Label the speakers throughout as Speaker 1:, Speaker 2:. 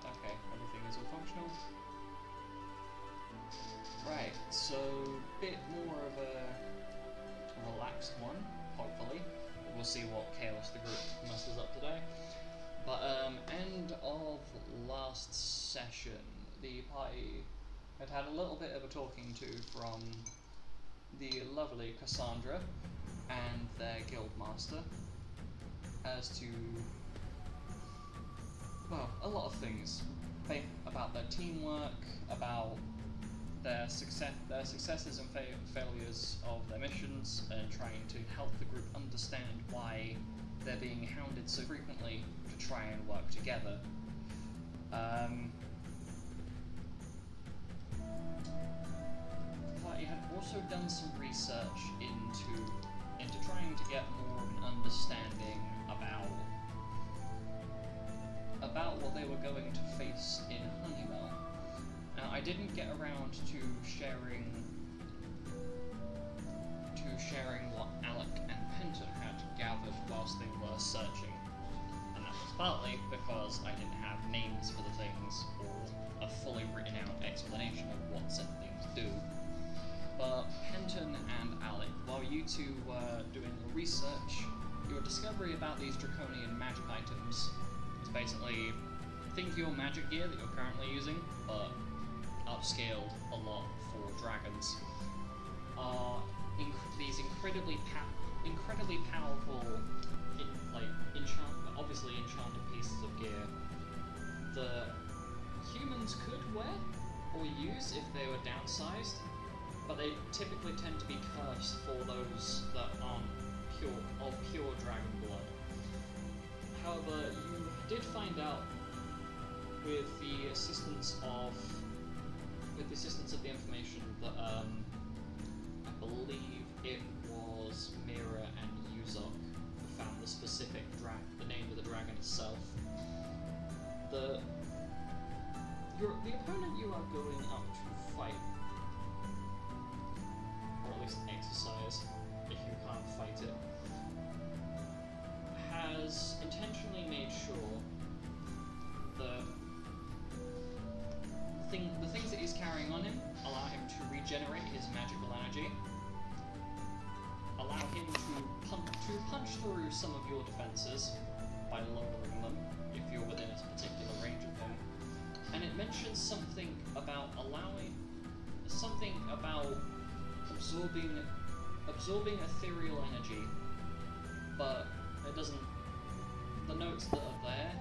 Speaker 1: okay, everything is all functional. Right, so bit more of a relaxed one, hopefully. We'll see what chaos the group musters up today. But end of last session, the party had a little bit of a talking to from the lovely Cassandra and their guildmaster as to, well, a lot of things about their teamwork, about their successes and failures of their missions, and trying to help the group understand why they're being hounded so frequently to try and work together. Party had also done some research into trying to get more of an understanding about what they were going to face in Honeywell. Now, I didn't get around to sharing what Alec and Penton had gathered whilst they were searching, and that was partly because I didn't have names for the things or a fully written out explanation of what said things do. But Penton and Alec, while you two were doing your research, your discovery about these draconian magic items is basically think your magic gear that you're currently using, but upscaled a lot for dragons, are these incredibly powerful, obviously enchanted pieces of gear that humans could wear or use if they were downsized, but they typically tend to be cursed for those that aren't pure dragon blood. However, you did find out with the assistance of the information that I believe it was Mira and Yuzok who found the name of the dragon itself. The opponent you are going up to fight, or at least exercise, if you can't fight it, has intentionally made sure that the things that he's carrying on him allow him to regenerate his magical energy, allow him to punch through some of your defenses by lowering them if you're within a particular range of him. And it mentions something about absorbing ethereal energy, but it doesn't. The notes that are there,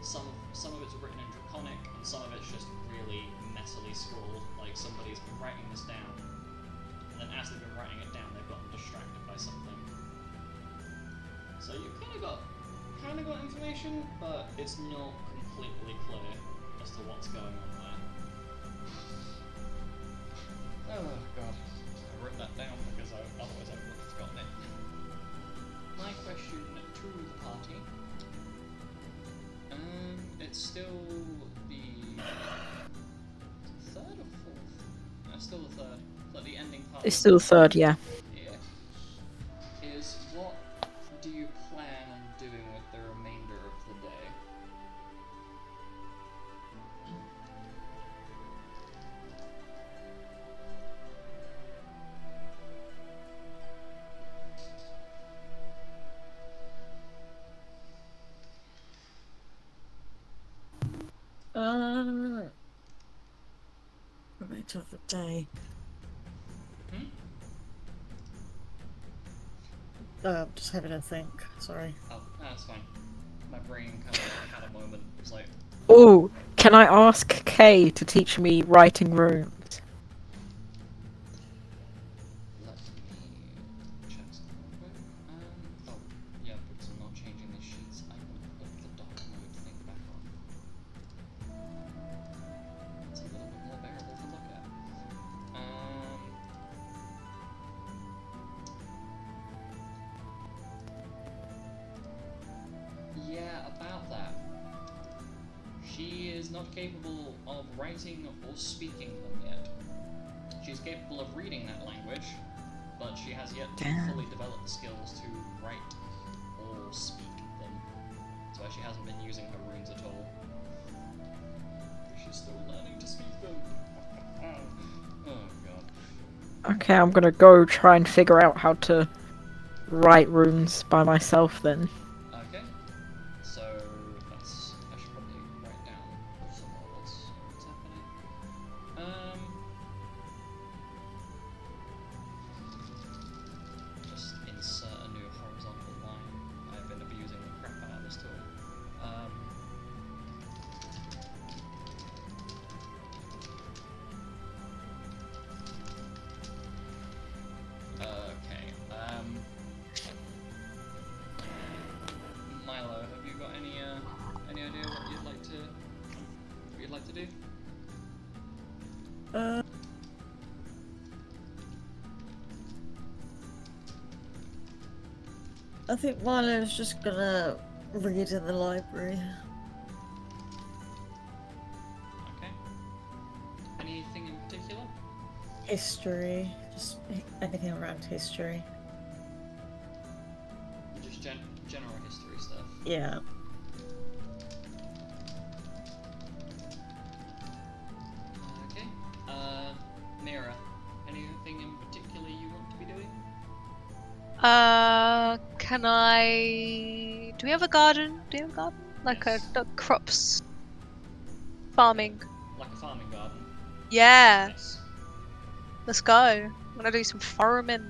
Speaker 1: some of it's written in Draconic, and some of it's just really messily scrawled, like somebody's been writing this down, and then as they've been writing it down, they've gotten distracted by something. So you've kind of got information, but it's not completely clear as to what's going on there. Oh god, I wrote that down because otherwise I would have forgotten it. My question to the party. It's still the third or fourth? No, still the third. Like the ending part.
Speaker 2: It's still the third, yeah.
Speaker 1: Yeah. Is what do you plan on doing with the remainder of the day?
Speaker 2: Remainder of the day. Just having a think. Sorry.
Speaker 1: Oh, that's fine. My brain kind of had a moment. It was like,
Speaker 2: Oh, can I ask Kay to teach me writing runes?
Speaker 1: let me check something real quick. Oh, yeah, because I'm not changing the sheets. I will put the dark mode thing back on. It's a little bit more bearable to look at. Yeah, about that. She is not capable of writing or speaking them yet. She's capable of reading that language, but she has yet to fully develop the skills to write or speak them. That's why she hasn't been using her runes at all.
Speaker 2: Okay, I'm gonna go try and figure out how to write runes by myself then.
Speaker 1: Okay. So I should probably write down somewhere what's happening. Just insert a new horizontal line. I've been abusing the crap out of this tool. Okay. Milo, have you got any idea what you'd like to do?
Speaker 3: I think Milo's just gonna read in the library.
Speaker 1: Okay. Anything in particular?
Speaker 3: History, just anything around history.
Speaker 1: Just general history stuff.
Speaker 3: Yeah.
Speaker 1: Okay. Mira, anything in particular you want to be doing?
Speaker 4: Can I... Do we have a garden? Do you have a garden? Like
Speaker 1: Yes.
Speaker 4: a crops... farming.
Speaker 1: Like a farming garden?
Speaker 4: Yeah,
Speaker 1: Yes.
Speaker 4: let's go. I'm gonna do some farming.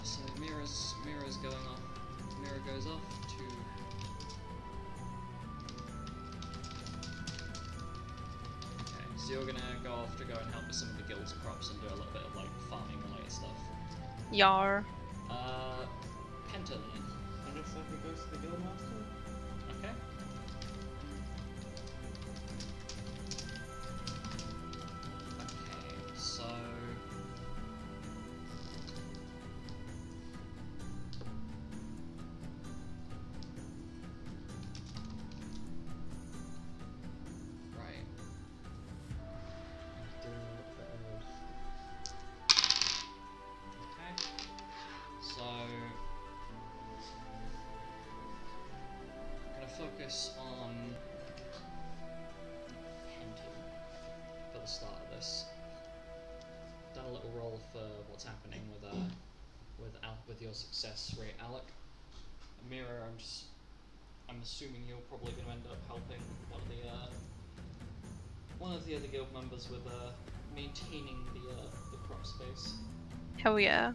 Speaker 1: So Mira's going off. Mira goes off to. Okay, so you're gonna go off to go and help with some of the guild's crops and do a little bit of like farming related stuff.
Speaker 4: Yar.
Speaker 1: Penton.
Speaker 5: I guess I could go to the guildmaster.
Speaker 1: Okay. Okay, so. Right. Okay. So. I'm gonna focus on Penton for the start of this. Done a little roll for what's happening with your success rate, Alec. Mira, I'm assuming you're probably going to end up helping one of the other guild members with maintaining the crop space.
Speaker 4: Hell yeah.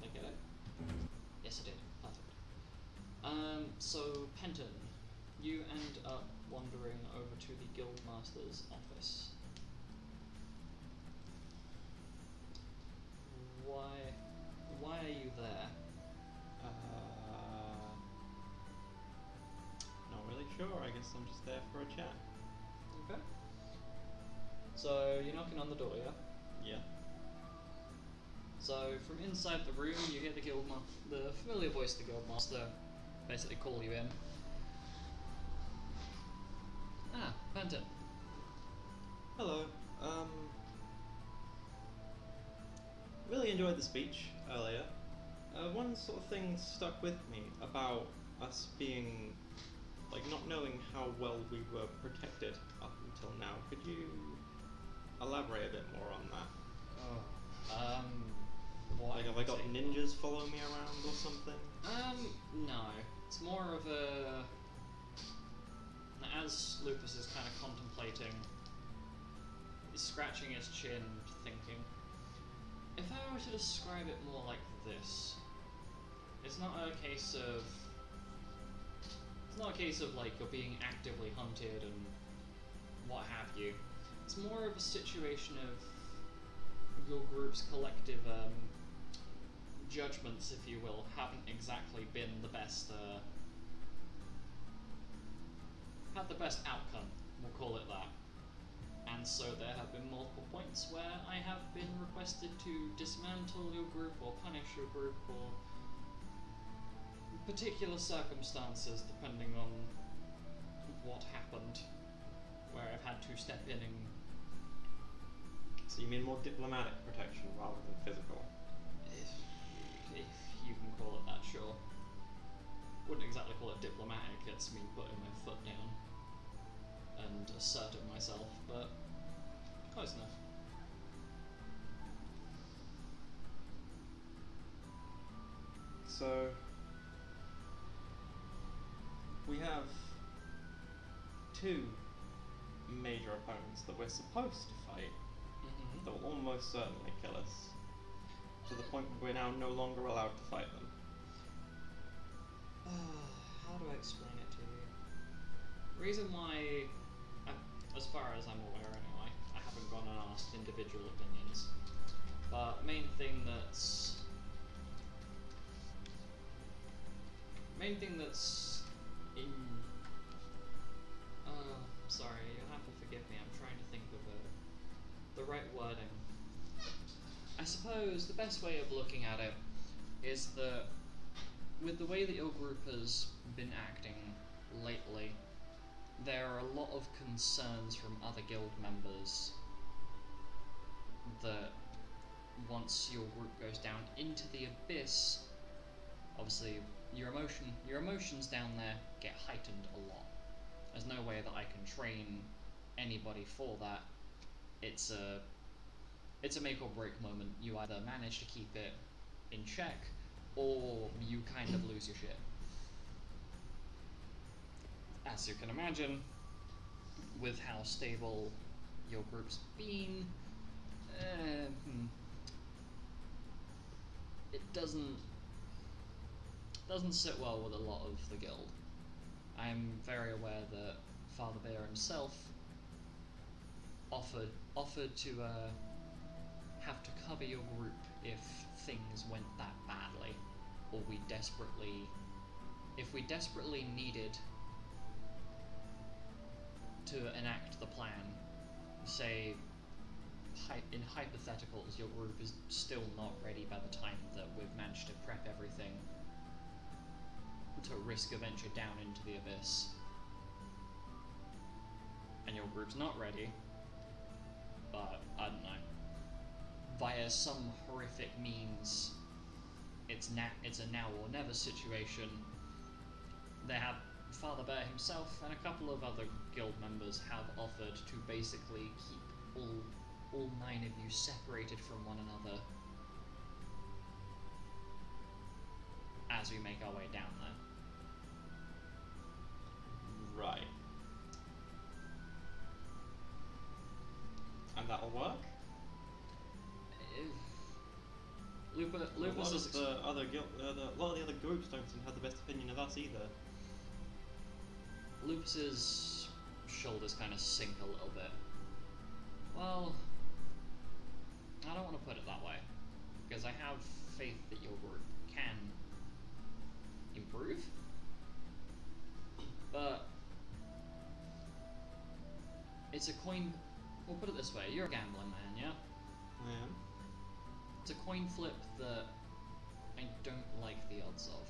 Speaker 1: Did I get it? Yes, I did. Perfect. So Penton, you end up wandering over to the guildmaster's office. Why are you there?
Speaker 5: Not really sure. I guess I'm just there for a chat.
Speaker 1: Okay. So you're knocking on the door, yeah?
Speaker 5: Yeah.
Speaker 1: So from inside the room, you hear the familiar voice of the guildmaster, basically call you in. Ah, Penton.
Speaker 5: Hello. Really enjoyed the speech earlier. One sort of thing stuck with me about us being, like, not knowing how well we were protected up until now. Could you elaborate a bit more on that?
Speaker 1: What
Speaker 5: Like, have I got ninjas follow me around or something?
Speaker 1: No. It's more of a... As Lupus is kind of contemplating, he's scratching his chin, thinking, if I were to describe it more like this, it's not a case of like you're being actively hunted and what have you. It's more of a situation of your group's collective judgments, if you will, haven't exactly been the best. Had the best outcome, we'll call it that. And so there have been multiple points where I have been requested to dismantle your group or punish your group or particular circumstances depending on what happened, where I've had to step in and...
Speaker 5: So you mean more diplomatic protection rather than physical?
Speaker 1: If you can call it that, sure. Wouldn't exactly call it diplomatic, it's me putting my foot down. and assertive myself, but close enough.
Speaker 5: So we have two major opponents that we're supposed to fight
Speaker 1: Mm-hmm.
Speaker 5: that will almost certainly kill us, to the point where we're now no longer allowed to fight them.
Speaker 1: How do I explain it to you? Reason why, as far as I'm aware anyway, I haven't gone and asked individual opinions, but main thing that's in. Sorry, you'll have to forgive me. I'm trying to think of the right wording. I suppose the best way of looking at it is that with the way that your group has been acting lately, there are a lot of concerns from other guild members that once your group goes down into the abyss, obviously your emotions down there get heightened a lot. There's no way that I can train anybody for that. It's a make or break moment. You either manage to keep it in check, or you kind of lose your shit. As you can imagine, with how stable your group's been, it doesn't sit well with a lot of the guild. I'm very aware that Father Bear himself offered to have to cover your group if things went that badly, or if we desperately needed to enact the plan. Say, in hypotheticals, your group is still not ready by the time that we've managed to prep everything to risk a venture down into the abyss, and your group's not ready, but I don't know, via some horrific means, it's a now or never situation. They have Father Bear himself and a couple of other guild members have offered to basically keep all 9 of you separated from one another as we make our way down there.
Speaker 5: Right. And that'll work?
Speaker 1: Lupus
Speaker 5: a lot
Speaker 1: is
Speaker 5: of the other a lot of the other groups don't seem to have the best opinion of us either.
Speaker 1: Lupus's shoulders kind of sink a little bit. Well, I don't want to put it that way, because I have faith that your group can improve, but it's a coin. We'll put it this way: you're a gambling man, yeah?
Speaker 5: I am.
Speaker 1: It's a coin flip that I don't like the odds of.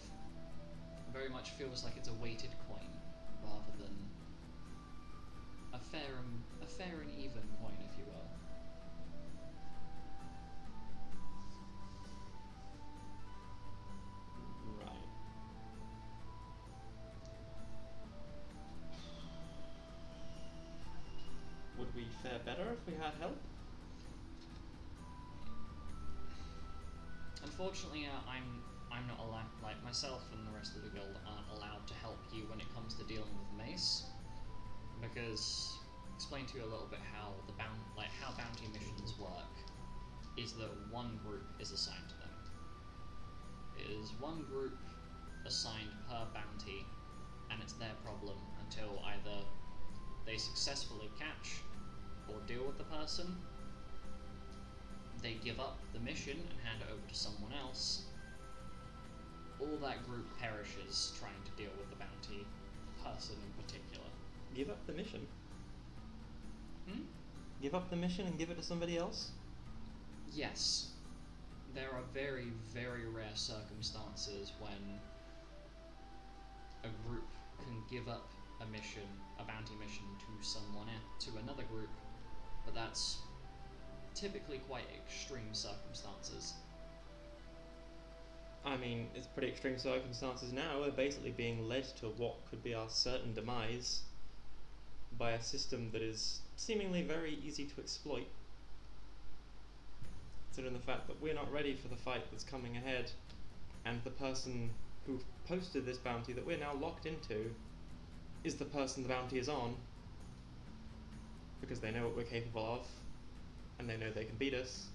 Speaker 1: It very much feels like it's a weighted coin rather than a fair and even coin, if you will.
Speaker 5: Right. Would we fare better if we had help?
Speaker 1: Unfortunately, I'm not allowed. Like myself and the rest of the guild aren't allowed to help you when it comes to dealing with mace, because explain to you a little bit how how bounty missions work is that one group is assigned to them. It is one group assigned per bounty, and it's their problem until either they successfully catch or deal with the person, they give up the mission and hand it over to someone else, or that group perishes trying to deal with the bounty person in particular.
Speaker 5: Give up the mission.
Speaker 1: Hmm?
Speaker 5: Give up the mission and give it to somebody else?
Speaker 1: Yes. There are very, very rare circumstances when a group can give up a mission, a bounty mission, to another group, but that's typically quite extreme circumstances.
Speaker 5: I mean, it's pretty extreme circumstances now. We're basically being led to what could be our certain demise by a system that is seemingly very easy to exploit. Considering the fact that we're not ready for the fight that's coming ahead, and the person who posted this bounty that we're now locked into is the person the bounty is on, because they know what we're capable of, and they know they can beat us.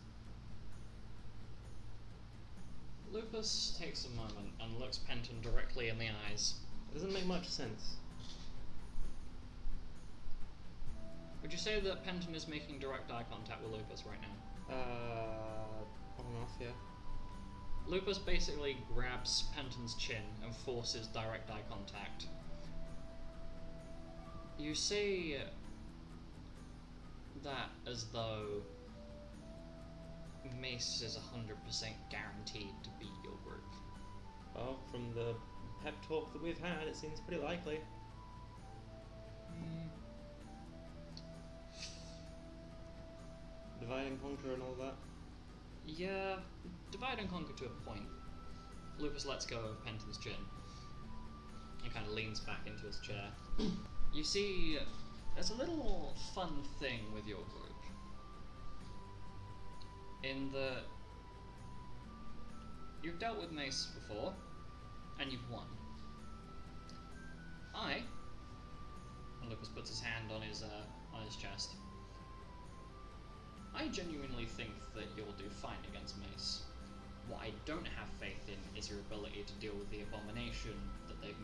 Speaker 1: Lupus takes a moment and looks Penton directly in the eyes.
Speaker 5: It doesn't make much sense.
Speaker 1: Would you say that Penton is making direct eye contact with Lupus right now?
Speaker 5: On and off, yeah.
Speaker 1: Lupus basically grabs Penton's chin and forces direct eye contact. You say that as though Mace is 100% guaranteed to beat your group.
Speaker 5: Well, from the pep talk that we've had, it seems pretty likely. Divide and conquer and all that.
Speaker 1: Yeah, divide and conquer to a point. Lupus lets go of Penton's chin and kind of leans back into his chair. You see, there's a little fun thing with your group. In that you've dealt with Mace before, and you've won. And Lucas puts his hand on his chest. I genuinely think that you'll do fine against Mace. What I don't have faith in is your ability to deal with the abomination that they've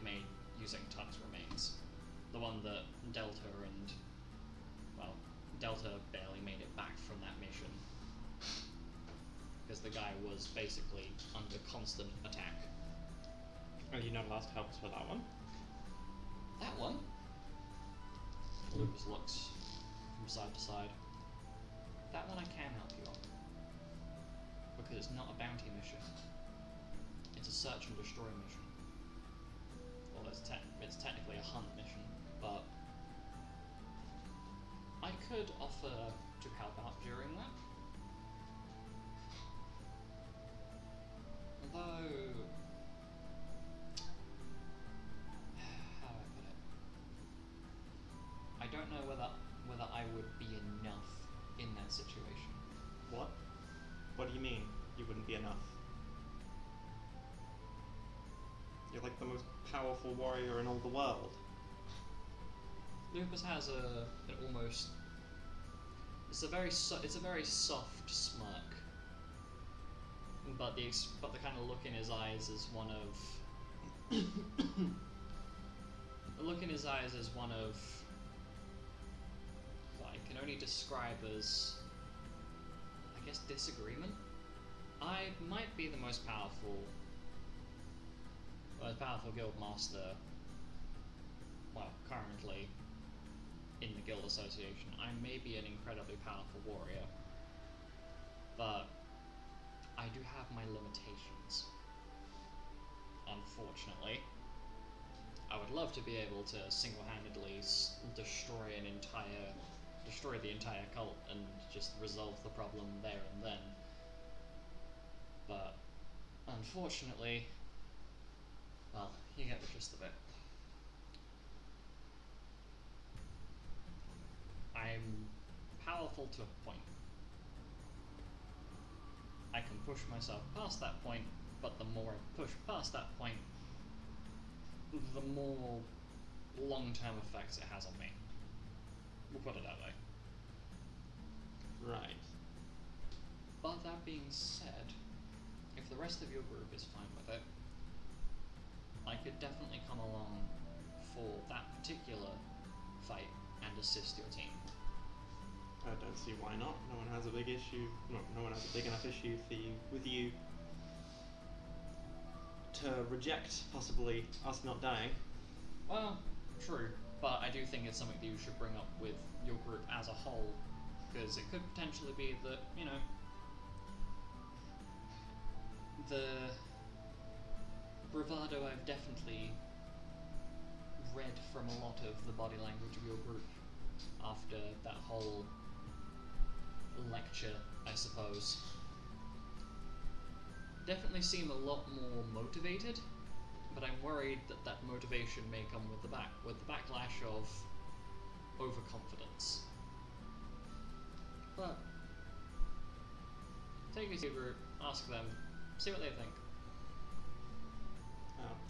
Speaker 1: made using Tuck's remains. The one that Delta barely made it back from that mission. Because the guy was basically under constant attack.
Speaker 5: Are you not allowed to help us with that one?
Speaker 1: That one? Lucas looks from side to side. That one I can help you on. Because it's not a bounty mission. It's a search and destroy mission. Well, it's technically a hunt mission, but I could offer to help out during that. Although, how do I put it? I don't know whether I would be enough in that situation.
Speaker 5: What? What do you mean you wouldn't be enough? You're like the most powerful warrior in all the world.
Speaker 1: Lupus has an almost. It's a very soft smirk, but the kind of look in his eyes is one of. The look in his eyes is one of what I can only describe as, I guess, disagreement. I might be the most powerful guild master, well, currently in the guild association. I may be an incredibly powerful warrior, but I do have my limitations. Unfortunately, I would love to be able to single-handedly destroy the entire cult and just resolve the problem there and then. But unfortunately, well, you get the gist of it. I'm powerful to a point. I can push myself past that point, but the more I push past that point, the more long-term effects it has on me. We'll put it that way.
Speaker 5: Right.
Speaker 1: But that being said, if the rest of your group is fine with it, I could definitely come along for that particular fight and assist your team.
Speaker 5: I don't see why not. No one has a big issue. No one has a big enough issue with you to reject possibly us not dying.
Speaker 1: Well, true, but I do think it's something that you should bring up with your group as a whole, because it could potentially be that, you know, the bravado I've definitely read from a lot of the body language of your group after that whole lecture, I suppose, definitely seem a lot more motivated but I'm worried that that motivation may come with the backlash of overconfidence. But take it to your group, ask them, see what they think.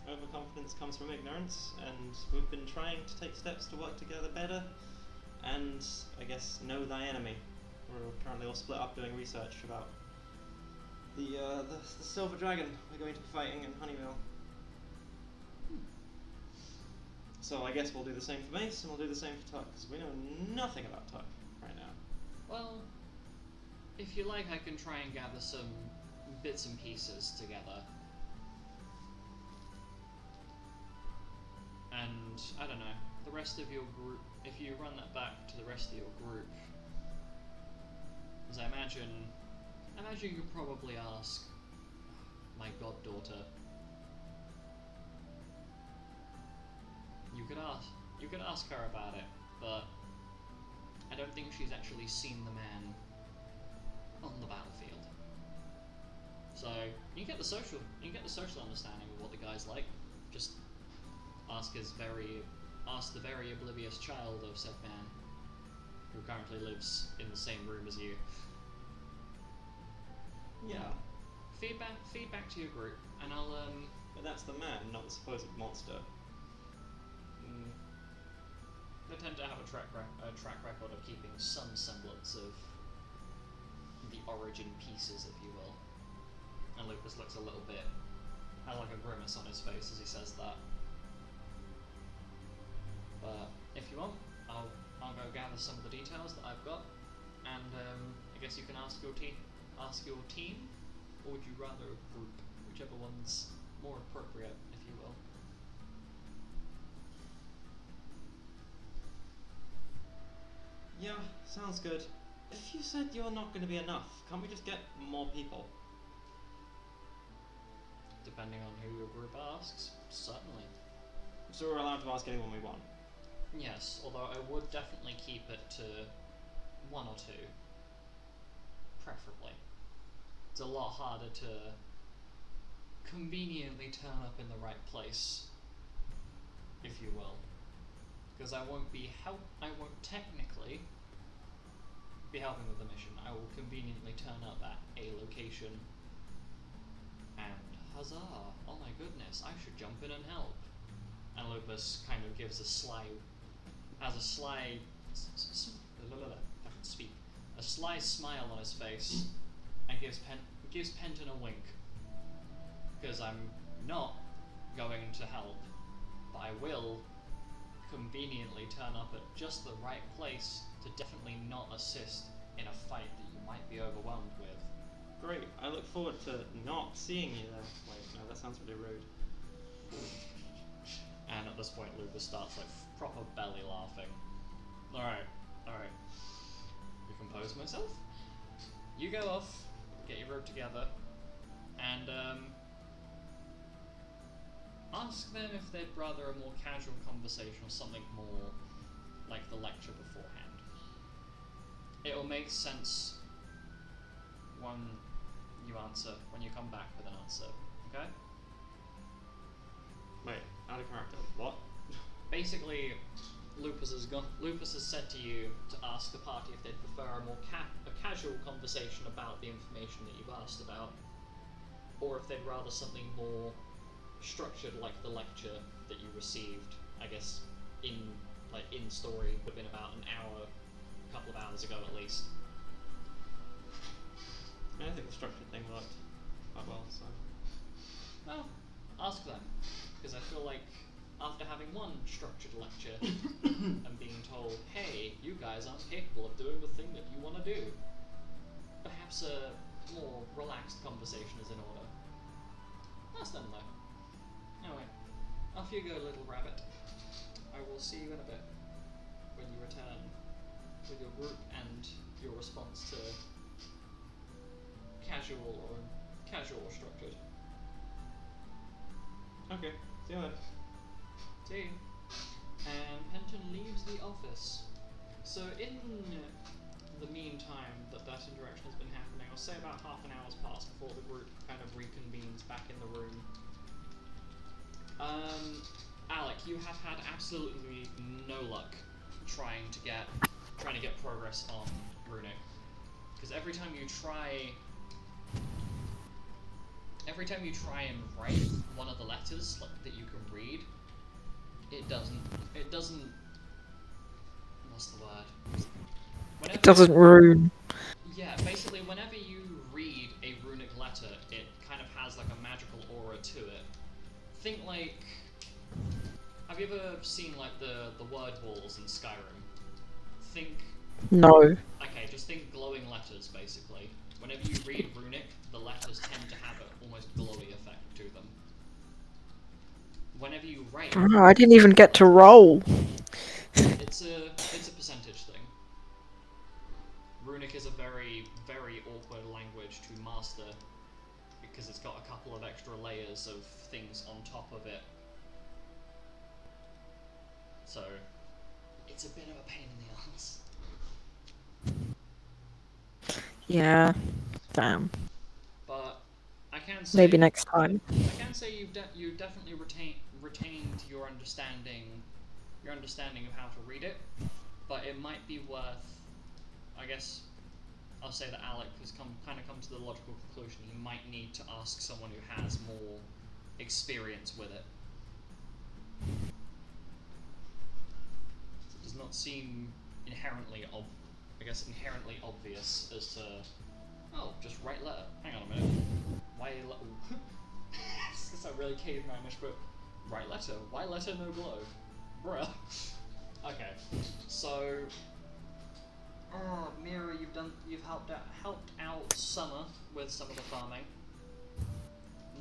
Speaker 5: Overconfidence comes from ignorance, and we've been trying to take steps to work together better, and I guess know thy enemy. We're currently all split up doing research about the silver dragon we're going to be fighting in Honeymill. So I guess we'll do the same for Mace, and we'll do the same for Tuck, because we know nothing about Tuck right now.
Speaker 1: Well, if you like, I can try and gather some bits and pieces together. And, I don't know, the rest of your group, if you run that back to the rest of your group, as I imagine you could probably ask my goddaughter. You could ask her about it, but I don't think she's actually seen the man on the battlefield. So you get the social understanding of what the guy's like. Just ask the very oblivious child of said man, who currently lives in the same room as you.
Speaker 5: Yeah.
Speaker 1: Feedback to your group, and I'll
Speaker 5: But that's the man, not the supposed monster.
Speaker 1: They tend to have a track record of keeping some semblance of the origin pieces, if you will. And Lucas looks a little bit, has like a grimace on his face as he says that. But if you want, I'll go gather some of the details that I've got, and I guess you can ask your team, or would you rather a group, whichever one's more appropriate, if you will.
Speaker 5: Yeah, sounds good. If you said you're not going to be enough, can't we just get more people?
Speaker 1: Depending on who your group asks, certainly.
Speaker 5: So we're allowed to ask anyone we want?
Speaker 1: Yes, although I would definitely keep it to one or two, preferably. It's a lot harder to conveniently turn up in the right place, if you will. Because I won't technically be helping with the mission. I will conveniently turn up at a location and huzzah, oh my goodness, I should jump in and help. And Lupus kind of gives a sly smile on his face and gives Penton a wink. Because I'm not going to help, but I will conveniently turn up at just the right place to definitely not assist in a fight that you might be overwhelmed with.
Speaker 5: Great, I look forward to not seeing you there. Wait, no, that sounds really rude.
Speaker 1: And at this point, Lupus starts like proper belly laughing. Alright. Recompose myself. You go off, get your rope together, and ask them if they'd rather a more casual conversation or something more like the lecture beforehand. It'll make sense when you come back with an answer, okay?
Speaker 5: Wait, out of character. What?
Speaker 1: Basically, Lupus has said to you to ask the party if they'd prefer a more casual conversation about the information that you've asked about, or if they'd rather something more structured like the lecture that you received, I guess, in story, would have been about an hour, a couple of hours ago at least.
Speaker 5: I think the structured thing worked quite well, so...
Speaker 1: Well, ask them, because I feel like after having one structured lecture and being told, hey, you guys aren't capable of doing the thing that you want to do, perhaps a more relaxed conversation is in order. Ask them though. Anyway, off you go, little rabbit. I will see you in a bit when you return with your group and your response to casual or structured.
Speaker 5: Okay, see you later.
Speaker 1: See you. And Penton leaves the office. So in the meantime that interaction has been happening, I'll say about half an hour's passed before the group kind of reconvenes back in the room. Alec, you have had absolutely no luck trying to get progress on runic, because every time you try and write one of the letters that you can read, it doesn't. What's the word?
Speaker 2: It doesn't rune.
Speaker 1: Yeah, basically, whenever you read a runic letter, it kind of has like a magical aura to it. Think like, have you ever seen like the word walls in Skyrim? Think.
Speaker 2: No.
Speaker 1: Okay, just think glowing letters, basically. Whenever you read runic, the letters tend to have an almost glowy effect to them. Whenever you write,
Speaker 2: Oh, I didn't even get to roll.
Speaker 1: it's a percentage thing. Runic is a very, very awkward language to master because it's got a couple of extra layers of things on top of it. So, it's a bit of a pain in the ass.
Speaker 2: Yeah. Damn.
Speaker 1: But I can say
Speaker 2: Maybe next time.
Speaker 1: I can say you definitely retained your understanding of how to read it. But it might be worth, I guess, I'll say that Alec has kind of come to the logical conclusion he might need to ask someone who has more experience with it. It does not seem inherently obvious as to, oh, just write letter. Hang on a minute. Why it's not really cavemanish, but write letter. Why letter no glow? Bruh. Okay, so Mira, you've helped out Summer with some of the farming.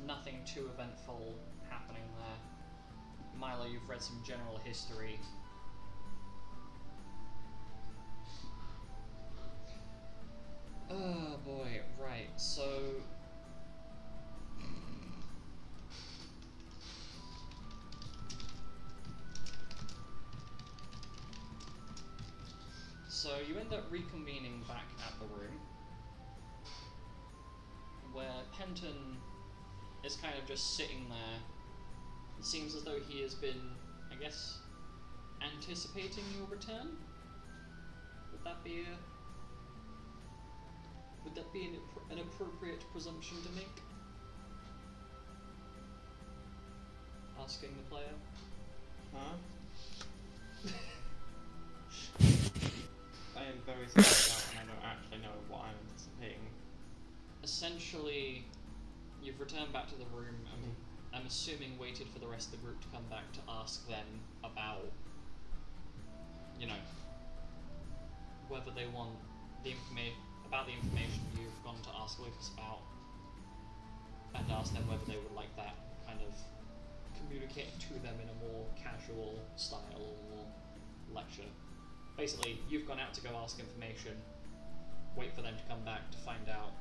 Speaker 1: Nothing too eventful happening there. Milo, you've read some general history. Oh boy, right, so you end up reconvening back at the room, where Penton is kind of just sitting there. It seems as though he has been, I guess, anticipating your return? Would that be an appropriate presumption to make? Asking the player.
Speaker 5: Huh? I am very stressed out and I don't actually know what I'm anticipating.
Speaker 1: Essentially, you've returned back to the room and I'm assuming waited for the rest of the group to come back to ask them about, you know, whether they want the information you've gone to ask Lucas about, and ask them whether they would like that kind of communicated to them in a more casual style or more lecture. Basically, you've gone out to go ask information, wait for them to come back to find out.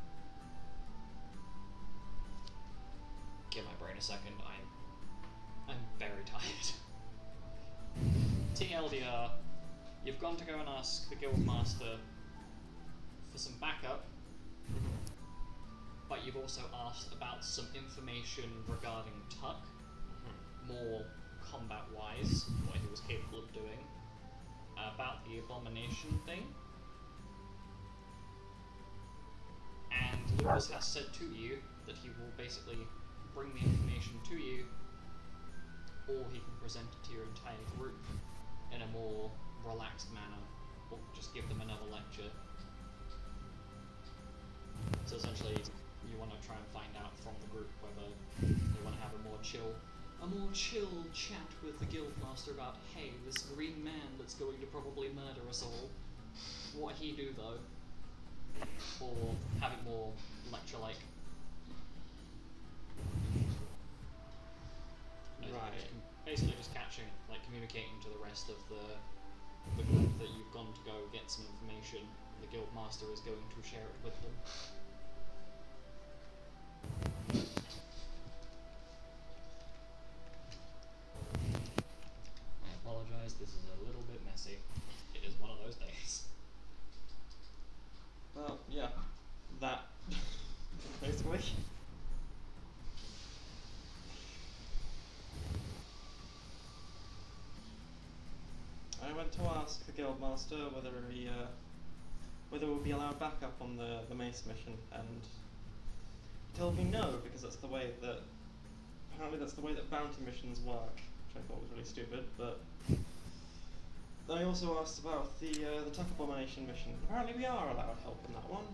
Speaker 1: Give my brain a second, I'm very tired. TLDR, you've gone to go and ask the guild master for some backup, but you've also asked about some information regarding Tuck, more combat-wise, what he was capable of doing, about the abomination thing. And Lucas has said to you that he will basically bring the information to you, or he can present it to your entire group in a more relaxed manner, or just give them another lecture. So essentially, you want to try and find out from the group whether they want to have a more chill chat with the guildmaster about, hey, this green man that's going to probably murder us all, what he do though, or have it more lecture-like.
Speaker 5: Right.
Speaker 1: Basically just communicating to the rest of the group that you've gone to go get some information. The guildmaster is going to share it with them. I apologize, this is a little bit messy. It is one of those days.
Speaker 5: Well, yeah. That. Basically. went to ask the guildmaster whether we'll be allowed backup on the mace mission, and he told me no, because that's the way that apparently that's the way that bounty missions work, which I thought was really stupid. But I also asked about the Tuck Abomination mission. Apparently we are allowed help in that one.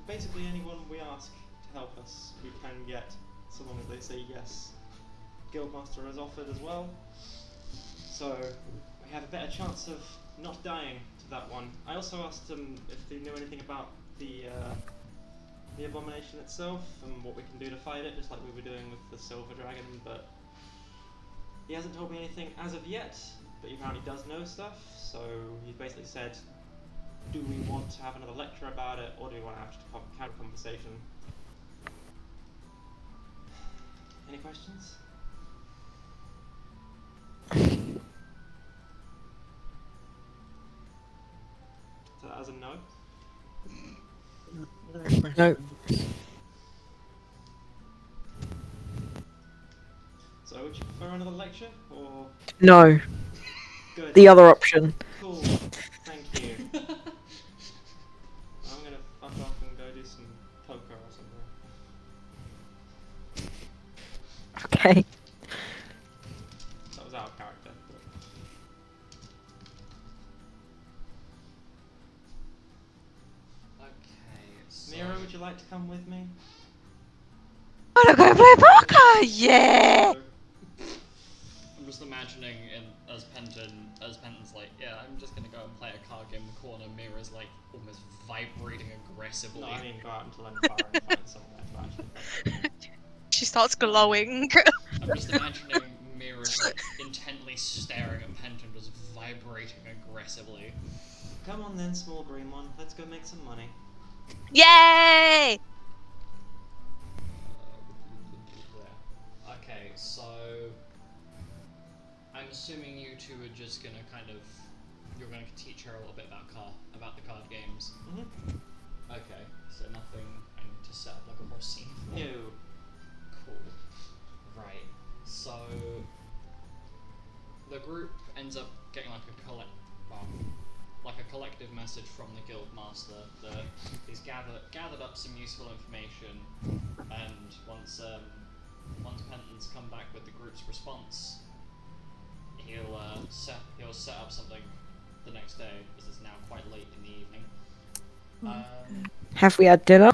Speaker 5: Basically anyone we ask to help us, we can get, so long as they say yes. Guildmaster has offered as well, so we have a better chance of not dying to that one. I also asked them if they knew anything about the abomination itself and what we can do to fight it, just like we were doing with the Silver Dragon, but he hasn't told me anything as of yet, but he apparently does know stuff, so he basically said, do we want to have another lecture about it, or do we want to actually have a conversation? Any questions? So that as a no?
Speaker 2: No.
Speaker 5: So would you prefer another lecture, or...?
Speaker 2: No.
Speaker 5: Good.
Speaker 2: The other option.
Speaker 5: Cool. Thank you. I'm gonna fuck off and go do some poker or something.
Speaker 2: Okay.
Speaker 5: That was out of character.
Speaker 1: Okay, so...
Speaker 5: Mira, would you like to come with me?
Speaker 4: Wanna go play poker? Yeah!
Speaker 1: I'm just imagining as Penton's like, yeah, I'm just gonna go and play a card game in the corner. Mira's like almost vibrating aggressively.
Speaker 5: No, I mean go out into Lenfire and find somewhere to actually.
Speaker 4: She starts glowing.
Speaker 1: I'm just imagining Mira's like intently staring at Penton, just vibrating aggressively.
Speaker 5: Come on then, small green one. Let's go make some money.
Speaker 4: Yay!
Speaker 1: Okay, so I'm assuming you two are just gonna you're gonna teach her a little bit about the card games. Okay, so nothing I need to set up like a whole scene for.
Speaker 5: No.
Speaker 1: Cool. Right. So the group ends up getting like a collective message from the guild master that he's gathered up some useful information, and once Penton's come back with the group's response, he'll set up something the next day, because it's now quite late in the evening.
Speaker 2: Have we had dinner?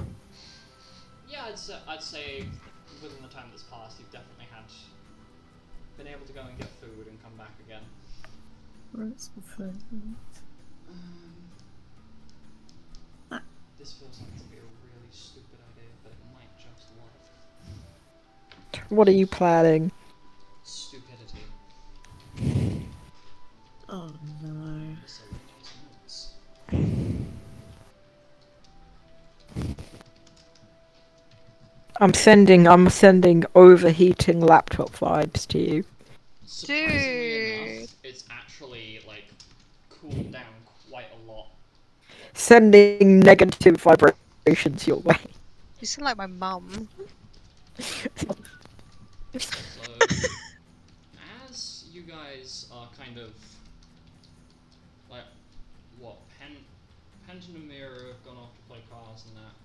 Speaker 1: Yeah, I'd say within the time that's passed, you've definitely been able to go and get food and come back again.
Speaker 3: Where's the food?
Speaker 1: This feels like it'll be a really stupid idea, but it might just work.
Speaker 2: What are you planning?
Speaker 1: Stupidity.
Speaker 3: Oh no.
Speaker 1: Miscellaneous notes.
Speaker 2: I'm sending overheating laptop vibes to you.
Speaker 1: Surprisingly enough, it's actually like cooled down quite a lot.
Speaker 2: Sending negative vibrations your way.
Speaker 4: You sound like my mum.
Speaker 1: So, as you guys are kind of like, what, Penton and Mira have gone off to play cards and that.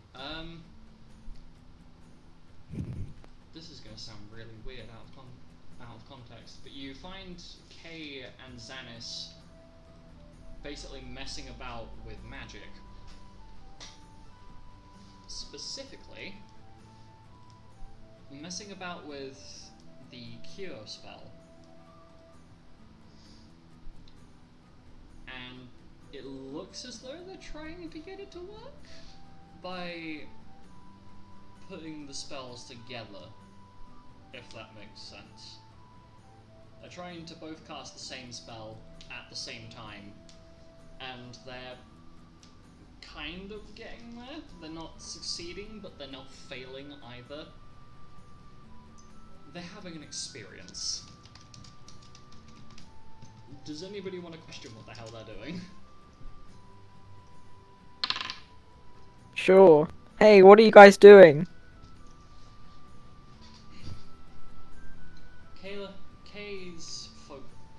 Speaker 1: This is gonna sound really weird out of context, but you find Kay and Xanis basically messing about with magic. Specifically, messing about with the cure spell. And it looks as though they're trying to get it to work by putting the spells together, if that makes sense. They're trying to both cast the same spell at the same time, and they're kind of getting there. They're not succeeding, but they're not failing either. They're having an experience. Does anybody want to question what the hell they're doing?
Speaker 2: Sure. Hey, what are you guys doing?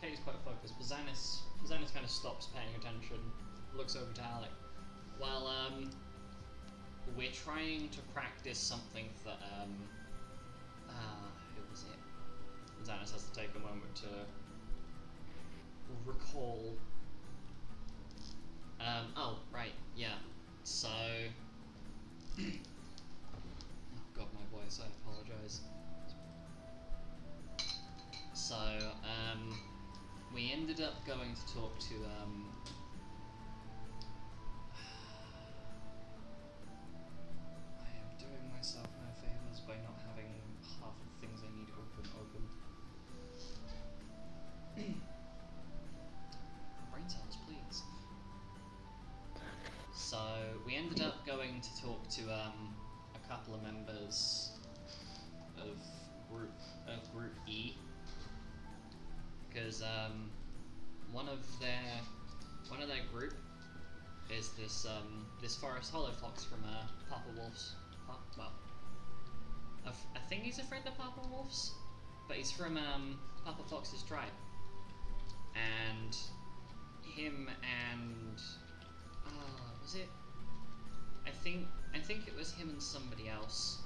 Speaker 1: Kay's quite focused, but Xanis kind of stops paying attention, looks over to Alec. Well, we're trying to practice something that, who was it? Xanis has to take a moment to recall. Oh, right, yeah. So, oh god, my voice, I apologise. So, we ended up going to talk to, I am doing myself no favours by not having half of the things I need open. Brain cells, please. So, we ended up going to talk to, a couple of members of Group E. Because one of their group is this Forest Hollow Fox from Papa Wolf's. I think he's a friend of Papa Wolf's, but he's from Papa Fox's tribe. And him and was it? I think it was him and somebody else.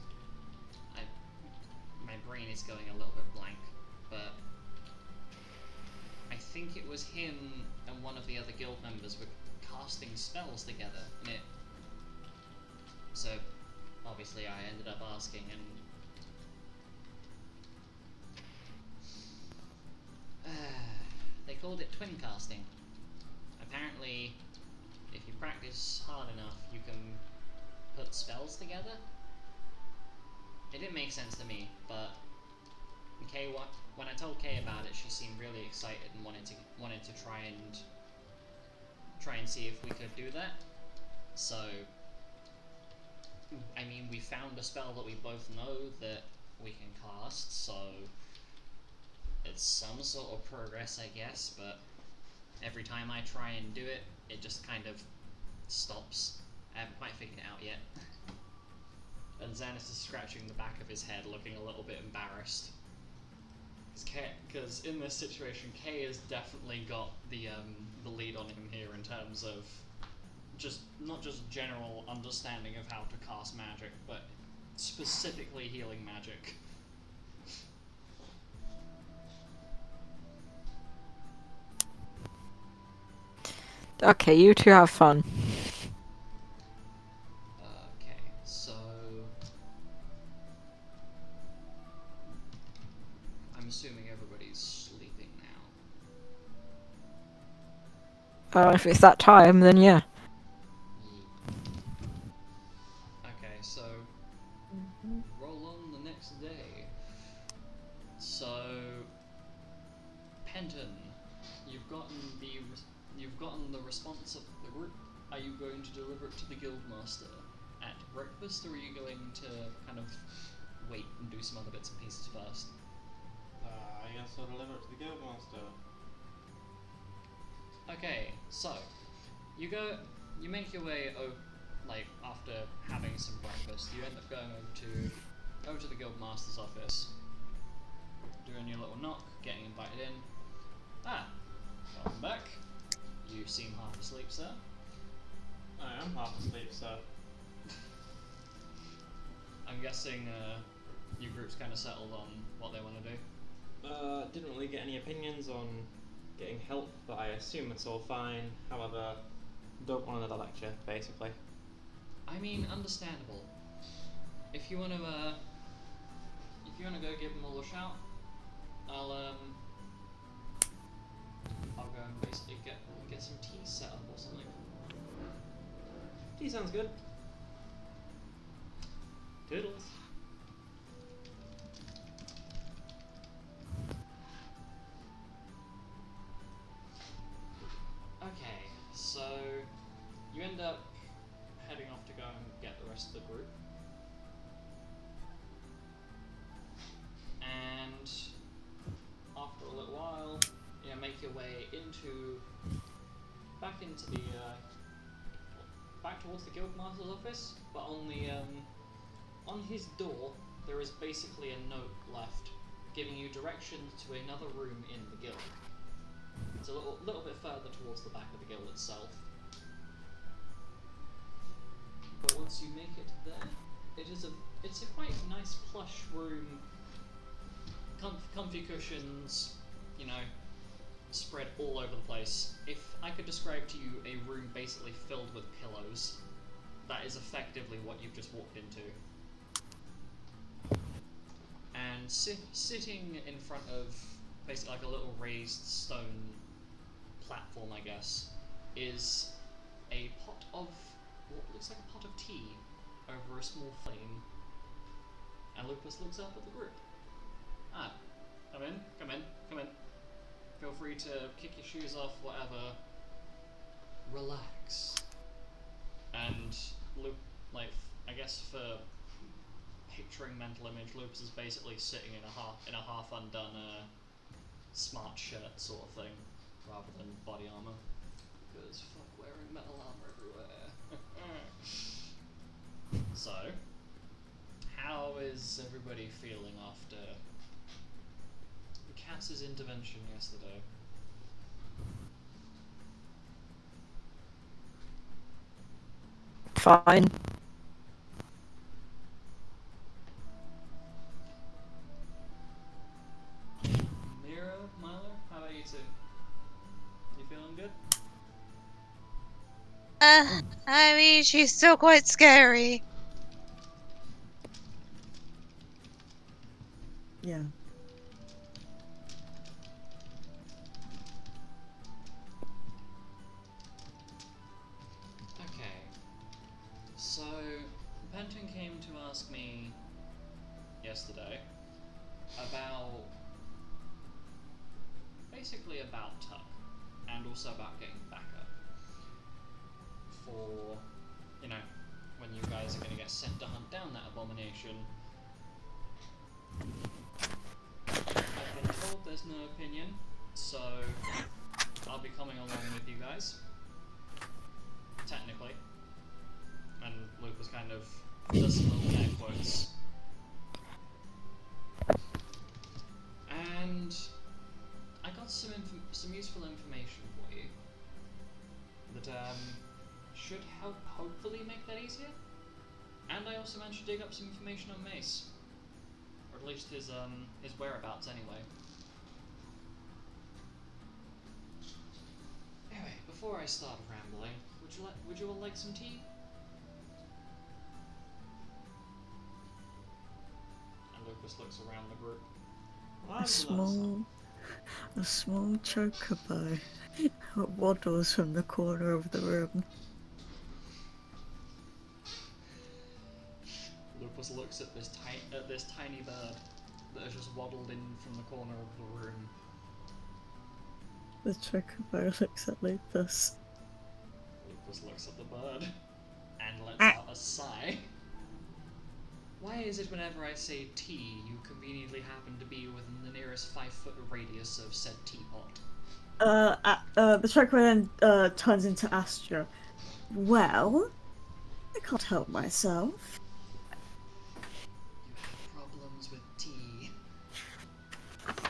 Speaker 1: My brain is going a little bit blank, but I think it was him and one of the other guild members were casting spells together, and so obviously I ended up asking, and they called it twin casting. Apparently, if you practice hard enough, you can put spells together. It didn't make sense to me, but when I told Kay about it, she seemed really excited and wanted to try and see if we could do that. So, I mean, we found a spell that we both know that we can cast, so it's some sort of progress, I guess, but every time I try and do it, it just kind of stops. I haven't quite figured it out yet. And Xanis is scratching the back of his head, looking a little bit embarrassed. Because in this situation, Kay has definitely got the lead on him here in terms of not just general understanding of how to cast magic, but specifically healing magic.
Speaker 2: Okay, you two have fun.
Speaker 1: Okay, so I'm assuming everybody's sleeping now.
Speaker 2: If it's that time, then yeah.
Speaker 1: Okay, so roll on the next day. So Penton, you've gotten the response of the group. Are you going to deliver it to the guildmaster at breakfast, or are you going to kind of wait and do some other bits and pieces first?
Speaker 5: I guess I'll deliver it to the guildmaster.
Speaker 1: Okay, so you make your way after having some breakfast, you end up going over to the guildmaster's office, doing your little knock, getting invited in. Welcome back. You seem half asleep, sir.
Speaker 5: I am half asleep, sir.
Speaker 1: I'm guessing your group's kind of settled on what they want to do.
Speaker 5: Didn't really get any opinions on getting help, but I assume it's all fine. However, don't want another lecture, basically.
Speaker 1: I mean, understandable. If you want to go give them all a shout, I'll go and basically get some tea set up or something.
Speaker 5: Tea sounds good.
Speaker 1: Toodles. Okay, so you end up heading off to go and get the rest of the group. And after a little while, you make your way back towards the guildmaster's office, but on his door there is basically a note left giving you directions to another room in the guild. It's a little bit further towards the back of the guild itself. But once you make it there, it's a quite nice plush room. Comfy cushions, you know, spread all over the place. If I could describe to you a room basically filled with pillows, that is effectively what you've just walked into. And sitting in front of basically like a little raised stone platform, I guess, is a pot of what looks like a pot of tea over a small flame. And Lupus looks up at the group. Ah, come in, come in, come in. Feel free to kick your shoes off, whatever. Relax. And I guess for picturing mental image, Lupus is basically sitting in a half undone smart shirt sort of thing, rather than body armor. Because fuck wearing metal armor everywhere. So, how is everybody feeling after Cass's intervention yesterday?
Speaker 2: Fine.
Speaker 1: Mira, Milo, how about you two? You feeling good?
Speaker 4: I mean, she's still quite scary.
Speaker 3: Yeah.
Speaker 1: Okay. So, Penton came to ask me yesterday basically about Tuck, and also about getting backup for, you know, when you guys are going to get sent to hunt down that abomination. I've been told there's no opinion, so I'll be coming along with you guys, technically. And Lucas kind of does some little air quotes. And I got some useful information for you that should help hopefully make that easier. And I also managed to dig up some information on Mace, or at least his whereabouts anyway. Anyway, before I start rambling, would you all like some tea? And Lucas looks around the group.
Speaker 5: Well,
Speaker 3: A small chocobo waddles from the corner of the room.
Speaker 1: Lupus looks at this tiny bird that has just waddled in from the corner of the room.
Speaker 3: The chocobo looks at Lupus.
Speaker 1: Lupus looks at the bird and lets out a sigh. Why is it whenever I say tea, you conveniently happen to be within the nearest 5-foot radius of said teapot?
Speaker 3: The chocobo then turns into Astra. Well, I can't help myself.
Speaker 1: You have problems with tea.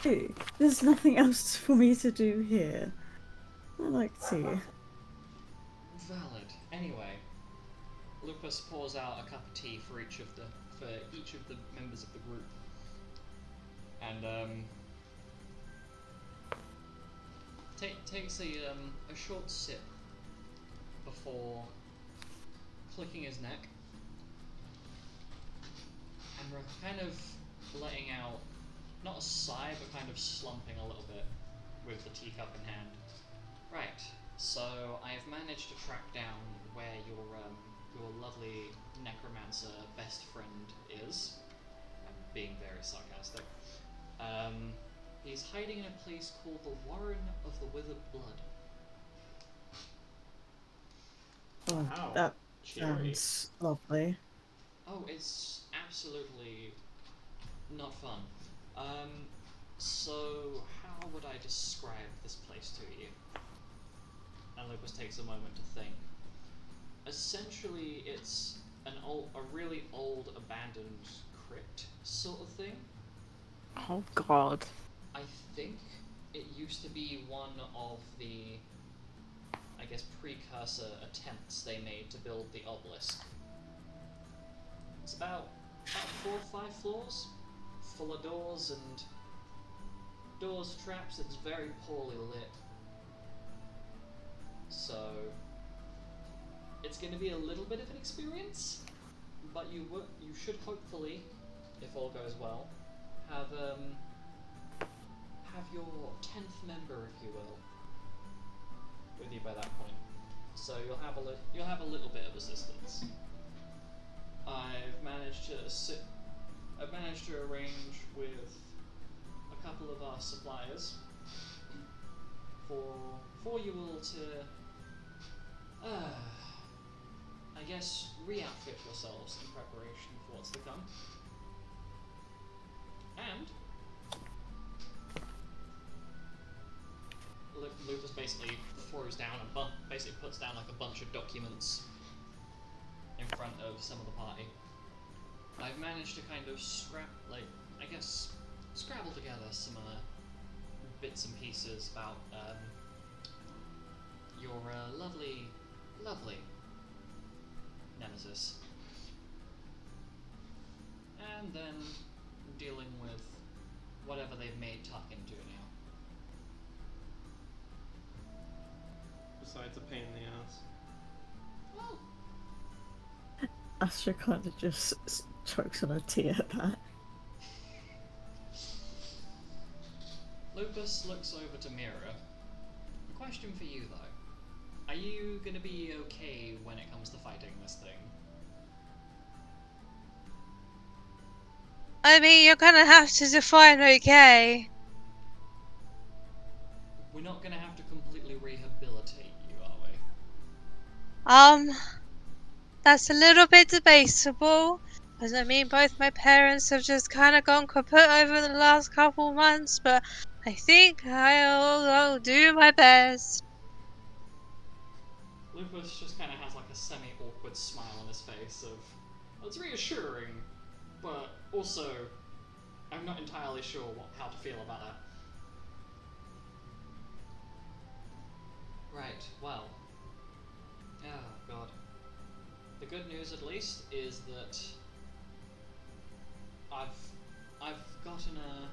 Speaker 3: Hey, there's nothing else for me to do here. I like tea.
Speaker 1: Valid. Anyway, Lupus pours out a cup of tea for each of the members of the group, and takes a short sip before clicking his neck and kind of letting out not a sigh but kind of slumping a little bit with the teacup in hand. Right. So I have managed to track down where your lovely necromancer best friend is. I'm being very sarcastic. He's hiding in a place called the Warren of the Withered Blood.
Speaker 3: Oh,
Speaker 5: Wow.
Speaker 3: that
Speaker 5: Cheery.
Speaker 3: sounds lovely.
Speaker 1: Oh, it's absolutely not fun. So how would I describe this place to you? And Lucas takes a moment to think. Essentially, it's a really old, abandoned crypt sort of thing.
Speaker 2: Oh god.
Speaker 1: I think it used to be one of the, I guess, precursor attempts they made to build the obelisk. It's about 4 or 5 floors, full of doors and traps. It's very poorly lit. So it's going to be a little bit of an experience, but you should hopefully, if all goes well, have your 10th member, if you will, with you by that point. So you'll have a little bit of assistance. I've managed to arrange with a couple of our suppliers for you all to I guess re-outfit yourselves in preparation for what's to come. And Lupus basically throws down basically puts down like a bunch of documents in front of some of the party. I've managed to kind of scrabble together some bits and pieces about your lovely nemesis, and then dealing with whatever they've made Tuck into now.
Speaker 5: Besides a pain in the ass.
Speaker 1: Well,
Speaker 3: Astra kind of just chokes on a tea at that.
Speaker 1: Lupus looks over to Mira. A question for you though. Are you gonna be okay when it comes to fighting this thing?
Speaker 4: I mean, you're gonna have to define okay.
Speaker 1: We're not gonna have to completely rehabilitate you, are we?
Speaker 4: That's a little bit debatable. Because I mean, both my parents have just kind of gone kaput over the last couple months, but I think I'll do my best.
Speaker 1: Lupus just kind of has like a semi-awkward smile on his face of, well, it's reassuring, but also I'm not entirely sure how to feel about that. Right, well. Oh god. The good news at least is that I've gotten a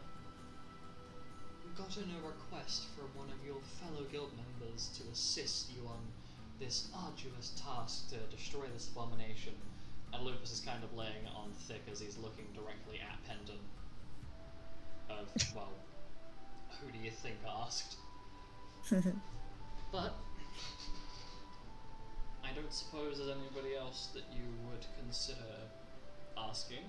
Speaker 1: request from one of your fellow guild members to assist you on this arduous task to destroy this abomination. And Lupus is kind of laying it on thick as he's looking directly at Pendant. Well, who do you think asked? But I don't suppose there's anybody else that you would consider asking.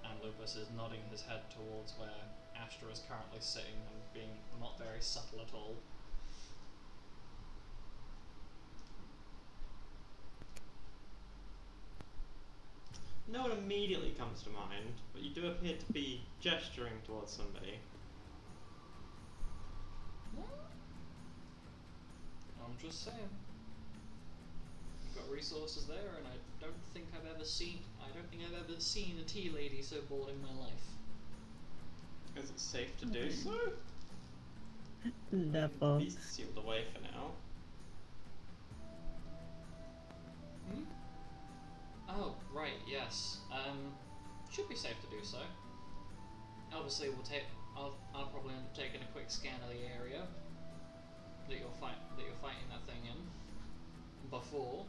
Speaker 1: And Lupus is nodding his head towards where Astra is currently sitting and being not very subtle at all.
Speaker 5: No one immediately comes to mind, but you do appear to be gesturing towards somebody.
Speaker 1: I'm just saying. You've got resources there, and I don't think I've ever seen a tea lady so bored in my life.
Speaker 5: Is it safe to do so?
Speaker 3: Never.
Speaker 5: He's sealed away for now.
Speaker 1: Hmm? Oh, right, yes. Should be safe to do so. Obviously, I'll probably end up taking a quick scan of the area that you're fighting that thing in before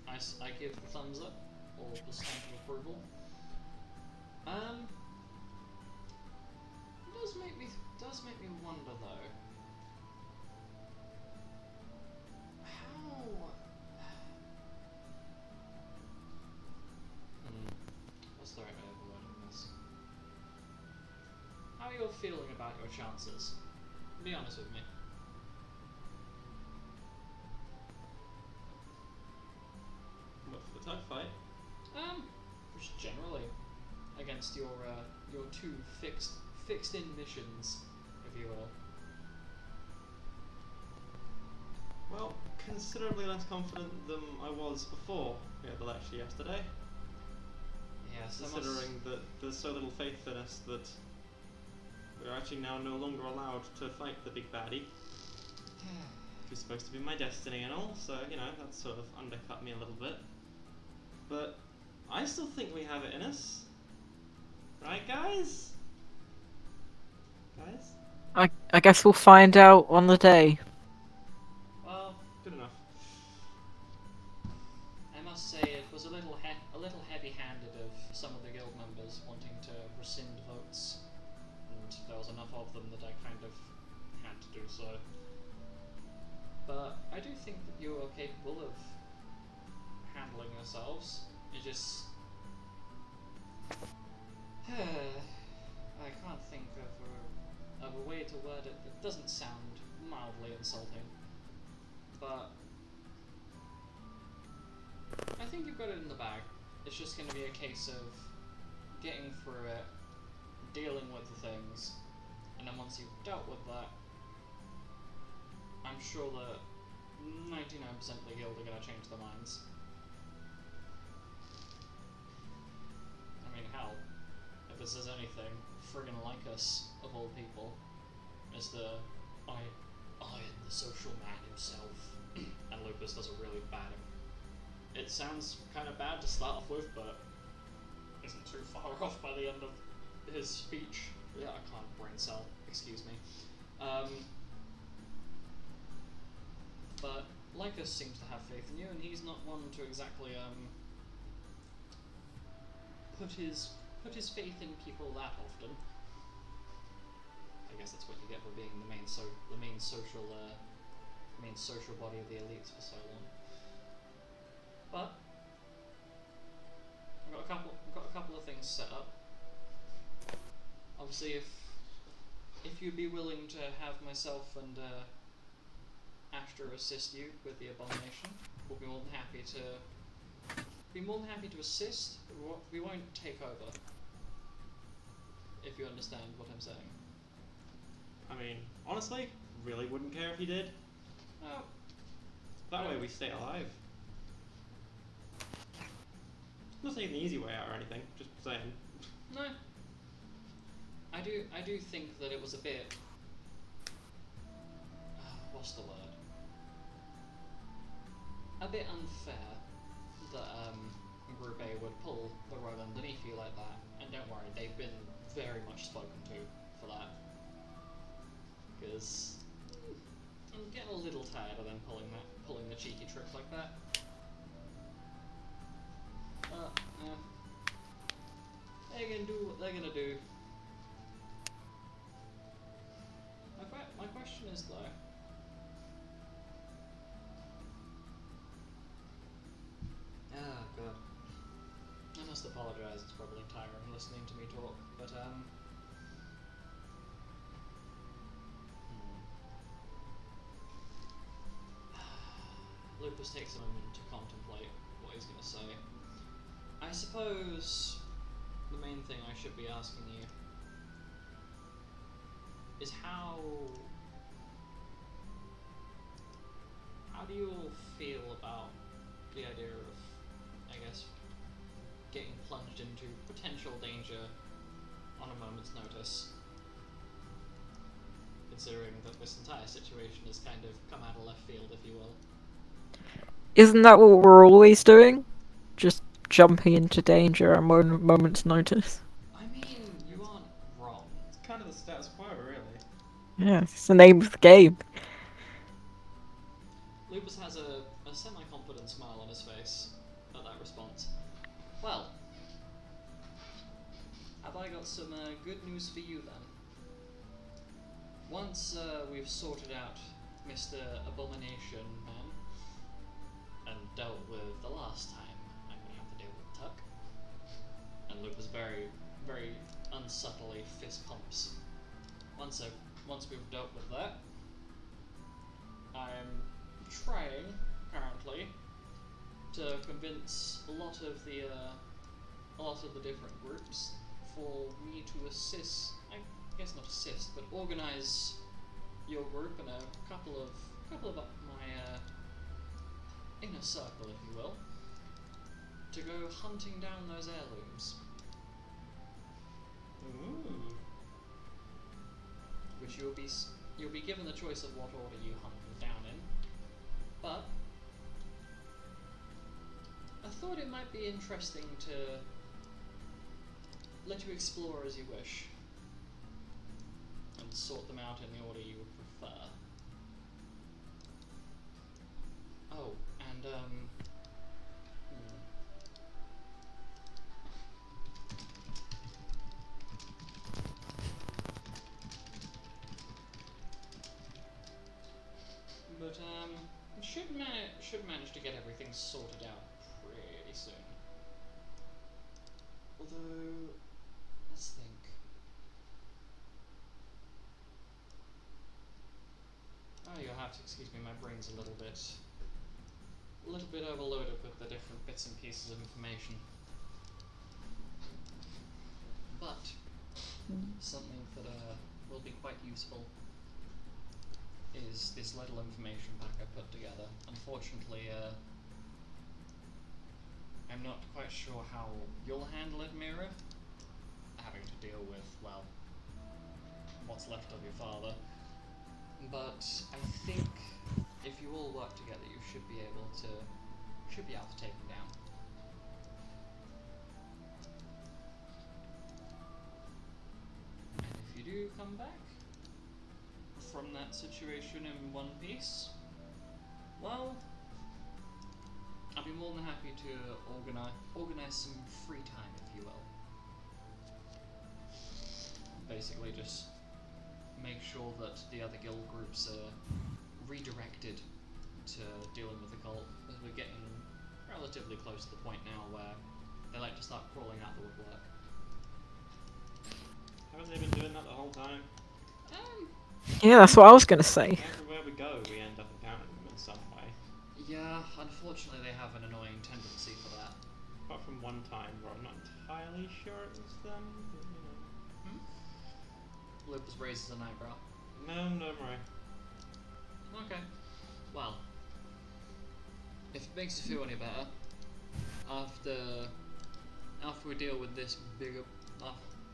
Speaker 1: I give the thumbs up or the stamp of approval. It does make me wonder though. What's the right way of wording this? How are you feeling about your chances? Be honest with me.
Speaker 5: What, for the tug fight?
Speaker 1: Just generally against your two fixed in missions, if you will.
Speaker 5: Well, considerably less confident than I was before we had the lecture yesterday.
Speaker 1: Yes,
Speaker 5: Considering that there's so little faith in us that we're actually now no longer allowed to fight the big baddie. It was supposed to be my destiny and all, so, you know, that sort of undercut me a little bit. But I still think we have it in us. Right, guys? Guys?
Speaker 2: I guess we'll find out on the day.
Speaker 1: Well,
Speaker 5: Good enough.
Speaker 1: I must say it was a little heavy-handed of some of the guild members wanting to rescind votes, and there was enough of them that I kind of had to do so. But I do think that you are capable of handling yourselves. You just... I can't think of a way to word it that doesn't sound mildly insulting. But I think you've got it in the bag. It's just going to be a case of getting through it, dealing with the things, and then once you've dealt with that, I'm sure that 99% of the guild are going to change their minds. I mean, hell, if this is anything, friggin' Lycus, of all people, is the I am the social man himself, and Lupus does a really bad. It sounds kind of bad to start off with, but isn't too far off by the end of his speech. Yeah, I can't brain cell, excuse me. But Lycus seems to have faith in you, and he's not one to exactly put his faith in people that often. I guess that's what you get for being the main social body of the elites for so long. But I've got a couple of things set up. Obviously, if you'd be willing to have myself and Ashtra assist you with the abomination, we'll be more than happy to assist. But we won't take over. If you understand what I'm saying.
Speaker 5: I mean, honestly, really wouldn't care if you did.
Speaker 1: Oh.
Speaker 5: That way we stay alive. Not taking the easy way out or anything, just saying.
Speaker 1: No. I do think that it was a bit... what's the word? A bit unfair that Group A would pull the rug underneath you like that. And don't worry, they've been very much spoken to for that. Because I'm getting a little tired of them pulling the cheeky trick like that. But they're gonna do what they're gonna do. My question is though, God. I must apologise, it's probably tiring listening to me talk, but Lupus takes a moment to contemplate what he's going to say. I suppose the main thing I should be asking you is how do you all feel about the idea of, I guess, getting plunged into potential danger on a moment's notice, considering that this entire situation has kind of come out of left field, if you will?
Speaker 2: Isn't that what we're always doing? Just jumping into danger at a moment's notice.
Speaker 1: I mean, you aren't wrong.
Speaker 5: It's kind of the status quo, really.
Speaker 2: Yeah, it's the name of the game.
Speaker 1: Lupus has a semi-confident smile on his face at that response. Well, have I got some good news for you then? Once we've sorted out Mr. Abomination Man and dealt with the last time, I'm going to have to deal with Tuck. And Lupus very, very unsubtly fist pumps. Once we've dealt with that, I'm trying currently to convince a lot of the different groups for me to assist. I guess not assist, but organize your group and a couple of my inner circle, if you will, to go hunting down those heirlooms.
Speaker 5: Ooh.
Speaker 1: which you'll be given the choice of what order you hunt them down in. But I thought it might be interesting to let you explore as you wish, and sort them out in the order you would prefer. Oh, and But should manage to get everything sorted out pretty soon. Although, let's think. Oh, you'll have to excuse me. My brain's a little bit overloaded with the different bits and pieces of information. But something that will be quite useful is this little information pack I put together. Unfortunately, I'm not quite sure how you'll handle it, Mira. Having to deal with, well, what's left of your father. But I think if you all work together, you should be able to take him down. And if you do come back from that situation in one piece, well, I'll be more than happy to organize some free time, if you will. Basically, just make sure that the other guild groups are redirected to dealing with the cult, as we're getting relatively close to the point now where they like to start crawling out the woodwork.
Speaker 5: Haven't they been doing that the whole time?
Speaker 2: Yeah, that's what I was gonna say.
Speaker 5: Everywhere we go, we end up encountering them in some way.
Speaker 1: Yeah, unfortunately they have an annoying tendency for that.
Speaker 5: Apart from one time where I'm not entirely sure it was them, but you know.
Speaker 1: Lupus raises an eyebrow.
Speaker 5: No, don't worry.
Speaker 1: Okay. Well, if it makes you feel any better, after we deal with this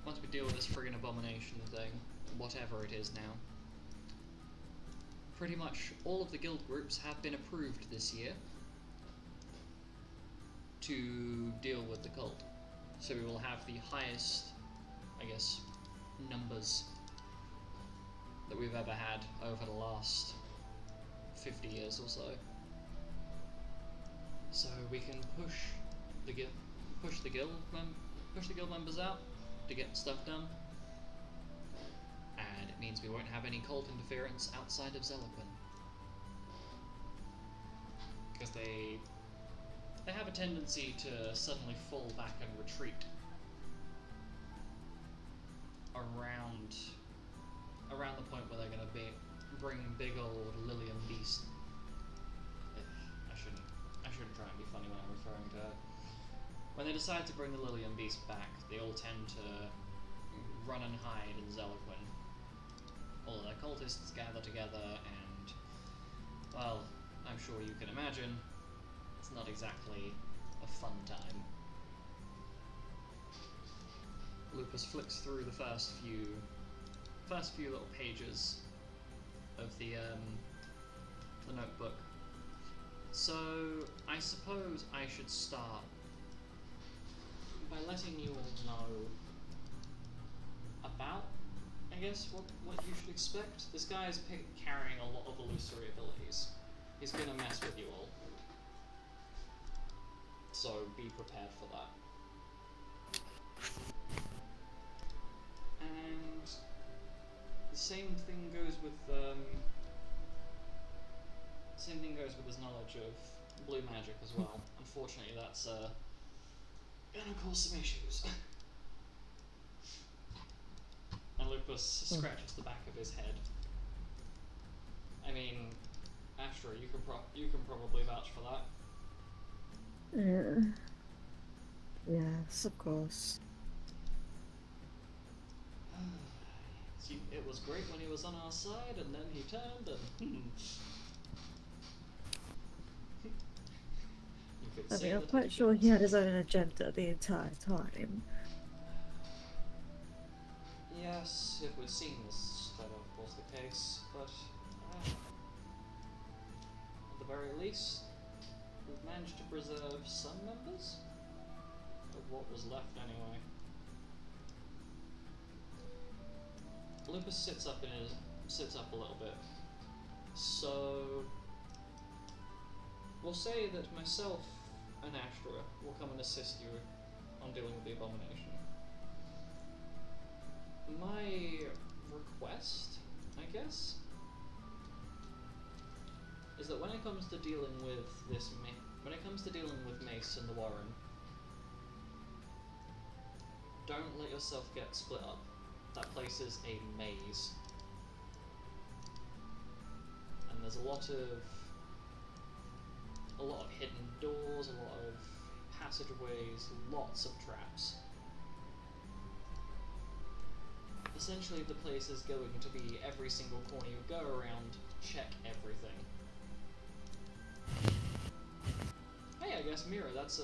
Speaker 1: once we deal with this friggin' abomination thing, whatever it is now, pretty much all of the guild groups have been approved this year to deal with the cult. So we will have the highest, I guess, numbers that we've ever had over the last 50 years or so. So we can push the guild members out to get stuff done, and it means we won't have any cult interference outside of Zeliquin, because they have a tendency to suddenly fall back and retreat around the point where they're going to bring big old Lillian Beast. I shouldn't try and be funny when I'm referring to her. When they decide to bring the Lillian Beast back, they all tend to run and hide in Zeliquin. All of their cultists gather together, and, well, I'm sure you can imagine, it's not exactly a fun time. Lupus flicks through the first few little pages of the notebook. So I suppose I should start by letting you all know about, I guess, what you should expect. This guy is carrying a lot of illusory abilities. He's gonna mess with you all, so be prepared for that. And the same thing goes with his knowledge of blue magic as well. Unfortunately, that's gonna cause some issues. And Lupus scratches the back of his head. I mean, Astra, you can probably vouch for that.
Speaker 3: Yeah. Yes, of course.
Speaker 1: See, it was great when he was on our side, and then he turned and. You could
Speaker 3: I
Speaker 1: say
Speaker 3: mean, I'm
Speaker 1: that
Speaker 3: quite sure he had his own agenda the entire time.
Speaker 1: Yes, if we'd seen the I know, of course, the case, but at the very least, we've managed to preserve some members of what was left anyway. Lupus sits up a little bit. So we'll say that myself and Astra will come and assist you on dealing with the abomination. My request, I guess, is that when it comes to dealing with Mace and the Warren, don't let yourself get split up. That place is a maze. And there's a lot of hidden doors, a lot of passageways, lots of traps. Essentially, the place is going to be every single corner you go around, check everything. Hey, I guess Mira, that's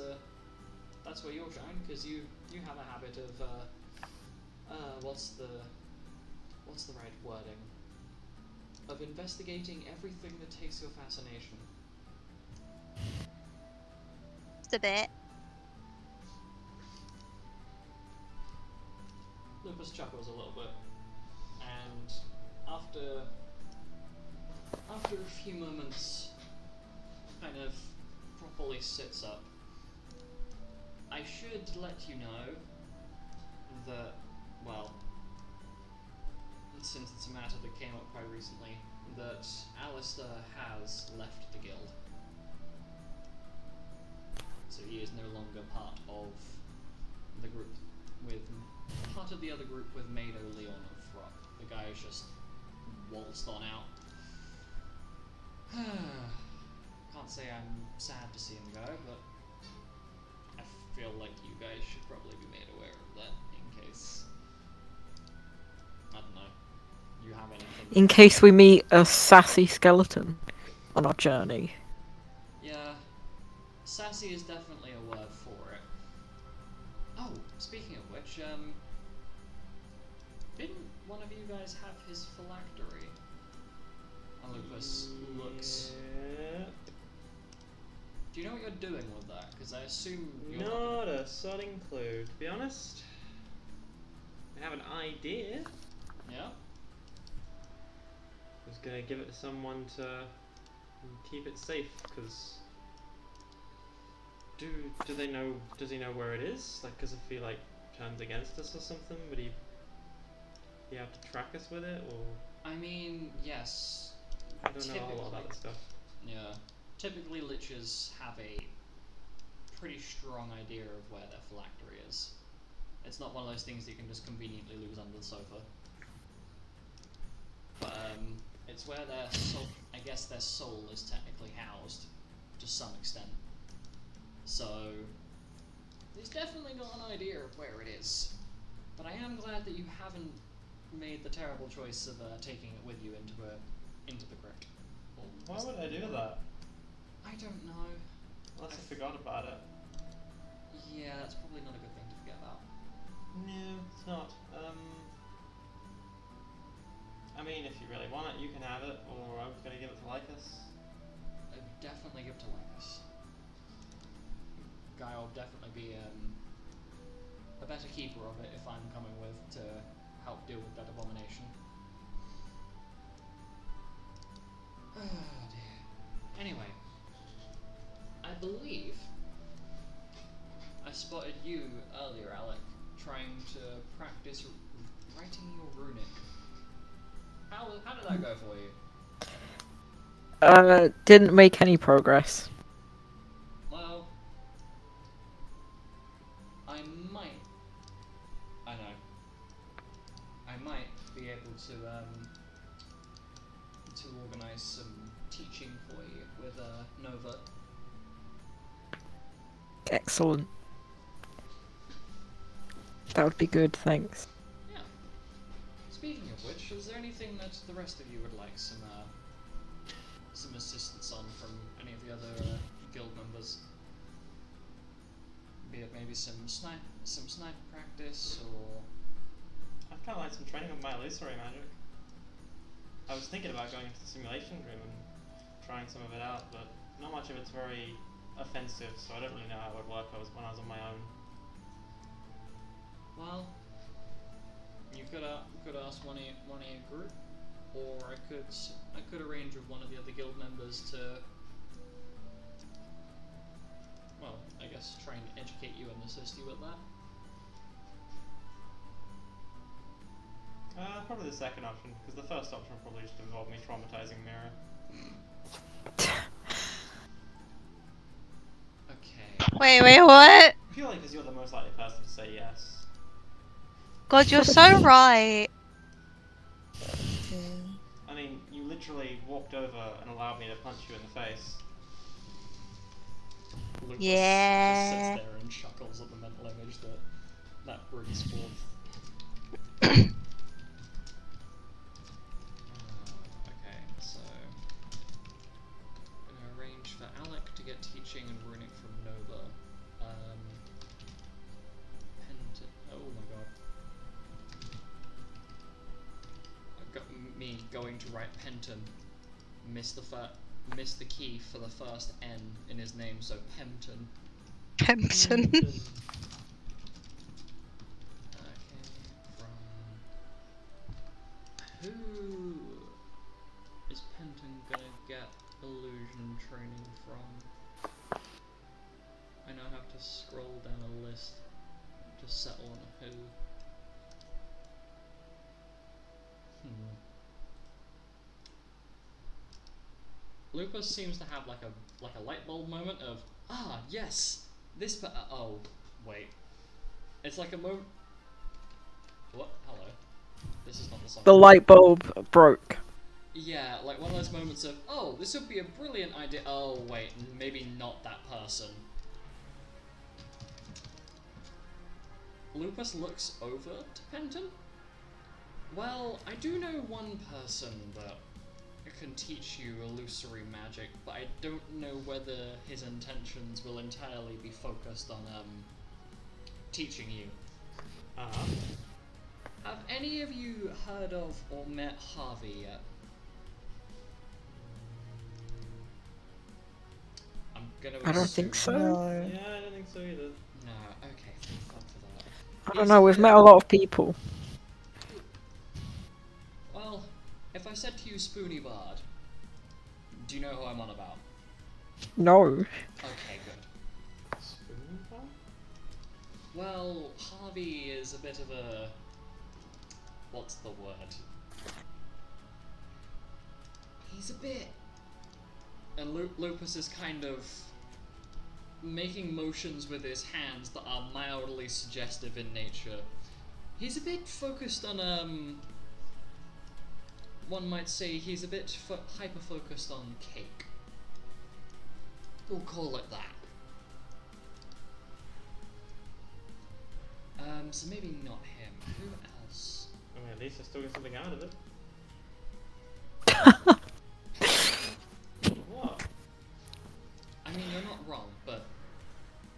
Speaker 1: where you'll shine, because you have a habit of what's the right wording? Of investigating everything that takes your fascination.
Speaker 4: Just a bit.
Speaker 1: Lupus chuckles a little bit, and after a few moments, kind of properly sits up. I should let you know that, well, since it's a matter that came up quite recently, that Alistair has left the guild. So he is no longer part of the group part of the other group with Mado, Leon, and Throck. The guy is just waltzed on out. Can't say I'm sad to see him go, but I feel like you guys should probably be made aware of that in case, I don't know, you have anything.
Speaker 2: In case we meet a sassy skeleton on our journey.
Speaker 1: Yeah, sassy is definitely a word for it. Oh, speaking of which, didn't one of you guys have his phylactery? Lupus looks.
Speaker 5: Yeah.
Speaker 1: Do you know what you're doing with that? Because I assume you're
Speaker 5: Not a sodding clue. To be honest, I have an idea.
Speaker 1: Yeah?
Speaker 5: I was gonna give it to someone to keep it safe, because do they know? Does he know where it is? Like, because if he like turns against us or something, would he have to track us with it, or?
Speaker 1: I mean, yes.
Speaker 5: I don't know a lot about this stuff.
Speaker 1: Yeah. Typically, liches have a pretty strong idea of where their phylactery is. It's not one of those things that you can just conveniently lose under the sofa. But, it's where their soul, I guess their soul is technically housed, to some extent. So, he's definitely got an idea of where it is. But I am glad that you haven't made the terrible choice of taking it with you into the crypt.
Speaker 5: Why would I do that?
Speaker 1: I don't know.
Speaker 5: Unless I forgot about it.
Speaker 1: Yeah, that's probably not a good thing to forget about.
Speaker 5: No, it's not. I mean, if you really want it, you can have it, or I was gonna give it to Lycus.
Speaker 1: I'd definitely give to Lycus. Guy will definitely be a better keeper of it if I'm coming with to help deal with that abomination. Oh dear. Anyway, I believe I spotted you earlier, Alec, trying to practice writing your runic. How did that go for you?
Speaker 2: Didn't make any progress.
Speaker 1: Well, I might be able to organise some teaching for you with Nova.
Speaker 2: Excellent. That would be good, thanks.
Speaker 1: Yeah. Speaking of which, is there anything that the rest of you would like some assistance on from any of the other guild members? Be it maybe some sniper practice, or
Speaker 5: I'd kind of like some training of my illusory magic. I was thinking about going to the simulation room and trying some of it out, but not much of it's very offensive, so I don't really know how it would work when I was on my own.
Speaker 1: Well, you could ask one of your group, or I could arrange with one of the other guild members to, well, I guess try and educate you and assist you with that.
Speaker 5: Probably the second option, because the first option would probably just involve me traumatizing Mira.
Speaker 1: Okay.
Speaker 4: Wait, what?
Speaker 5: Purely because you're the most likely person to say yes.
Speaker 4: God, you're so right.
Speaker 3: Yeah.
Speaker 5: I mean, you literally walked over and allowed me to punch you in the face.
Speaker 1: Lucas
Speaker 4: Yeah.
Speaker 1: just sits there and chuckles at the mental image that brings forth. Okay, so I'm gonna arrange for Alec to get teaching and runic from Nova. Oh my god. I've got me going to write Penton. Missed the key for the first N in his name, so Pempton.
Speaker 4: Pempton.
Speaker 1: Okay, from who is Penton gonna get illusion training from? I now have to scroll down a list to settle on who. Lupus seems to have like a light bulb moment of, ah, yes, this oh, wait. It's like a moment. What? Hello. This is not the song.
Speaker 2: The light bulb broke.
Speaker 1: Yeah, like one of those moments of, oh, this would be a brilliant idea. Oh, wait, maybe not that person. Lupus looks over to Penton. Well, I do know one person that can teach you illusory magic, but I don't know whether his intentions will entirely be focused on, teaching you.
Speaker 5: Uh-huh.
Speaker 1: Have any of you heard of or met Harvey yet? I'm gonna
Speaker 2: I don't think
Speaker 1: assume-
Speaker 2: so.
Speaker 3: No.
Speaker 5: Yeah, I don't think so either.
Speaker 1: No, okay, thank fuck for that.
Speaker 2: I don't know, we've met a lot of people.
Speaker 1: Well, if I said to you Spoony Bard, do you know who I'm on about?
Speaker 2: No.
Speaker 1: Okay, good.
Speaker 5: Spoon Bar?
Speaker 1: Well, Harvey is a bit of a... what's the word? He's a bit... And Lupus is kind of making motions with his hands that are mildly suggestive in nature. He's a bit focused on, one might say he's a bit hyper-focused on cake. We'll call it that. So maybe not him. Who else?
Speaker 5: I mean, at least I still get something out of it. What?
Speaker 1: I mean, you're not wrong, but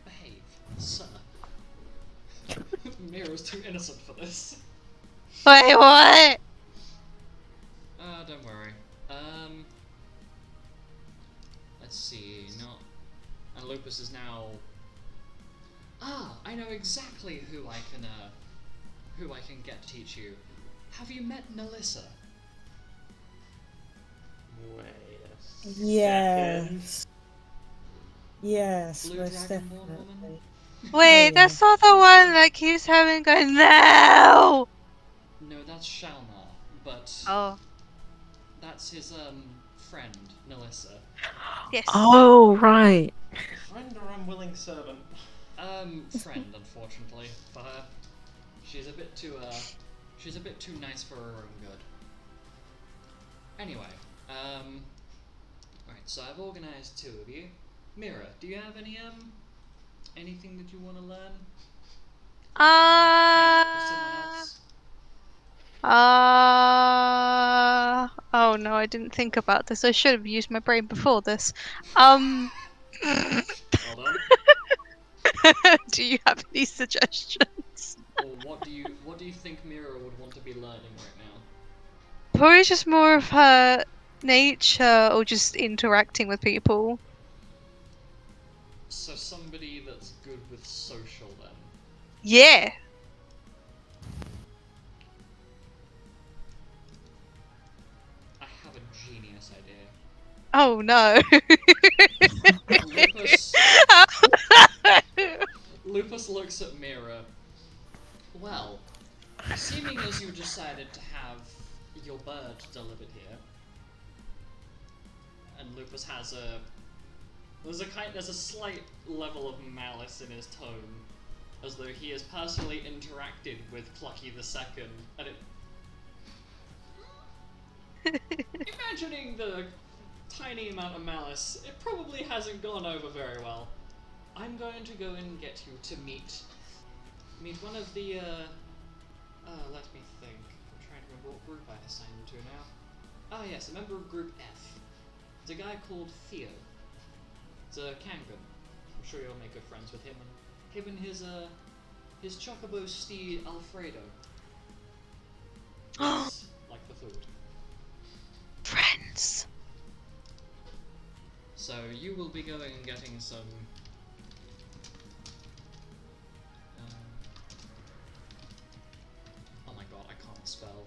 Speaker 1: behave, sir. Mira's too innocent for this.
Speaker 4: Wait, what?
Speaker 1: Don't worry. Let's see, not... And Lupus is now... Ah, I know exactly who I can get to teach you. Have you met Melissa?
Speaker 5: Wait a second.
Speaker 3: Yes. Yes,
Speaker 1: Blue
Speaker 3: most
Speaker 1: Dragonborn woman?
Speaker 3: definitely.
Speaker 4: Wait,
Speaker 3: yeah.
Speaker 4: that's not the one that keeps having going, no!
Speaker 1: No, that's Shalmar, but
Speaker 4: Oh,
Speaker 1: that's his, friend, Melissa.
Speaker 4: yes.
Speaker 2: Oh, right.
Speaker 5: Friend or unwilling servant?
Speaker 1: Friend, unfortunately, for her. She's a bit too nice for her own good. Anyway, right, so I've organized two of you. Mira, do you have anything that you want to learn?
Speaker 4: Oh no, I didn't think about this. I should have used my brain before this.
Speaker 1: Well done.
Speaker 4: Do you have any suggestions?
Speaker 1: Or what do you think Mira would want to be learning right now?
Speaker 4: Probably just more of her nature or just interacting with people.
Speaker 1: So somebody that's good with social then.
Speaker 4: Yeah.
Speaker 1: I have a genius idea.
Speaker 4: Oh no.
Speaker 1: Lupus looks at Mira. Well, seeming as you decided to have your bird delivered here, and Lupus has there's a slight level of malice in his tone, as though he has personally interacted with Clucky the Second, and imagining the tiny amount of malice, it probably hasn't gone over very well. I'm going to go and get you to meet one of the, let me think. I'm trying to remember what group I assigned you to now. Ah yes, a member of Group F. It's a guy called Theo. It's a Kangan. I'm sure you'll make good friends with him and his chocobo steed Alfredo. Yes, like the food.
Speaker 4: Friends.
Speaker 1: So you will be going and getting some. Oh my god, I can't spell.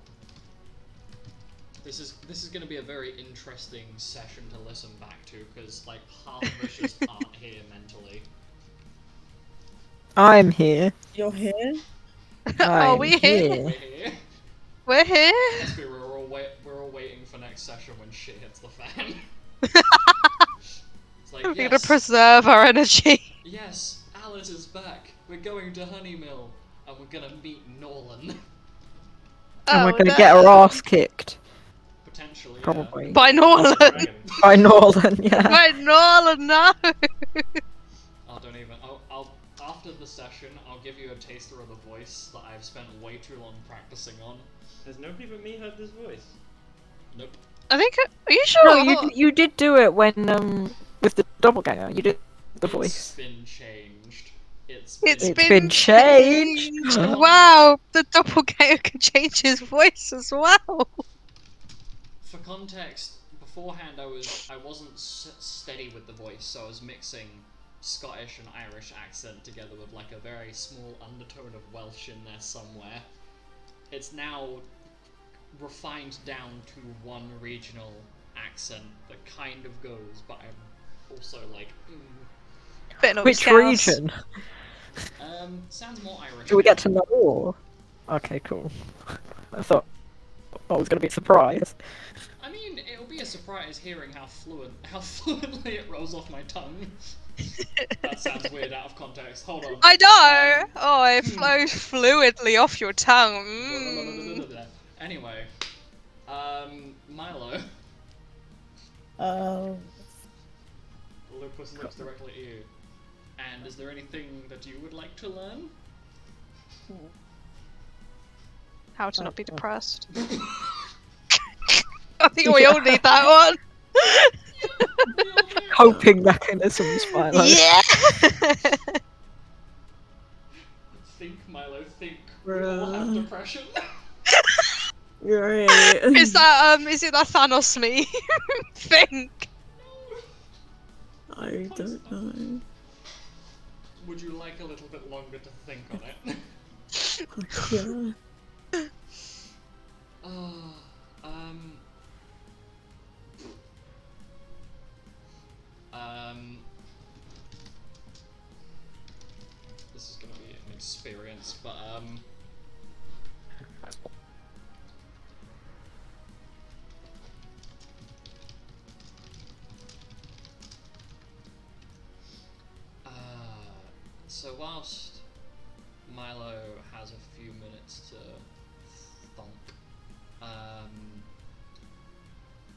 Speaker 1: This is going to be a very interesting session to listen back to because like half of us just aren't here mentally.
Speaker 2: I'm here.
Speaker 3: You're here?
Speaker 4: Are
Speaker 2: I'm
Speaker 4: we here?
Speaker 1: We're here.
Speaker 4: We're here.
Speaker 1: Must be we're all waiting for next session when shit hits the fan. It's like
Speaker 4: We're gonna
Speaker 1: yes,
Speaker 4: preserve our energy.
Speaker 1: yes, Alice is back. We're going to Honeymill and we're gonna meet Norlan.
Speaker 2: And we're
Speaker 4: Oh,
Speaker 2: gonna get our
Speaker 4: no.
Speaker 2: ass kicked.
Speaker 1: Potentially,
Speaker 2: Probably.
Speaker 4: By Norlan.
Speaker 5: Dragon.
Speaker 2: By Norlan, yeah.
Speaker 4: By Norlan, no.
Speaker 1: I don't even. I'll after the session, I'll give you a taster of the voice that I've spent way too long practicing on.
Speaker 5: Has nobody but me heard this voice?
Speaker 1: Nope.
Speaker 4: I think. Are you sure?
Speaker 2: No, you did do it when with the doppelganger. You did the
Speaker 1: It's
Speaker 2: voice.
Speaker 1: been changed. It's
Speaker 4: It's
Speaker 2: been changed.
Speaker 4: Wow, the doppelganger can change his voice as well.
Speaker 1: For context, beforehand I wasn't steady with the voice, so I was mixing Scottish and Irish accent together with like a very small undertone of Welsh in there somewhere. It's now refined down to one regional accent that kind of goes, but I'm also like,
Speaker 4: Better not be
Speaker 2: Which
Speaker 4: Scouse.
Speaker 2: region?
Speaker 1: sounds more Irish.
Speaker 2: Do we
Speaker 1: now.
Speaker 2: get to know more? Okay, cool. I thought it was gonna be a surprise.
Speaker 1: I mean, it'll be a surprise hearing how fluently it rolls off my tongue. That sounds weird out of context. Hold on.
Speaker 4: I know. Oh, it flows fluidly off your tongue. Mm.
Speaker 1: Anyway, Milo. Lupus looks directly at you. And is there anything that you would like to learn?
Speaker 4: How to not be depressed. I think we all need that one.
Speaker 2: Coping mechanisms, Milo.
Speaker 4: Yeah.
Speaker 1: Think, Milo, think. We all have depression.
Speaker 3: You're right.
Speaker 4: Is that is it that Thanos me? Think.
Speaker 3: I don't know.
Speaker 1: Would you like a little bit longer to think on it?
Speaker 3: Yeah.
Speaker 1: This is gonna be an experience, but so whilst Milo has a few minutes to thunk,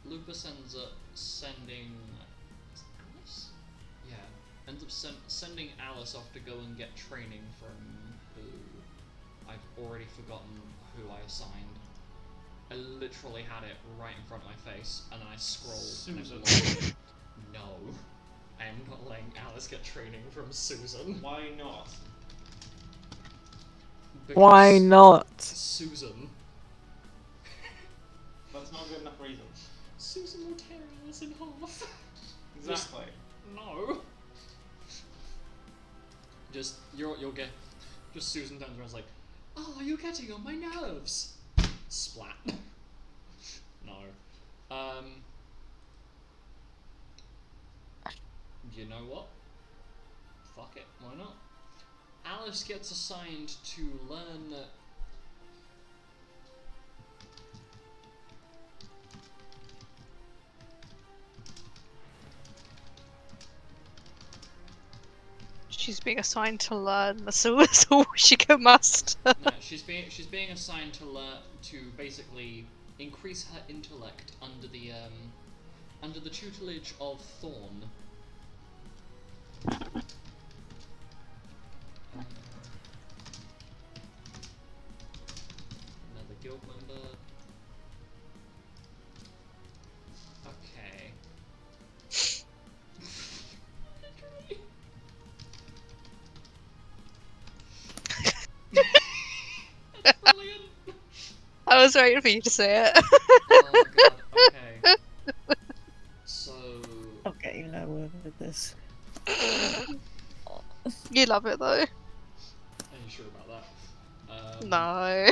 Speaker 1: Lupus ends up sending Alice? Yeah, ends up sending Alice off to go and get training from who I've already forgotten who I assigned. I literally had it right in front of my face, and then I scrolled.
Speaker 5: Susan.
Speaker 1: And it no. I am not letting Alice get training from Susan.
Speaker 5: Why not?
Speaker 2: Why
Speaker 1: Because
Speaker 2: not?
Speaker 1: Susan.
Speaker 5: That's not a good enough reason.
Speaker 1: Susan will tear Alice in half.
Speaker 5: Exactly.
Speaker 1: No. Just you'll get. Just Susan turns around and is like, "Oh, you're getting on my nerves." Splat. No. You know what? Fuck it. Why not? Alice gets assigned to learn.
Speaker 4: She's being assigned to learn. That's all she can muster.
Speaker 1: No, she's being assigned to learn to basically increase her intellect under the tutelage of Thorn. Another guild member. Okay. That's brilliant.
Speaker 4: I was waiting for you to say it.
Speaker 1: Oh god. Okay. So.
Speaker 3: I'm getting nowhere with this.
Speaker 4: You love it though.
Speaker 1: Are you sure about that?
Speaker 4: No.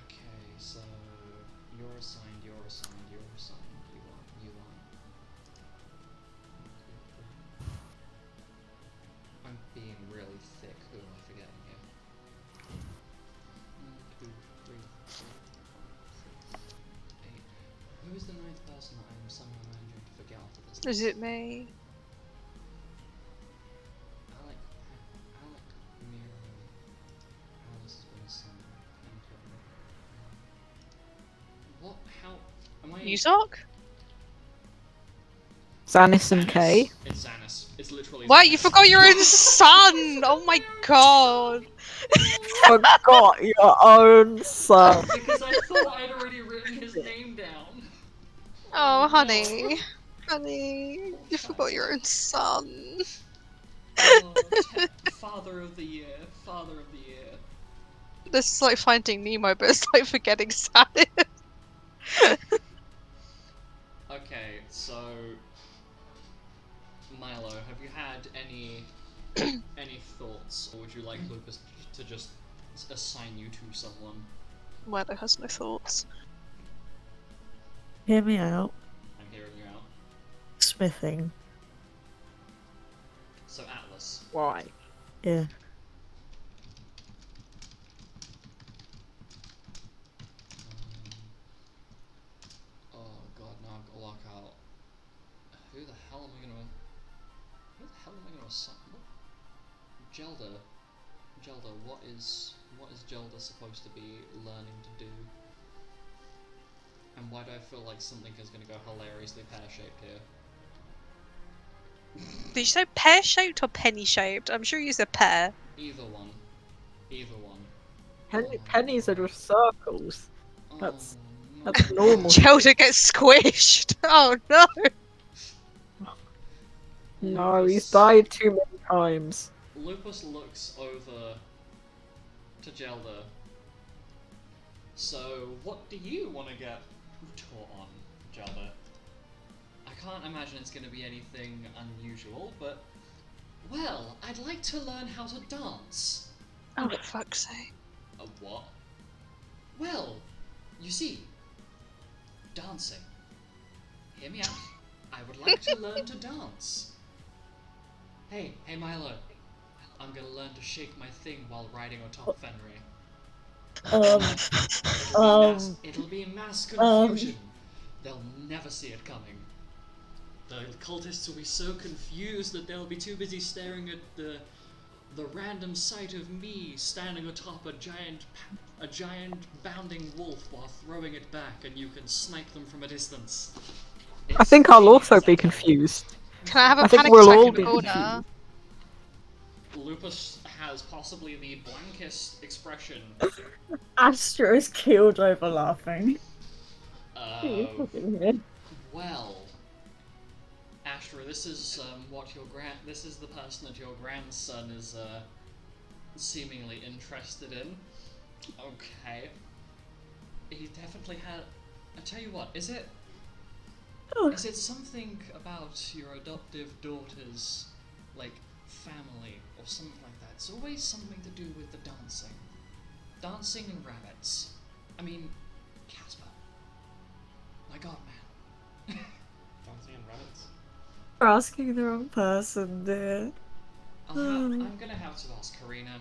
Speaker 1: Okay, so you're assigned, you're assigned, you're assigned, you are. I'm being really thick, who am I forgetting here? 1, 2, 3, 4, 5, 6, 8. Who is the 9th person that I'm somehow managing to forget after this?
Speaker 4: Is it me?
Speaker 1: Alec, Miro, Alice has been assigned, Penta. What? How? Am I?
Speaker 4: Newsark?
Speaker 2: Xanis and Kay.
Speaker 1: It's Xanis. It's literally.
Speaker 4: Wow,
Speaker 1: Xanis.
Speaker 4: you forgot your own son! Oh my god!
Speaker 2: Forgot your own son.
Speaker 1: Because I thought I'd already written his name down.
Speaker 4: Oh,
Speaker 1: no.
Speaker 4: honey. Honey, you forgot your own son.
Speaker 1: Oh, father of the year. Father of the year.
Speaker 4: This is like Finding Nemo, but it's like forgetting Sally.
Speaker 1: Okay, so Milo, have you had any thoughts, or would you like Lucas to just assign you to someone?
Speaker 4: Milo has no thoughts.
Speaker 3: Hear me out.
Speaker 1: I'm hearing you out.
Speaker 3: Smithing.
Speaker 1: So Atlas.
Speaker 2: Why?
Speaker 3: Yeah.
Speaker 1: Oh god, now I've got to lock out. Who the hell am I gonna assign? Gelda. Gelda, what is Gelda supposed to be learning to do? And why do I feel like something is gonna go hilariously pear-shaped here?
Speaker 4: Did you say pear-shaped or penny-shaped? I'm sure you said pear.
Speaker 1: Either one. Either one.
Speaker 2: Pennies are just circles.
Speaker 1: Oh,
Speaker 2: That's-
Speaker 1: no.
Speaker 2: That's normal.
Speaker 4: Gelda gets squished! Oh no!
Speaker 2: No, he's
Speaker 1: Lupus-
Speaker 2: died too many times.
Speaker 1: Lupus looks over to Gelda. So, what do you want to get taught on, Gelda? I can't imagine it's going to be anything unusual, but... Well, I'd like to learn how to dance.
Speaker 4: Oh, for fuck's sake.
Speaker 1: A what? Well, you see, dancing. Hear me out. I would like to learn to dance. Hey Milo. I'm gonna learn to shake my thing while riding atop Fenrir. It'll be mass confusion. They'll never see it coming. The cultists will be so confused that they'll be too busy staring at the random sight of me standing atop a giant bounding wolf while throwing it back, and you can snipe them from a distance.
Speaker 2: I think I'll
Speaker 1: It's
Speaker 2: also be
Speaker 1: genius,
Speaker 2: confused.
Speaker 4: Can I have a
Speaker 2: I think
Speaker 4: panic
Speaker 2: we'll
Speaker 4: attack
Speaker 2: all
Speaker 4: in the
Speaker 2: be
Speaker 4: corner?
Speaker 1: Lupus has possibly the blankest expression.
Speaker 3: Astra is killed over laughing.
Speaker 1: Well, Astra, this is this is the person that your grandson seemingly interested in. Okay. He definitely had. I tell you what, is it
Speaker 3: Oh,
Speaker 1: something about your adoptive daughter's, like, family or something like that? It's always something to do with the dancing. Dancing and rabbits. I mean, Casper. My god, man.
Speaker 5: Dancing and rabbits.
Speaker 3: we're asking the wrong person there.
Speaker 1: I'm gonna have to ask Karina.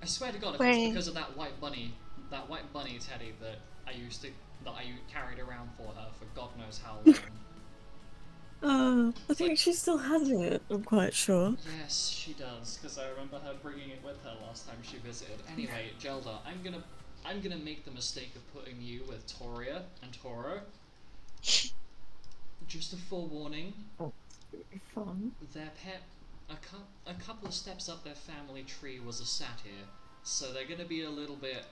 Speaker 1: I swear to God, if it's
Speaker 4: Wait.
Speaker 1: because of that white bunny teddy that I carried around for her for God knows how long.
Speaker 3: I think she still has it, I'm quite sure.
Speaker 1: Yes, she does, because I remember her bringing it with her last time she visited. Anyway, Jelda, I'm gonna make the mistake of putting you with Toria and Toro. Just a forewarning.
Speaker 3: Fun.
Speaker 1: Their pet, a couple of steps up their family tree was a satyr, so they're gonna be a little bit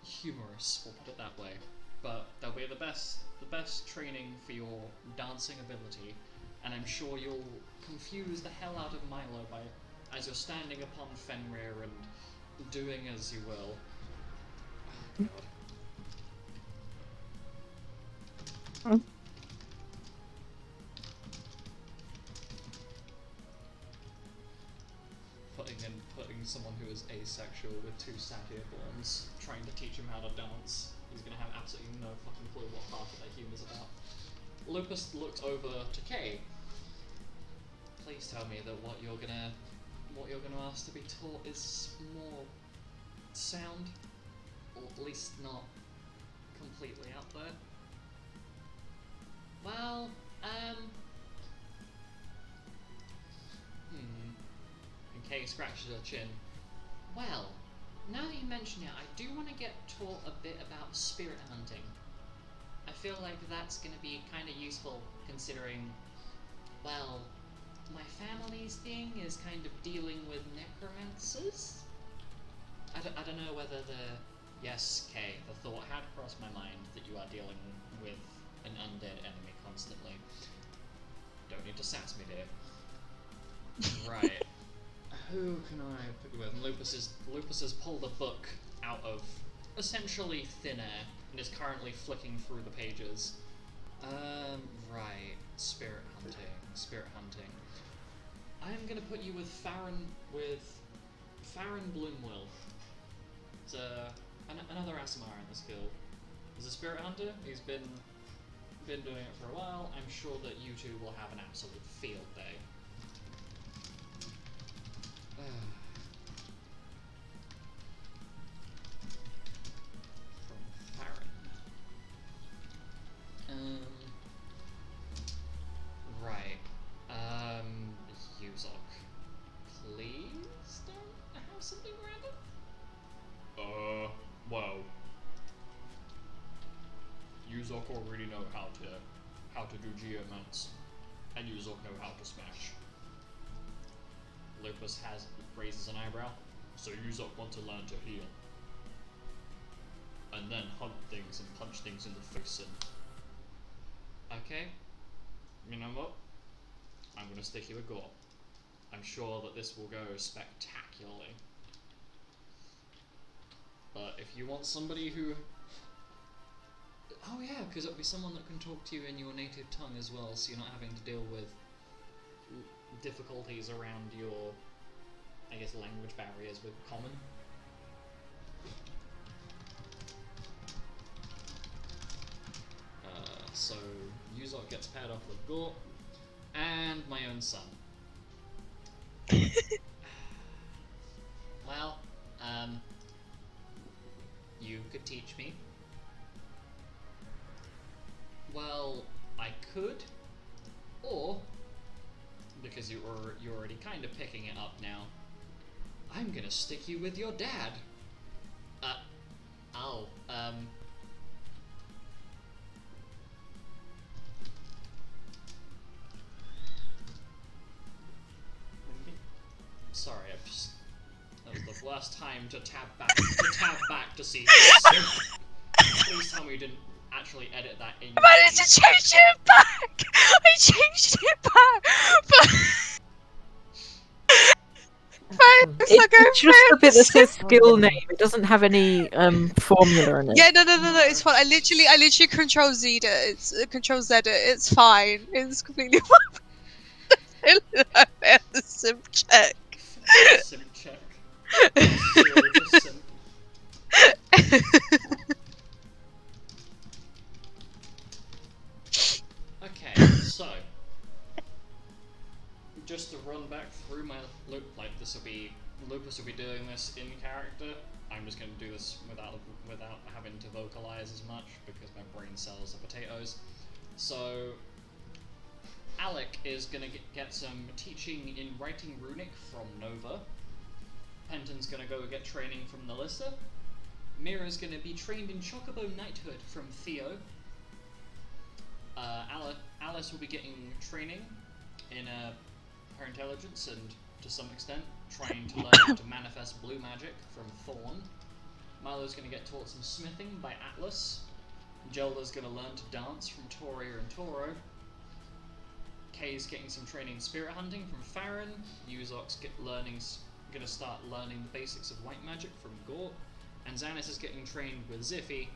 Speaker 1: humorous, we'll put it that way. But they'll be the best training for your dancing ability, and I'm sure you'll confuse the hell out of Milo as you're standing upon Fenrir and doing as you will. Oh God. Putting someone who is asexual with two satyr horns, trying to teach him how to dance. He's gonna have absolutely no fucking clue what half of their humour's about. Lupus looks over to Kay. Please tell me that what you're gonna ask to be taught is more sound, or at least not completely out there. Well, And Kay scratches her chin. Well, now that you mention it, I do want to get taught a bit about spirit hunting. I feel like that's going to be kind of useful considering, well, my family's thing is kind of dealing with necromancers. I don't know whether Yes, Kay, the thought had crossed my mind that you are dealing with an undead enemy constantly. Don't need to sass me, dear. Right. Who can I put you with? And Lupus has pulled a book out of essentially thin air and is currently flicking through the pages. Right. Spirit hunting. I'm gonna put you with Farron Bloomwill. It's another Asimar in this guild. He's a spirit hunter. He's been doing it for a while. I'm sure that you two will have an absolute field day. From Farron. Right. Yuzok. Please don't have something random? Well. Yuzok already know how to do geomance. And Yuzok know how to smash. Lupus raises an eyebrow. So Yuzok want to learn to heal. And then hunt things and punch things in the face and... Okay. You know what? I'm gonna stick you with Gore. I'm sure that this will go spectacularly. But if you want somebody who... Oh yeah, because it'll be someone that can talk to you in your native tongue as well, so you're not having to deal with difficulties around your, I guess, language barriers with common. So Yuzok gets paired off with Gore, and my own son. Well, you could teach me. Well, I could, or, because you're already kind of picking it up now, I'm gonna stick you with your dad. Sorry, that was the worst time to tab back to see. Please tell me you didn't actually edit that in.
Speaker 4: I managed to change it back! I changed it back! face! I go
Speaker 2: It's just a bit that says
Speaker 4: face!
Speaker 2: skill name. It doesn't have any formula in it.
Speaker 4: Yeah, no, it's fine. I literally control Z it. It's control Z it. It's fine. It's completely fine. I failed the sim check.
Speaker 1: Simp check. Zero to simp. Okay, so just to run back through my loop, like Lupus will be doing this in character. I'm just going to do this without having to vocalize as much because my brain cells are potatoes. So Alec is going to get some teaching in writing runic from Nova. Penton's going to go get training from Nalissa. Mira's going to be trained in Chocobo Knighthood from Theo. Alice will be getting training in her intelligence and, to some extent, trying to learn how to manifest blue magic from Thorn. Milo's going to get taught some smithing by Atlas. Gelda's going to learn to dance from Toria and Toro. Kay's getting some training in spirit hunting from Farron. Yuzok's going to start learning the basics of white magic from Gort. And Xanis is getting trained with Ziffy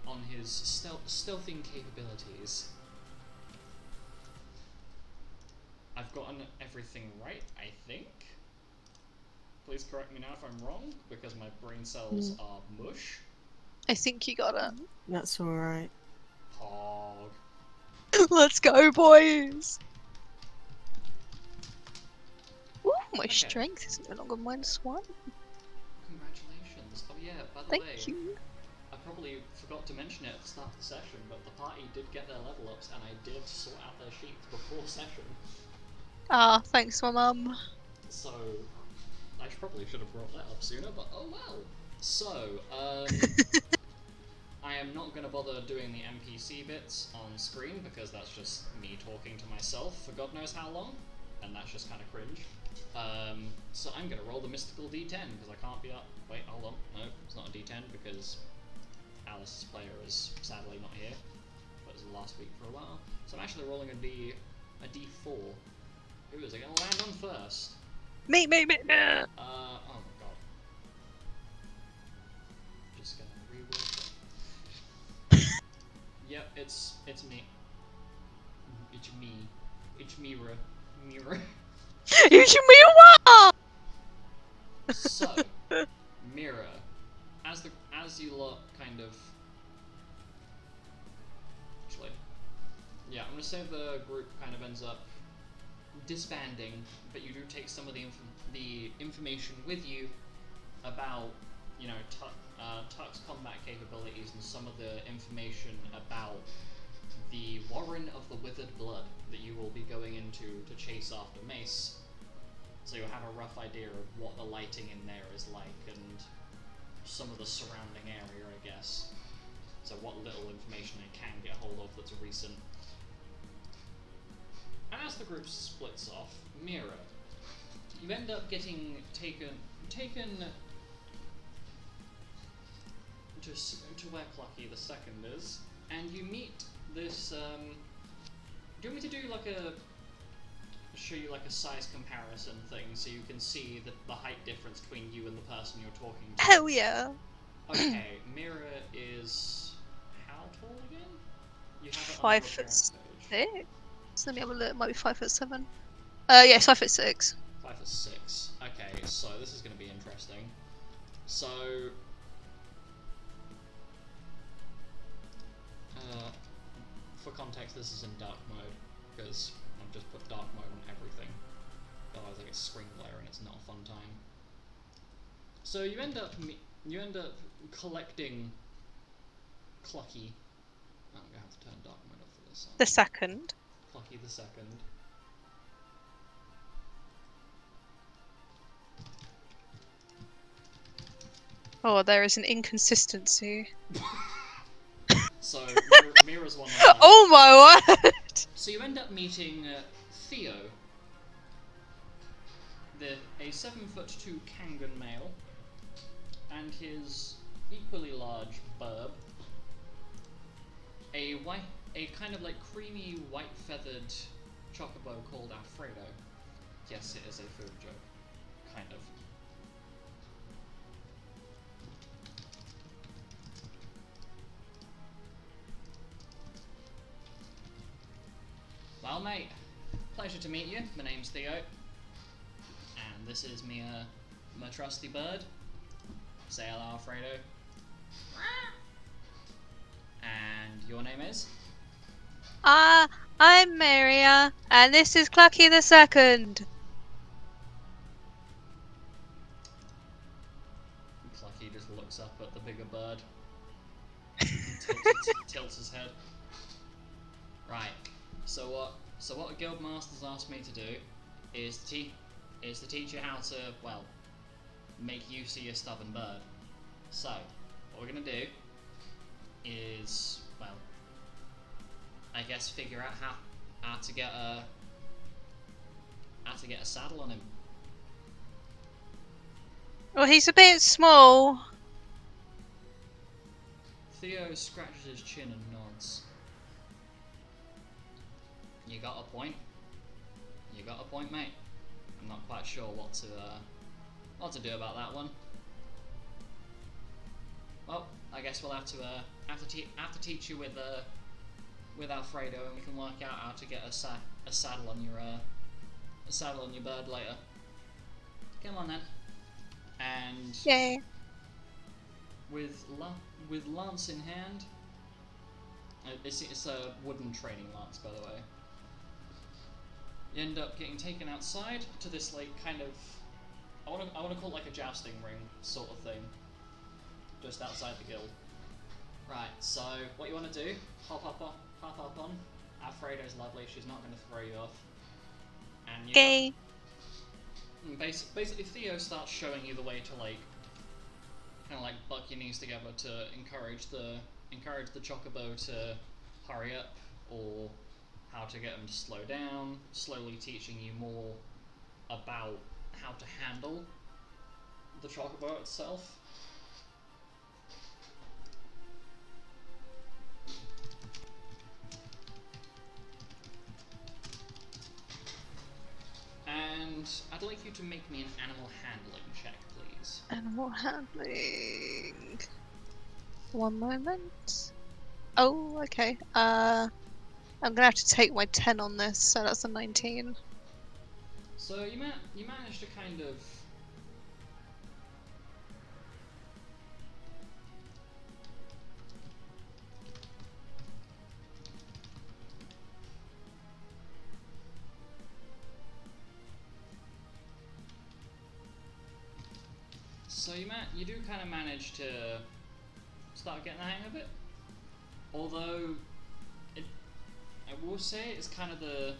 Speaker 1: on his stealthing capabilities. I've gotten everything right, I think. Please correct me now if I'm wrong, because my brain cells are mush.
Speaker 4: I think you got it.
Speaker 3: That's alright.
Speaker 1: Hog.
Speaker 4: Let's go, boys! Ooh, my
Speaker 1: Okay.
Speaker 4: strength is no longer -1.
Speaker 1: Congratulations. Oh yeah, by the way,
Speaker 4: Thank you.
Speaker 1: I probably forgot to mention it at the start of the session, but the party did get their level ups and I did sort out their sheets before session.
Speaker 4: Ah, thanks, my mum.
Speaker 1: So, I probably should have brought that up sooner, but oh well. So, I am not going to bother doing the NPC bits on screen because that's just me talking to myself for God knows how long, and that's just kind of cringe. So I'm going to roll the mystical D10 because I can't be up. Wait, hold on. No, it's not a D10 because Alice's player is sadly not here, but it was last week for a while. So I'm actually rolling a D4. Who is it going to land on first?
Speaker 4: Me.
Speaker 1: Oh my god. Just gonna rework it. Yep, it's me. It's me. It's Mira.
Speaker 4: You should be what?
Speaker 1: So, Mira, as you lot kind of actually, yeah, I'm gonna say the group kind of ends up disbanding, but you do take some of the information with you about, you know, Tuck's combat capabilities and some of the information about the Warren of the Withered Blood that you will be going into to chase after Mace. So you'll have a rough idea of what the lighting in there is like and some of the surrounding area, I guess. So what little information I can get hold of that's recent. And as the group splits off, Mira, you end up getting taken to where Clucky the Second is, and you meet this. Do you want me to do like show you like a size comparison thing so you can see the height difference between you and the person you're talking to?
Speaker 4: Hell yeah.
Speaker 1: Okay, Mira is how tall again? You have it on
Speaker 4: 5
Speaker 1: your
Speaker 4: foot
Speaker 1: appearance page.
Speaker 4: 6. Let me have a look. It might be 5'7". Yeah, it's 5'6".
Speaker 1: 5'6". Okay, so this is going to be interesting. So, for context, this is in dark mode because I've just put dark mode on everything. Otherwise, I get screen glare and it's not a fun time. So you end up collecting Clucky. I'm gonna have to turn dark mode off for this.
Speaker 4: The second.
Speaker 1: Clucky the Second.
Speaker 4: Oh, there is an inconsistency.
Speaker 1: So Mira's one on that.
Speaker 4: Oh my word!
Speaker 1: So you end up meeting Theo, a 7'2" Kangan male, and his equally large burb, a kind of like creamy white feathered chocobo called Alfredo. Yes, it is a food joke. Kind of. Well, mate, pleasure to meet you. My name's Theo. And this is my trusty bird. Say hello, Alfredo. And your name is?
Speaker 4: I'm Maria, and this is Clucky the Second.
Speaker 1: Clucky just looks up at the bigger bird. Tilts his head. Right. So what a guildmaster's asked me to do is to teach you how to, well, make use of your stubborn bird. So, what we're gonna do is, well, I guess figure out how to get a saddle on him.
Speaker 4: Well, he's a bit small.
Speaker 1: Theo scratches his chin and nods. You got a point. You got a point, mate. I'm not quite sure what to do about that one. Well, I guess we'll have to teach you with Alfredo, and we can work out how to get a saddle on your bird later. Come on then. And
Speaker 4: Yay.
Speaker 1: with lance in hand, it's a wooden training lance, by the way. You end up getting taken outside to this like kind of, I want to call it like a jousting ring sort of thing, just outside the guild. Right. So what you want to do? Hop up on. Alfredo's lovely. She's not going to throw you off. And you
Speaker 4: Okay.
Speaker 1: basically Theo starts showing you the way to like kind of like buck your knees together to encourage the chocobo to hurry up, or how to get them to slow down, slowly teaching you more about how to handle the chocobo itself. And I'd like you to make me an animal handling check, please.
Speaker 4: Animal handling. One moment. Oh, okay. I'm gonna have to take my 10 on this, so that's a 19.
Speaker 1: So you managed to kind of you do kind of manage to start getting the hang of it. Although I will say it's kind of the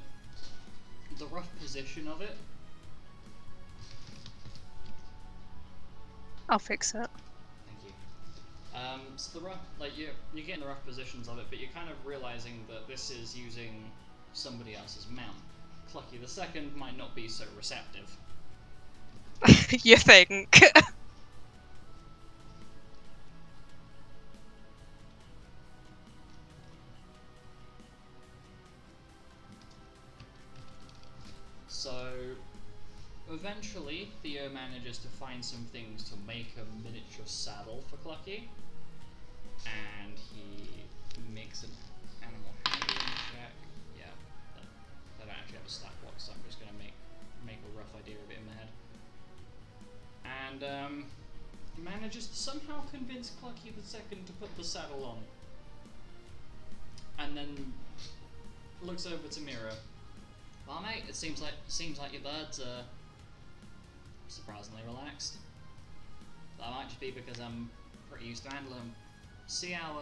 Speaker 1: rough position of it.
Speaker 4: I'll fix it.
Speaker 1: Thank you. So the rough, like you're getting the rough positions of it, but you're kind of realizing that this is using somebody else's mount. Clucky the Second might not be so receptive.
Speaker 4: You think?
Speaker 1: So eventually Theo manages to find some things to make a miniature saddle for Clucky, and he makes an animal handling check. Yeah, I don't actually have a stat block, so I'm just going to make a rough idea of it in my head. And manages to somehow convince Clucky the Second to put the saddle on, and then looks over to Mira. Well, mate, it seems like your birds are surprisingly relaxed. That might just be because I'm pretty used to handling them. See how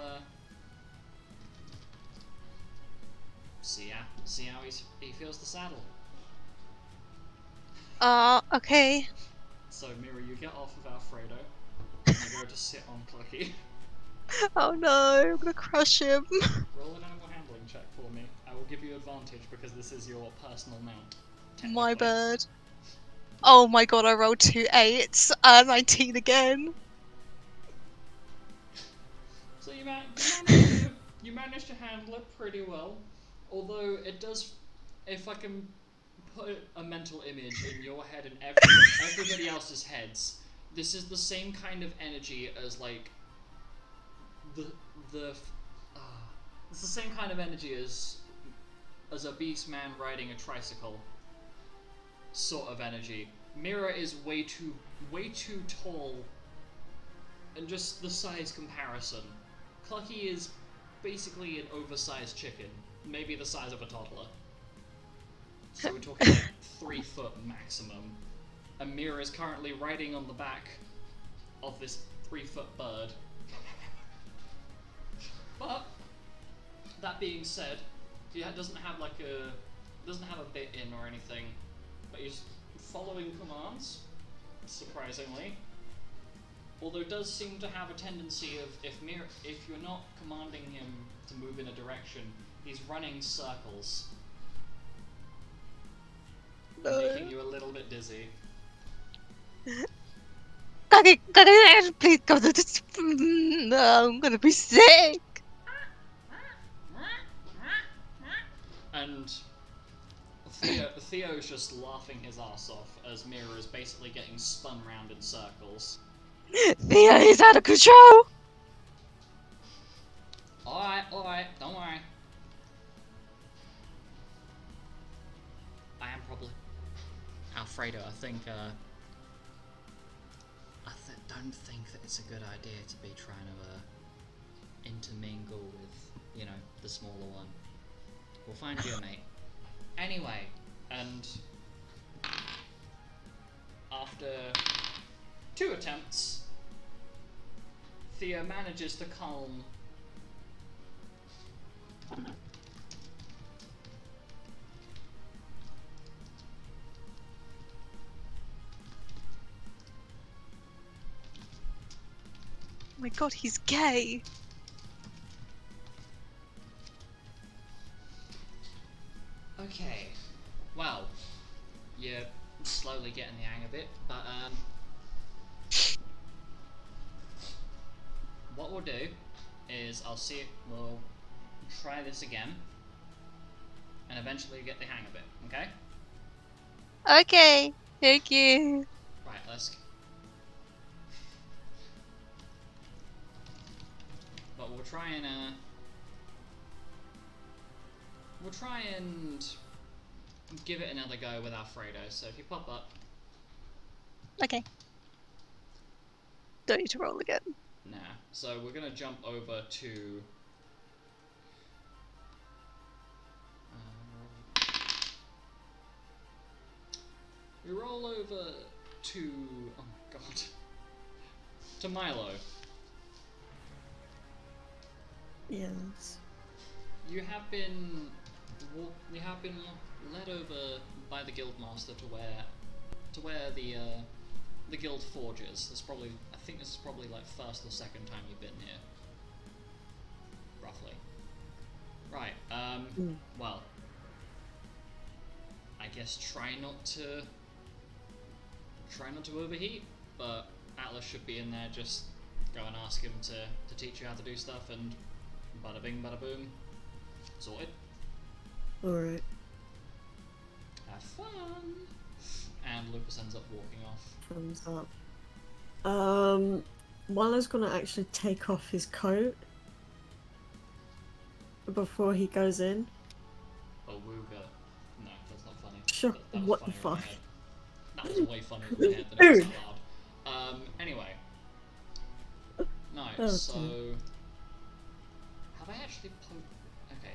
Speaker 1: he feels the saddle.
Speaker 4: Okay.
Speaker 1: So Mira, you get off of Alfredo, and you go to sit on Clucky.
Speaker 4: Oh no, I'm gonna crush him.
Speaker 1: Roll an animal handling check for me. I will give you advantage because this is your personal mount.
Speaker 4: My
Speaker 1: technically.
Speaker 4: bird. Oh my god, I rolled 2 8s. 19 again.
Speaker 1: So you manage to handle it pretty well. Although it does, if I can put a mental image in your head and everybody else's heads. This is the same kind of energy as like it's the same kind of energy as a beast man riding a tricycle sort of energy. Mira is way too tall, and just the size comparison. Clucky is basically an oversized chicken, maybe the size of a toddler. So we're talking like 3 foot maximum. And Mira is currently riding on the back of this 3-foot bird. But that being said, he doesn't have a bit in or anything, but he's following commands, surprisingly. Although does seem to have a tendency of if you're not commanding him to move in a direction, he's running circles, making you a little bit dizzy.
Speaker 4: Please go to this. No, I'm gonna be sick.
Speaker 1: And Theo's just laughing his ass off as Mira is basically getting spun round in circles.
Speaker 4: Theo is out of control.
Speaker 1: Alright, don't worry. I am probably Alfredo. I think don't think that it's a good idea to be trying to intermingle with, you know, the smaller one. We'll find you a mate. Anyway, and after 2 attempts, Theo manages to calm
Speaker 4: Oh my god, he's gay.
Speaker 1: Okay, well, you're slowly getting the hang of it, but what we'll do is we'll try this again, and eventually get the hang of it, okay?
Speaker 4: Okay, thank you.
Speaker 1: Right, but we'll try and give it another go with Alfredo, so if you pop up.
Speaker 4: Okay. Don't need to roll again.
Speaker 1: Nah, so we're gonna jump over to we roll over to oh god to Milo.
Speaker 3: Yes.
Speaker 1: You have been led over by the guildmaster to where the guild forges. I think this is probably like first or second time you've been here, roughly. Right. Well, I guess try not to overheat, but Atlas should be in there. Just go and ask him to teach you how to do stuff, and bada bing, bada boom, sorted.
Speaker 3: Alright.
Speaker 1: Have fun. And Lucas ends up walking off.
Speaker 3: Thumbs up. Milo's gonna actually take off his coat before he goes in.
Speaker 1: Oh, Wooga. No, that's not funny.
Speaker 3: Sure.
Speaker 1: That was
Speaker 3: What the
Speaker 1: funnier in my
Speaker 3: fuck?
Speaker 1: head. That was way funnier in my head than it was out loud. Anyway. No,
Speaker 3: Oh,
Speaker 1: so...
Speaker 3: dear.
Speaker 1: Have I actually okay.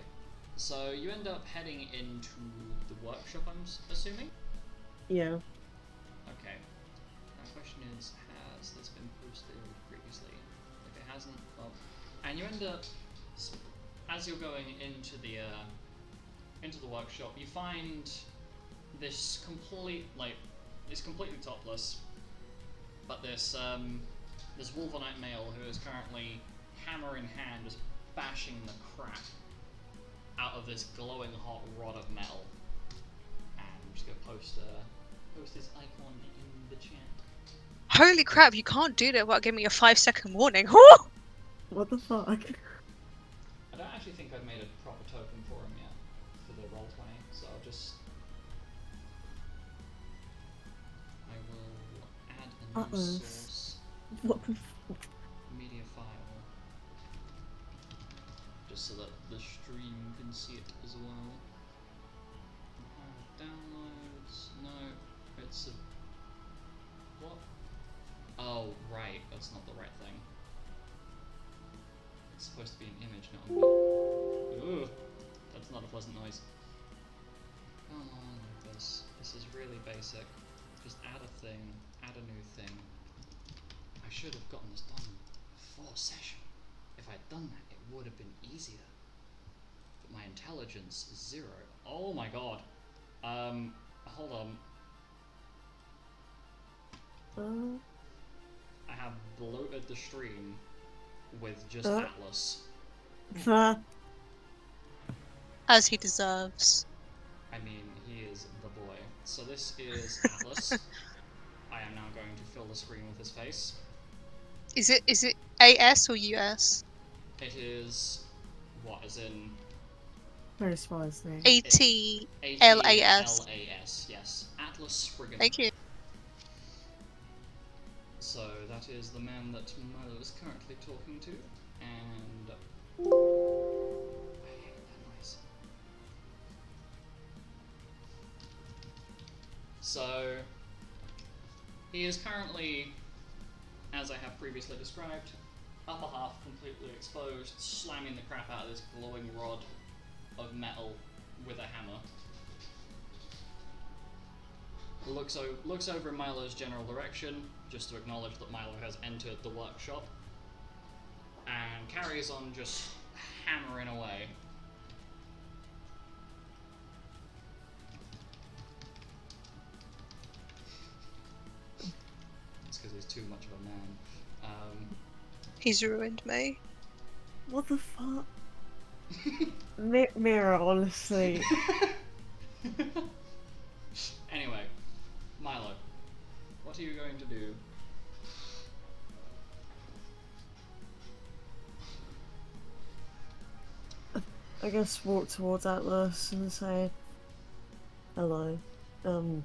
Speaker 1: So you end up heading into the workshop, I'm assuming?
Speaker 3: Yeah.
Speaker 1: Okay. My question is, has this been posted previously? If it hasn't, well... And you end up... As you're going into the workshop, you find this completely topless, but this Wolverite male who is currently hammer in hand just bashing the crap out of this glowing hot rod of metal. And I'm just gonna post his icon in the chat.
Speaker 4: Holy crap, you can't do that without giving me a 5-second warning.
Speaker 3: What the fuck?
Speaker 1: I don't actually think I've made a proper token for him yet for the roll 20, so I'll just
Speaker 3: Atlas.
Speaker 1: source
Speaker 3: What the f-
Speaker 1: media file, just so that the stream can see it as well. Downloads. No, it's a what? Oh right, that's not the right thing. It's supposed to be an image, not a video. Ooh, that's not a pleasant noise. Come on, Lucas. This is really basic. Just add a thing, add a new thing. I should have gotten this done before session. If I'd done that, it would have been easier. But my intelligence is 0. Oh my god. Hold on. I have bloated the stream with just Atlas.
Speaker 4: As he deserves.
Speaker 1: I mean, he is the boy. So this is Atlas. I am now going to fill the screen with his face.
Speaker 4: Is it AS or US?
Speaker 1: It is what, as in
Speaker 3: Very small, isn't it?
Speaker 4: ATLAS.
Speaker 1: ATLAS, yes. Atlas Spriggan.
Speaker 4: Thank you.
Speaker 1: So that is the man that Milo is currently talking to, and I hate that noise. So he is currently, as I have previously described, upper half completely exposed, slamming the crap out of this glowing rod of metal with a hammer. Looks over in Milo's general direction, just to acknowledge that Milo has entered the workshop, and carries on just hammering away. It's because he's too much of a man.
Speaker 4: He's ruined me.
Speaker 3: What the fuck? Mira, honestly.
Speaker 1: Anyway, Milo, what are you going to do?
Speaker 3: I guess walk towards Atlas and say, hello. The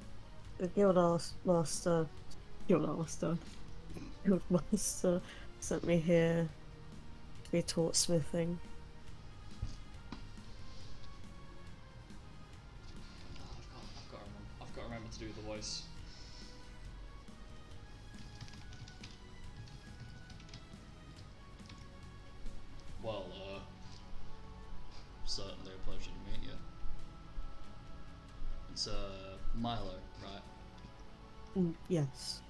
Speaker 3: Guildmaster sent me here to be taught smithing.
Speaker 1: I've got to remember to do the voice. Well, certainly a pleasure to meet you. It's, Milo, right?
Speaker 3: Yes.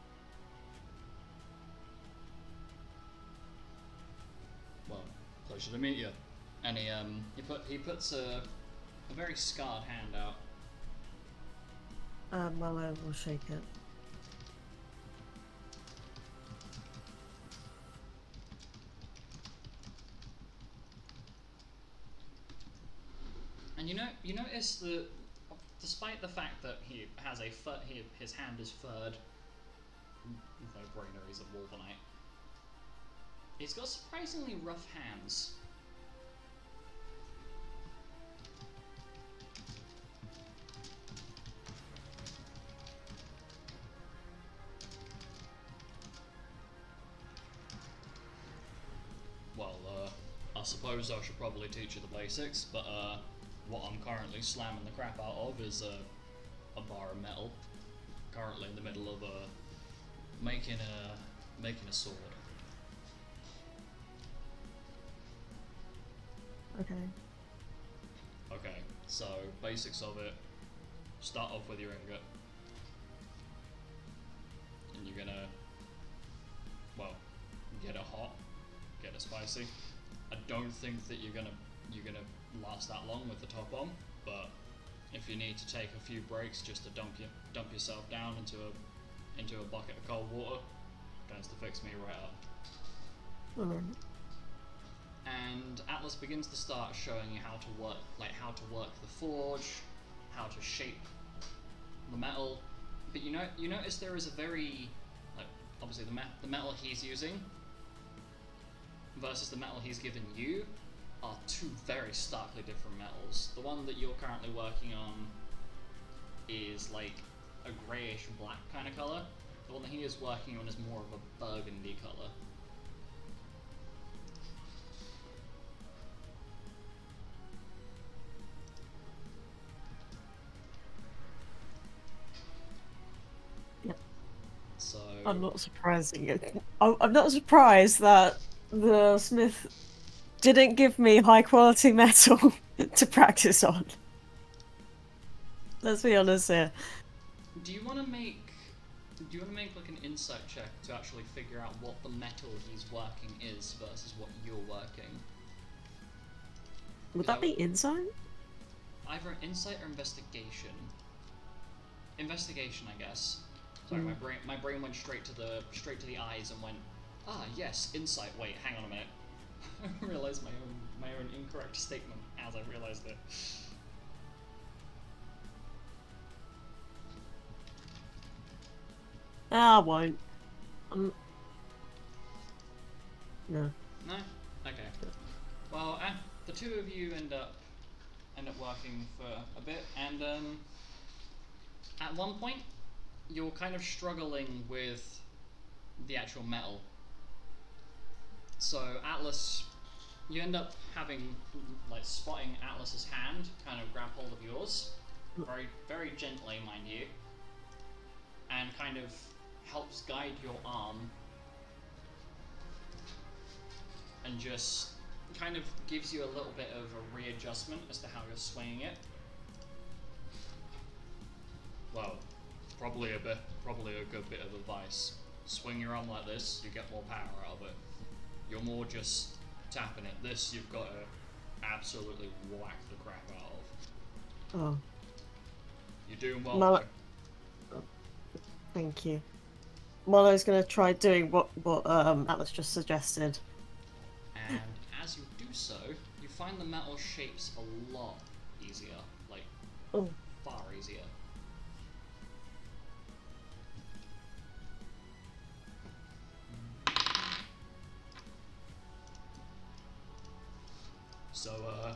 Speaker 1: Well, pleasure to meet you. And he puts a very scarred hand out.
Speaker 3: Mallow will shake it.
Speaker 1: And you notice that, despite the fact that he has his hand is furred, no-brainer, he's a Wolvenite, he's got surprisingly rough hands. Well, I suppose I should probably teach you the basics, but what I'm currently slamming the crap out of is a bar of metal. Currently in the middle of making a sword.
Speaker 3: Okay.
Speaker 1: Okay, so basics of it. Start off with your ingot, and you're gonna, well, get it hot, get it spicy. I don't think that you're gonna last that long with the top on, but if you need to take a few breaks just to dump yourself down into a bucket of cold water, tends to fix me right up.
Speaker 3: Alright.
Speaker 1: And Atlas begins to start showing you how to work the forge, how to shape the metal. But you notice there is a very, obviously the metal he's using versus the metal he's given you are two very starkly different metals. The one that you're currently working on is like a greyish black kind of colour. The The one that he is working on is more of a burgundy colour.
Speaker 3: Yep.
Speaker 1: So
Speaker 3: I'm not surprising it. I'm not surprised that the smith didn't give me high quality metal to practice on. Let's be honest here.
Speaker 1: do you want to make like an insight check to actually figure out what the metal he's working is versus what you're working?
Speaker 3: Would that be insight?
Speaker 1: Either insight or investigation. Investigation, I guess. Sorry, my brain went straight to the eyes and went, ah yes, insight. Wait, hang on a minute. I realised my own incorrect statement as I realised it.
Speaker 3: I won't. No.
Speaker 1: No? Okay. Well, the two of you end up working for a bit, and at one point, you're kind of struggling with the actual metal. So Atlas, you end up having, like, spotting Atlas's hand kind of grab hold of yours, very, very gently, mind you, and kind of helps guide your arm, and just kind of gives you a little bit of a readjustment as to how you're swinging it. Well, probably a good bit of advice. Swing your arm like this, you get more power out of it. You're more just tapping it. This you've got to absolutely whack the crap out of.
Speaker 3: Oh.
Speaker 1: You're doing well.
Speaker 3: Mal- Thank you. Marlo's gonna try doing what Atlas just suggested.
Speaker 1: And as you do so, you find the metal shapes a lot easier. Like, far easier. So,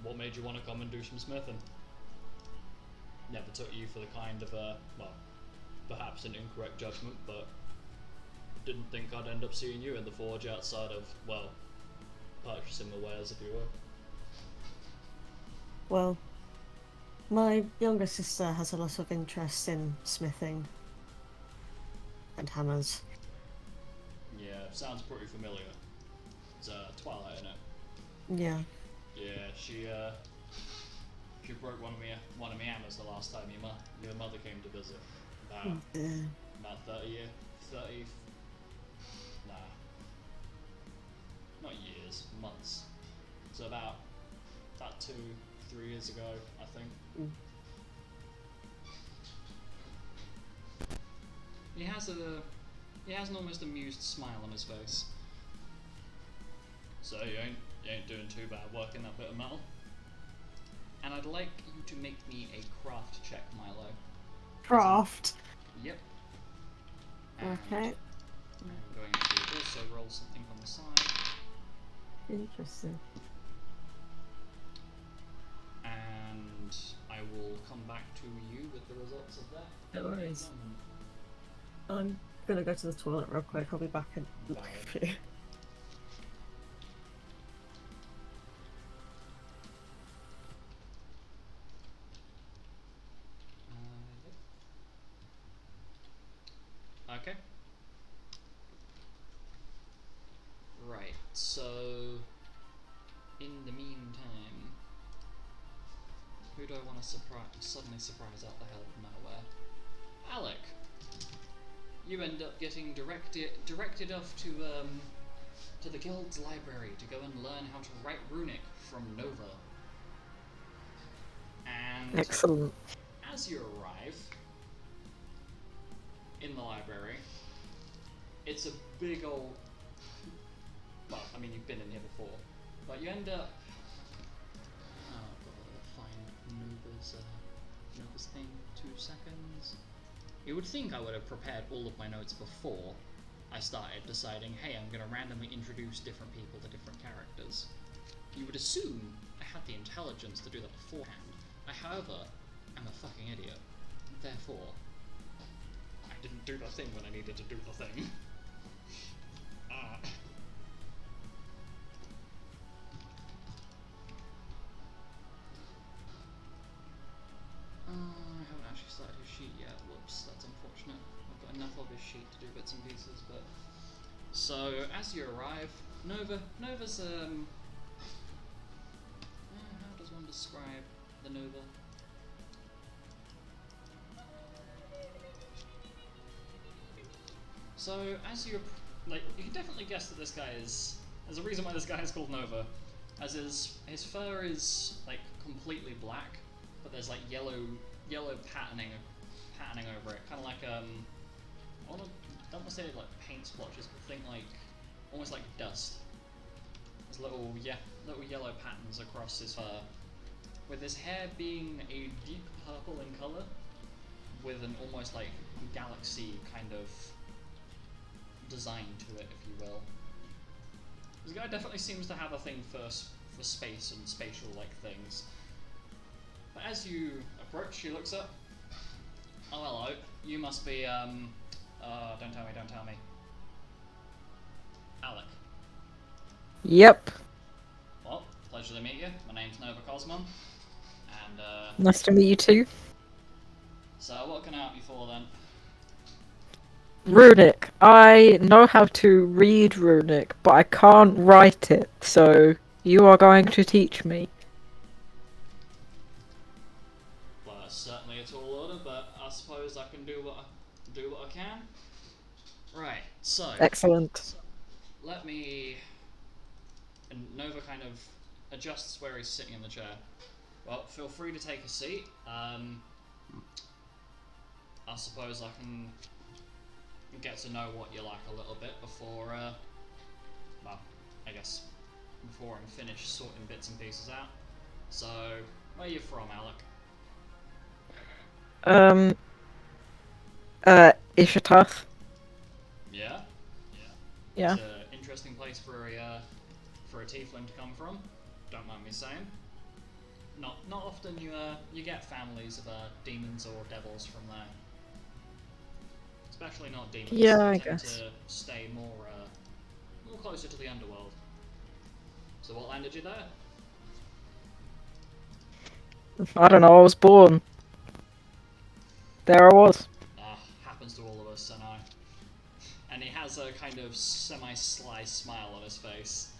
Speaker 1: what made you want to come and do some smithing? Never took you for the kind of, well, perhaps an incorrect judgment, but didn't think I'd end up seeing you in the forge outside of, well, purchasing the wares, if you will.
Speaker 3: Well, my younger sister has a lot of interest in smithing and hammers.
Speaker 1: Yeah, sounds pretty familiar. It's Twilight, isn't it?
Speaker 3: Yeah.
Speaker 1: Yeah, she broke one of my hammers the last time your mother came to visit. About 30, nah, not years, months. So about 2-3 years ago, I think. He has an almost amused smile on his face. So you ain't doing too bad working that bit of metal. And I'd like you to make me a craft check, Milo.
Speaker 3: Craft?
Speaker 1: Yep. And
Speaker 3: Okay.
Speaker 1: I'm going to also roll something on the side.
Speaker 3: Interesting.
Speaker 1: And I will come back to you with the results of that.
Speaker 3: No worries. I'm gonna go to the toilet real quick. I'll be back in a few.
Speaker 1: Okay. Right, so in the meantime, who do I want to suddenly surprise out the hell of nowhere? Alec! You end up getting directed off to the guild's library to go and learn how to write runic from Nova. And
Speaker 2: Excellent.
Speaker 1: as you arrive in the library, it's a big old, well, I mean, you've been in here before, but you end up, oh god, I'll find Nova's thing, 2 seconds. You would think I would have prepared all of my notes before I started deciding, hey, I'm going to randomly introduce different people to different characters. You would assume I had the intelligence to do that beforehand. I, however, am a fucking idiot. Therefore, didn't do the thing when I needed to do the thing. I haven't actually started his sheet yet. Whoops, that's unfortunate. I've got enough of his sheet to do bits and pieces, but... So, as you arrive, Nova's, how does one describe the Nova? So, as you you can definitely guess that this guy is... There's a reason why this guy is called Nova, as his fur is, like, completely black, but there's, like, yellow patterning over it, kind of like, I don't want to say, like, paint splotches, but think, like, almost like dust. There's little yellow patterns across his fur, with his hair being a deep purple in colour, with an almost, like, galaxy kind of design to it, if you will. This guy definitely seems to have a thing for space and spatial-like things. But as you approach, he looks up. Oh, hello. You must be, don't tell me. Alec.
Speaker 2: Yep.
Speaker 1: Well, pleasure to meet you. My name's Nova Cosmon. And,
Speaker 2: Nice to meet you too.
Speaker 1: so what can I help you for, then?
Speaker 2: Runic. I know how to read Runic, but I can't write it, so you are going to teach me.
Speaker 1: Well, that's certainly a tall order, but I suppose I can do what I can. Right, so...
Speaker 2: Excellent.
Speaker 1: Let me... And Nova kind of adjusts where he's sitting in the chair. Well, feel free to take a seat. I suppose I can get to know what you like a little bit before, well, I guess before I'm finished sorting bits and pieces out. So, where are you from, Alec?
Speaker 2: Ishatath.
Speaker 1: Yeah?
Speaker 2: Yeah.
Speaker 1: It's an interesting place for a tiefling to come from. Don't mind me saying. Not often you get families of demons or devils from there. Especially not demons.
Speaker 2: Yeah,
Speaker 1: They
Speaker 2: I
Speaker 1: tend
Speaker 2: guess.
Speaker 1: to stay more closer to the underworld. So what landed you there?
Speaker 2: I don't know, I was born. There I was.
Speaker 1: Happens to all of us, and and he has a kind of semi-sly smile on his face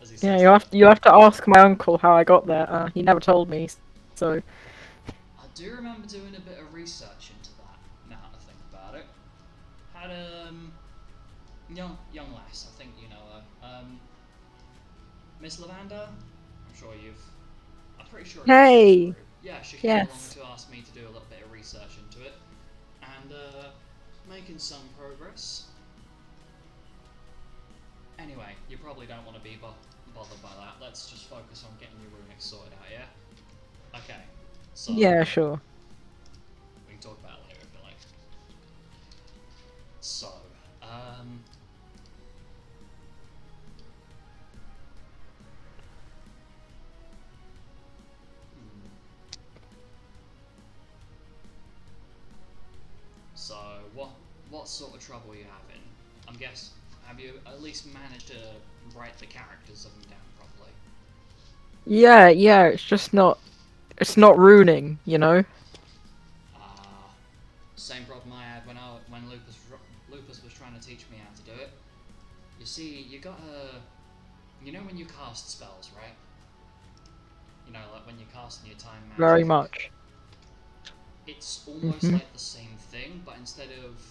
Speaker 1: as he
Speaker 2: Yeah,
Speaker 1: says
Speaker 2: you have to ask my uncle how I got there. He never told me, so...
Speaker 1: I do remember doing a bit of research into that, now that I think about it. Had young lass, I think you know her. Miss Lavanda? I'm pretty sure
Speaker 2: Hey!
Speaker 1: yeah, she came along
Speaker 2: Yes.
Speaker 1: to ask me to do a little bit of research into it. And making some progress. Anyway, you probably don't want to be bothered by that. Let's just focus on getting your runics sorted out, yeah? Okay, so...
Speaker 2: Yeah, sure.
Speaker 1: We can talk about it later if you like. So, So, what sort of trouble are you having? I'm guessing, have you at least managed to write the characters of them down properly?
Speaker 2: Yeah, it's just not... It's not runing, you know?
Speaker 1: Same problem I had when Lupus was trying to teach me how to do it. You see, you know when you cast spells, right? You know, like when you cast your time magic.
Speaker 2: Very much.
Speaker 1: It's almost like the same thing, but instead of,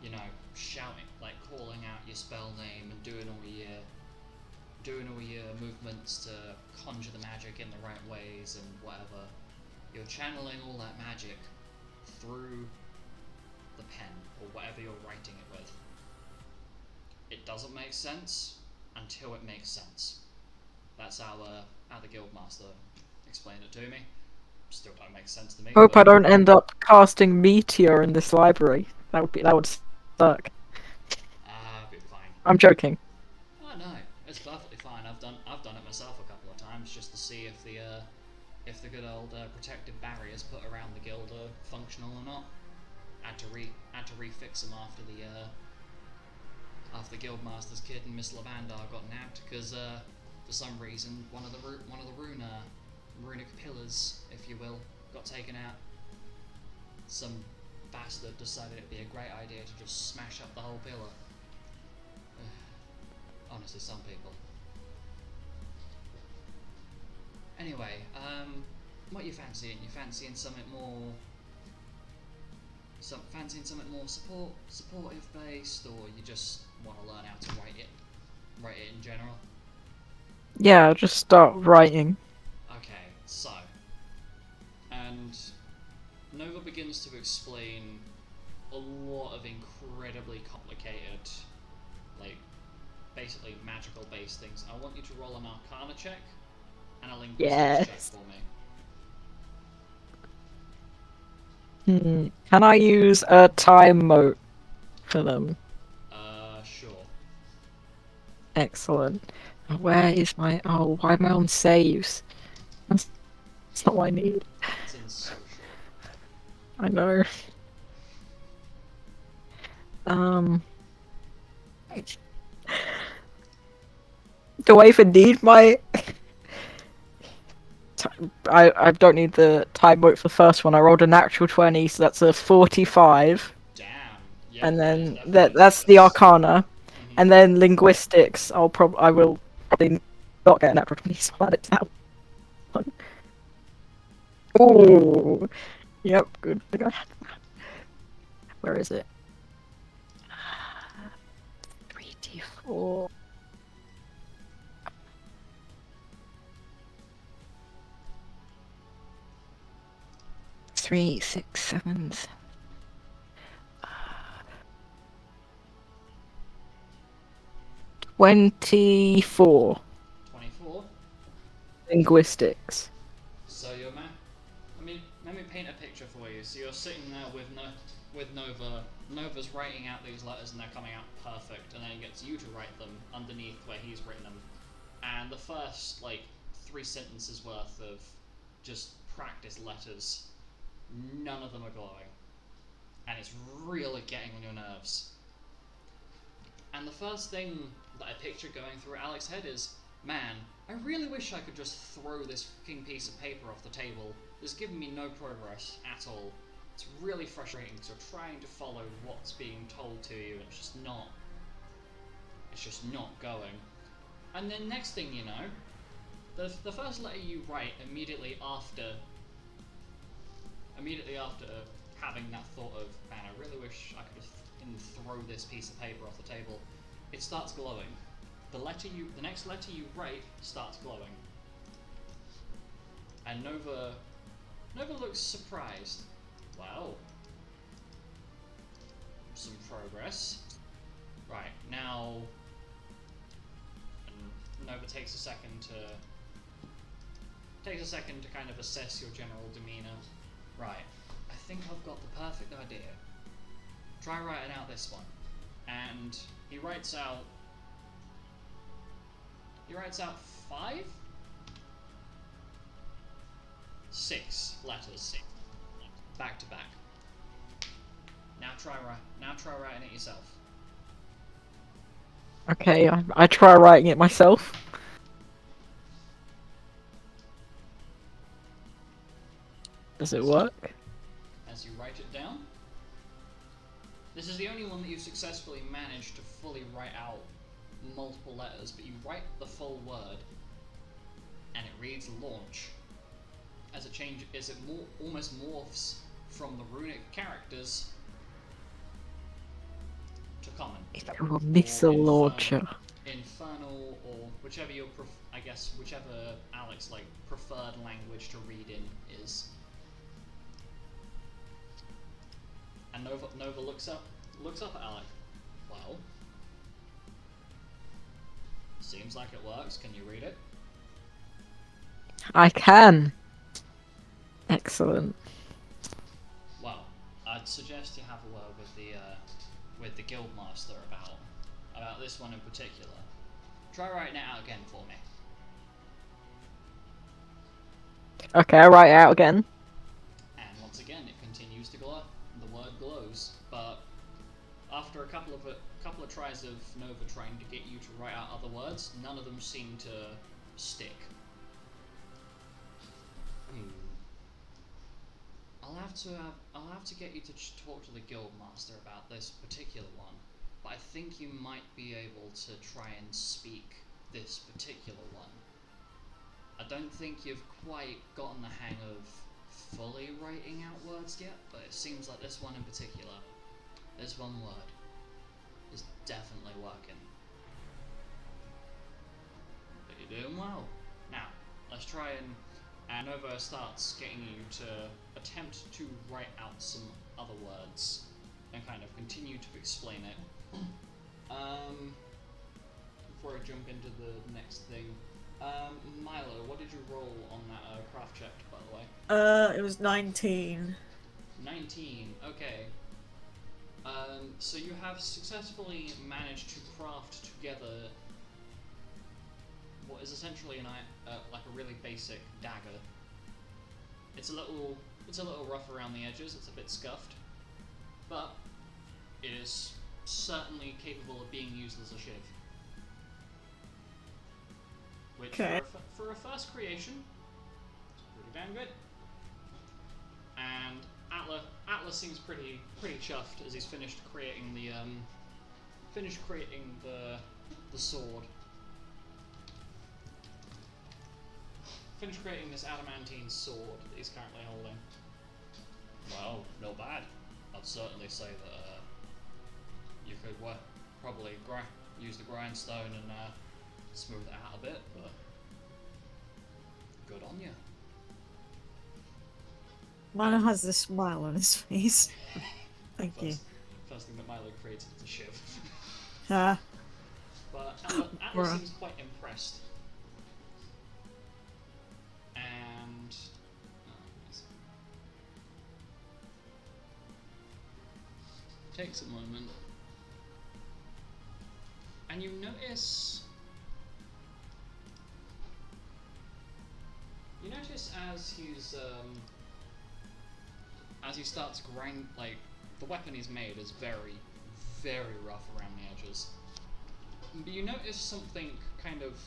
Speaker 1: you know, shouting, like calling out your spell name and doing all your movements to conjure the magic in the right ways and whatever, you're channeling all that magic through the pen or whatever you're writing it with. It doesn't make sense until it makes sense. That's how the guildmaster explained it to me. Still don't make sense to me.
Speaker 2: Hope
Speaker 1: but
Speaker 2: I don't end up casting Meteor in this library. That would suck.
Speaker 1: Be fine.
Speaker 2: I'm joking.
Speaker 1: Oh no, it's perfectly fine. I've done it myself a couple of times just to see if the good old protective barriers put around the guild are functional or not. had to refix them after the Guildmaster's kid and Miss Lavandar got nabbed because for some reason one of the runic pillars, if you will, got taken out. Some bastard decided it'd be a great idea to just smash up the whole pillar. Honestly, some people. Anyway, what you fancying? You fancying something more? Fancying something more supportive based, or you just want to learn how to write it in general?
Speaker 2: Yeah, I'll just start writing.
Speaker 1: Okay, so, and Nova begins to explain a lot of incredibly complicated, like, basically magical based things. I want you to roll an Arcana check and a linguistics check for me.
Speaker 2: Can I use a time mote for them?
Speaker 1: Sure.
Speaker 2: Excellent. Where is my... Oh, why am I on saves? That's not what I need.
Speaker 1: It's in social.
Speaker 2: I know. Do I even need my... I don't need the time mote for the first one. I rolled a natural 20, so that's a 45.
Speaker 1: Damn. Yeah,
Speaker 2: And then
Speaker 1: definitely
Speaker 2: that's the
Speaker 1: this.
Speaker 2: Arcana.
Speaker 1: Mhm.
Speaker 2: And then linguistics, I will probably not get a natural 20, so I'll add it down. Ooh. Yep, good. Where is it? 3d4. 3, 6, 7. 24.
Speaker 1: 24.
Speaker 2: Linguistics.
Speaker 1: So you're let me paint a picture for you. So you're sitting there with Nova. Nova's writing out these letters and they're coming out perfect, and then he gets you to write them underneath where he's written them. And the first like 3 sentences worth of just practice letters, none of them are glowing, and it's really getting on your nerves. And the first thing that I picture going through Alex's head is, man, I really wish I could just throw this fucking piece of paper off the table. It's giving me no progress at all. It's really frustrating because you're trying to follow what's being told to you and it's just not going. And then next thing you know, the first letter you write immediately after having that thought of, man, I really wish I could just throw this piece of paper off the table, it starts glowing. The next letter you write starts glowing. And Nova looks surprised. Wow. Some progress. Right, now Nova takes a second to kind of assess your general demeanor. Right, I think I've got the perfect idea. Try writing out this one. And he writes out 5? 6 letters. Back to back. Now try writing it yourself.
Speaker 2: Okay, I try writing it myself. Does it work?
Speaker 1: As you write it down. This is the only one that you've successfully managed to fully write out multiple letters, but you write the full word, and it reads launch. As it almost morphs from the runic characters to common.
Speaker 2: A missile launcher.
Speaker 1: Infernal, or whichever whichever Alex preferred language to read in is. And Nova looks up at Alec. Well, seems like it works. Can you read it?
Speaker 2: I can. Excellent.
Speaker 1: Well, I'd suggest you have a word with the Guildmaster about this one in particular. Try writing it out again for me.
Speaker 2: Okay, I write it out again.
Speaker 1: And once again, it continues to glow. The word glows, but after a couple of tries of Nova trying to get you to write out other words, none of them seem to stick. I'll have to get you to talk to the guild master about this particular one, but I think you might be able to try and speak this particular one. I don't think you've quite gotten the hang of fully writing out words yet, but it seems like this one in particular, this one word, is definitely working. But you're doing well. Now, let's try and Nova starts getting you to attempt to write out some other words and kind of continue to explain it. Before I jump into the next thing, Milo, what did you roll on that craft check, by the way?
Speaker 3: It was 19.
Speaker 1: 19, okay. So you have successfully managed to craft together what is essentially like a really basic dagger. It's a little rough around the edges. It's a bit scuffed, but it is certainly capable of being used as a shiv. Which for a first creation, is pretty damn good. And Atlas seems pretty chuffed as he's finished creating the sword. Finished creating this adamantine sword that he's currently holding. Well, not bad. I'd certainly say that you could probably use the grindstone and smooth it out a bit, but good on you.
Speaker 3: Milo has this smile on his face. Thank you.
Speaker 1: First thing that Milo created is a shiv.
Speaker 3: Ah.
Speaker 1: But Atlas seems quite impressed. And takes a moment. And you notice as he starts like the weapon he's made is very, very rough around the edges. But you notice something kind of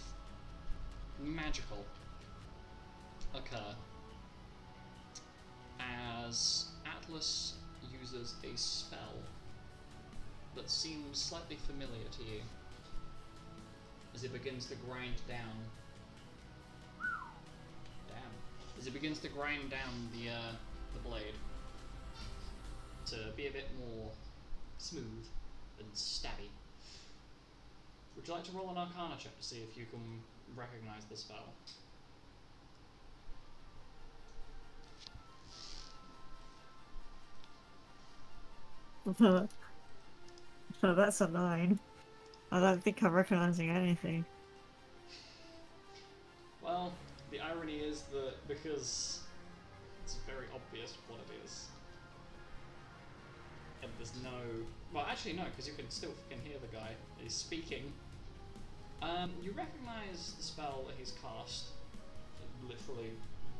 Speaker 1: magical occur as Atlas uses a spell that seems slightly familiar to you as it begins to grind down. As it begins to grind down the blade to be a bit more smooth and stabby. Would you like to roll an Arcana check to see if you can recognize the spell?
Speaker 3: So that's a 9. I don't think I'm recognizing anything.
Speaker 1: Well, the irony is that because it's very obvious what it is, and there's no... Well, actually no, because you can still hear the guy. He's speaking. You recognize the spell that he's cast, literally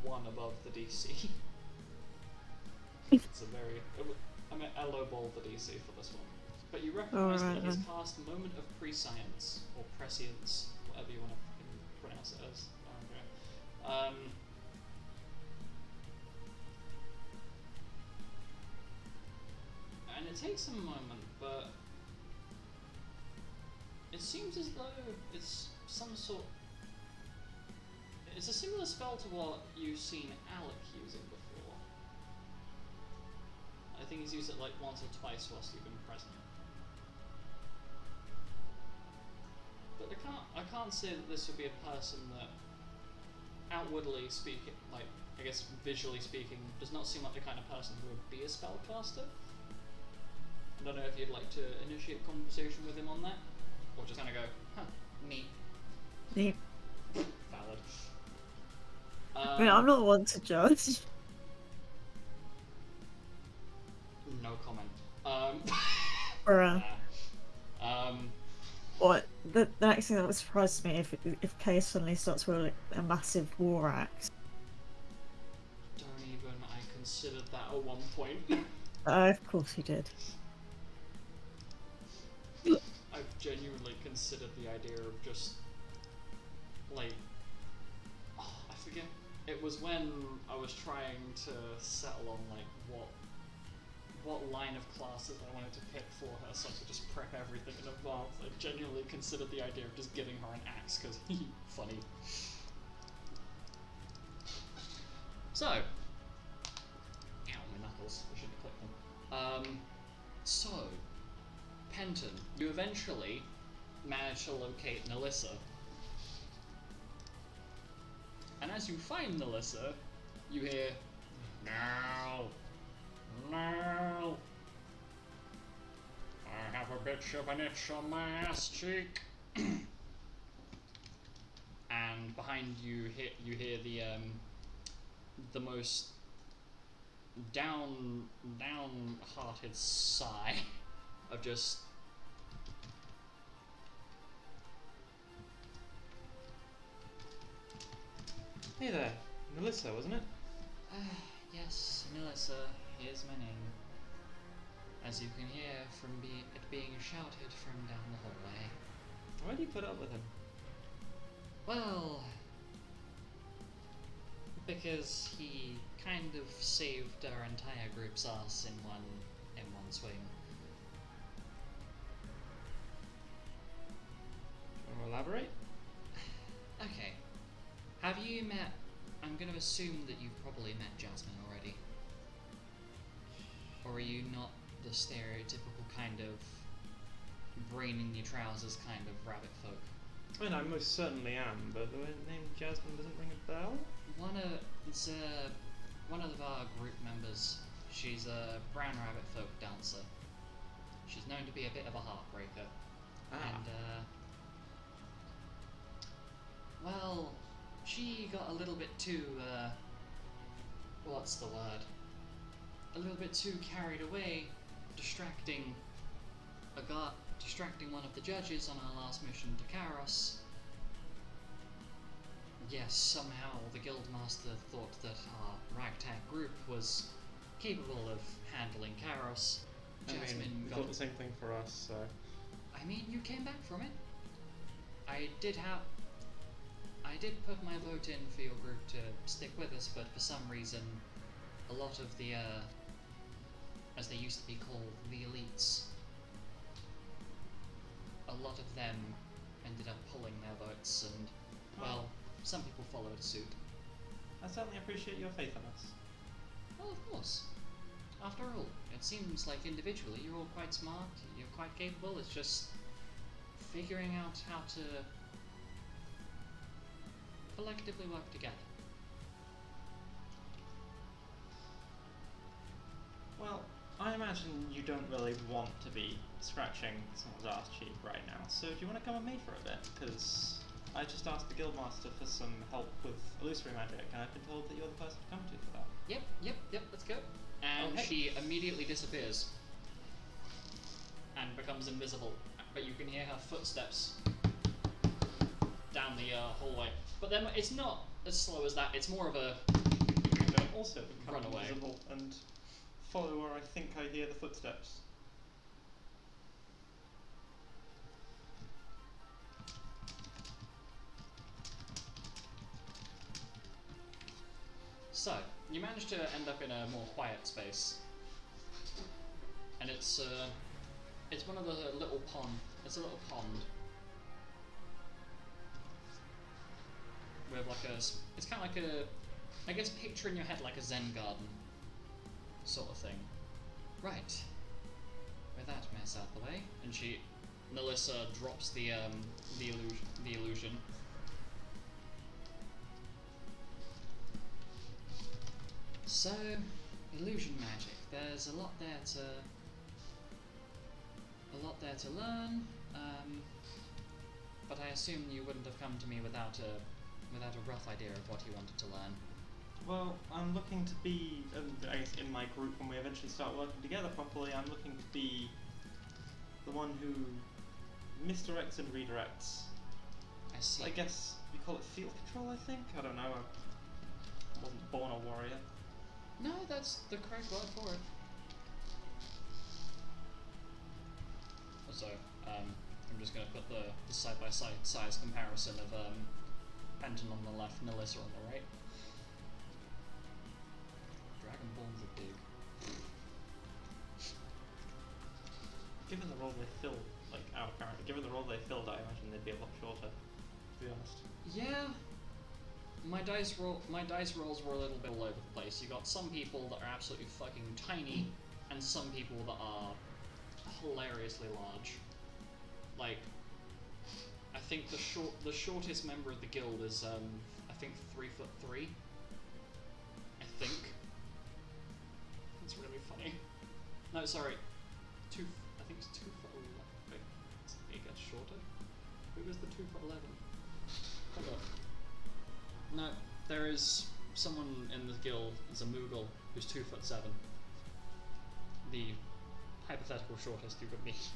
Speaker 1: one above the DC. It's a very... I lowball the DC for this one. But you recognize that he's cast Moment of Prescience, or Prescience, whatever you want to pronounce it as. Okay. And it takes a moment, but it seems as though it's some sort... It's a similar spell to what you've seen Alec using before. I think he's used it like once or twice whilst you've been present. But I can't say that this would be a person that, outwardly speaking, like, I guess visually speaking, does not seem like the kind of person who would be a spellcaster. I don't know if you'd like to initiate conversation with him on that, or just kind of go, huh, neat.
Speaker 3: Neat.
Speaker 1: Valid.
Speaker 3: I mean, I'm not one to judge.
Speaker 1: No comment.
Speaker 3: Bruh.
Speaker 1: Nah.
Speaker 3: What? The next thing that would surprise me if Kay suddenly starts with a massive war axe.
Speaker 1: Don't even, I considered that at one point.
Speaker 3: Of course he did.
Speaker 1: I've genuinely considered the idea of just, like, I forget. It was when I was trying to settle on, like, what line of classes I wanted to pick for her, so I could just prep everything in advance. I genuinely considered the idea of just giving her an axe, because funny. So, ow, my knuckles, I shouldn't have clicked them. So, Penton, you eventually manage to locate Nalissa. And as you find Nalissa, you hear, "No! No! I have a bit of an itch on my ass cheek." And behind you, you hear the most downhearted sigh of just.
Speaker 5: Hey there, Melissa, wasn't it?
Speaker 1: Yes, Melissa, here's my name. As you can hear from it being shouted from down the hallway.
Speaker 5: Why do you put up with him?
Speaker 1: Well, because he kind of saved our entire group's ass in one swing.
Speaker 5: Do you want to elaborate?
Speaker 1: Okay. Have you met? I'm going to assume that you've probably met Jasmine already. Or are you not the stereotypical kind of brain in your trousers kind of rabbit folk?
Speaker 5: I mean, I most certainly am, but the name Jasmine doesn't ring a bell.
Speaker 1: One of our group members. She's a brown rabbit folk dancer. She's known to be a bit of a heartbreaker. And well, she got a little bit too what's the word? A little bit too carried away, distracting one of the judges on our last mission to Karos. Yes, somehow the Guildmaster thought that our ragtag group was capable of handling Karos. Jasmine
Speaker 5: got the same thing for us, so.
Speaker 1: I mean, you came back from it. I did put my vote in for your group to stick with us, but for some reason, a lot of the, as they used to be called, the elites, a lot of them ended up pulling their votes, and, well, some people followed suit.
Speaker 5: I certainly appreciate your faith in us.
Speaker 1: Well, of course. After all, it seems like individually you're all quite smart, you're quite capable, it's just figuring out how to collectively work together.
Speaker 5: Well, I imagine you don't really want to be scratching someone's ass cheek right now, so do you want to come with me for a bit? Because I just asked the Guildmaster for some help with illusory magic, and I've been told that you're the person to come to for that.
Speaker 1: Yep, let's go. And
Speaker 5: Okay.
Speaker 1: she immediately disappears and becomes invisible, but you can hear her footsteps down the hallway. But then it's not as slow as that, it's more of a
Speaker 5: I'm going to also become
Speaker 1: run away.
Speaker 5: invisible and follow where I think I hear the footsteps.
Speaker 1: So, you manage to end up in a more quiet space. And it's one of the little pond. It's a little pond. With like it's kind of like a, I guess picture in your head like a Zen garden sort of thing. Right. With that mess out the way, and Melissa drops the illusion. So, illusion magic. There's a lot there to learn. But I assume you wouldn't have come to me without a rough idea of what you wanted to learn.
Speaker 5: Well, I'm looking to be, I guess in my group when we eventually start working together properly, I'm looking to be the one who misdirects and redirects.
Speaker 1: I see.
Speaker 5: I guess you call it field control, I think? I don't know, I wasn't born a warrior.
Speaker 1: No, that's the correct word for it. So, I'm just going to put the side-by-side size comparison of Penton on the left, Melissa on the right. Dragonborns are big.
Speaker 5: Given the role they filled, like our character, given the role they filled, I imagine they'd be a lot shorter. To be honest.
Speaker 1: Yeah. My dice rolls were a little bit all over the place. You got some people that are absolutely fucking tiny, and some people that are hilariously large. Like, I think the shortest member of the guild is I think 3'3". I think. That's really funny. No, sorry, I think it's 2'11". Wait, it gets shorter. Who was the 2'11"? Hold up. No, there is someone in the guild, is a Moogle, who's 2'7". The hypothetical shortest you could meet.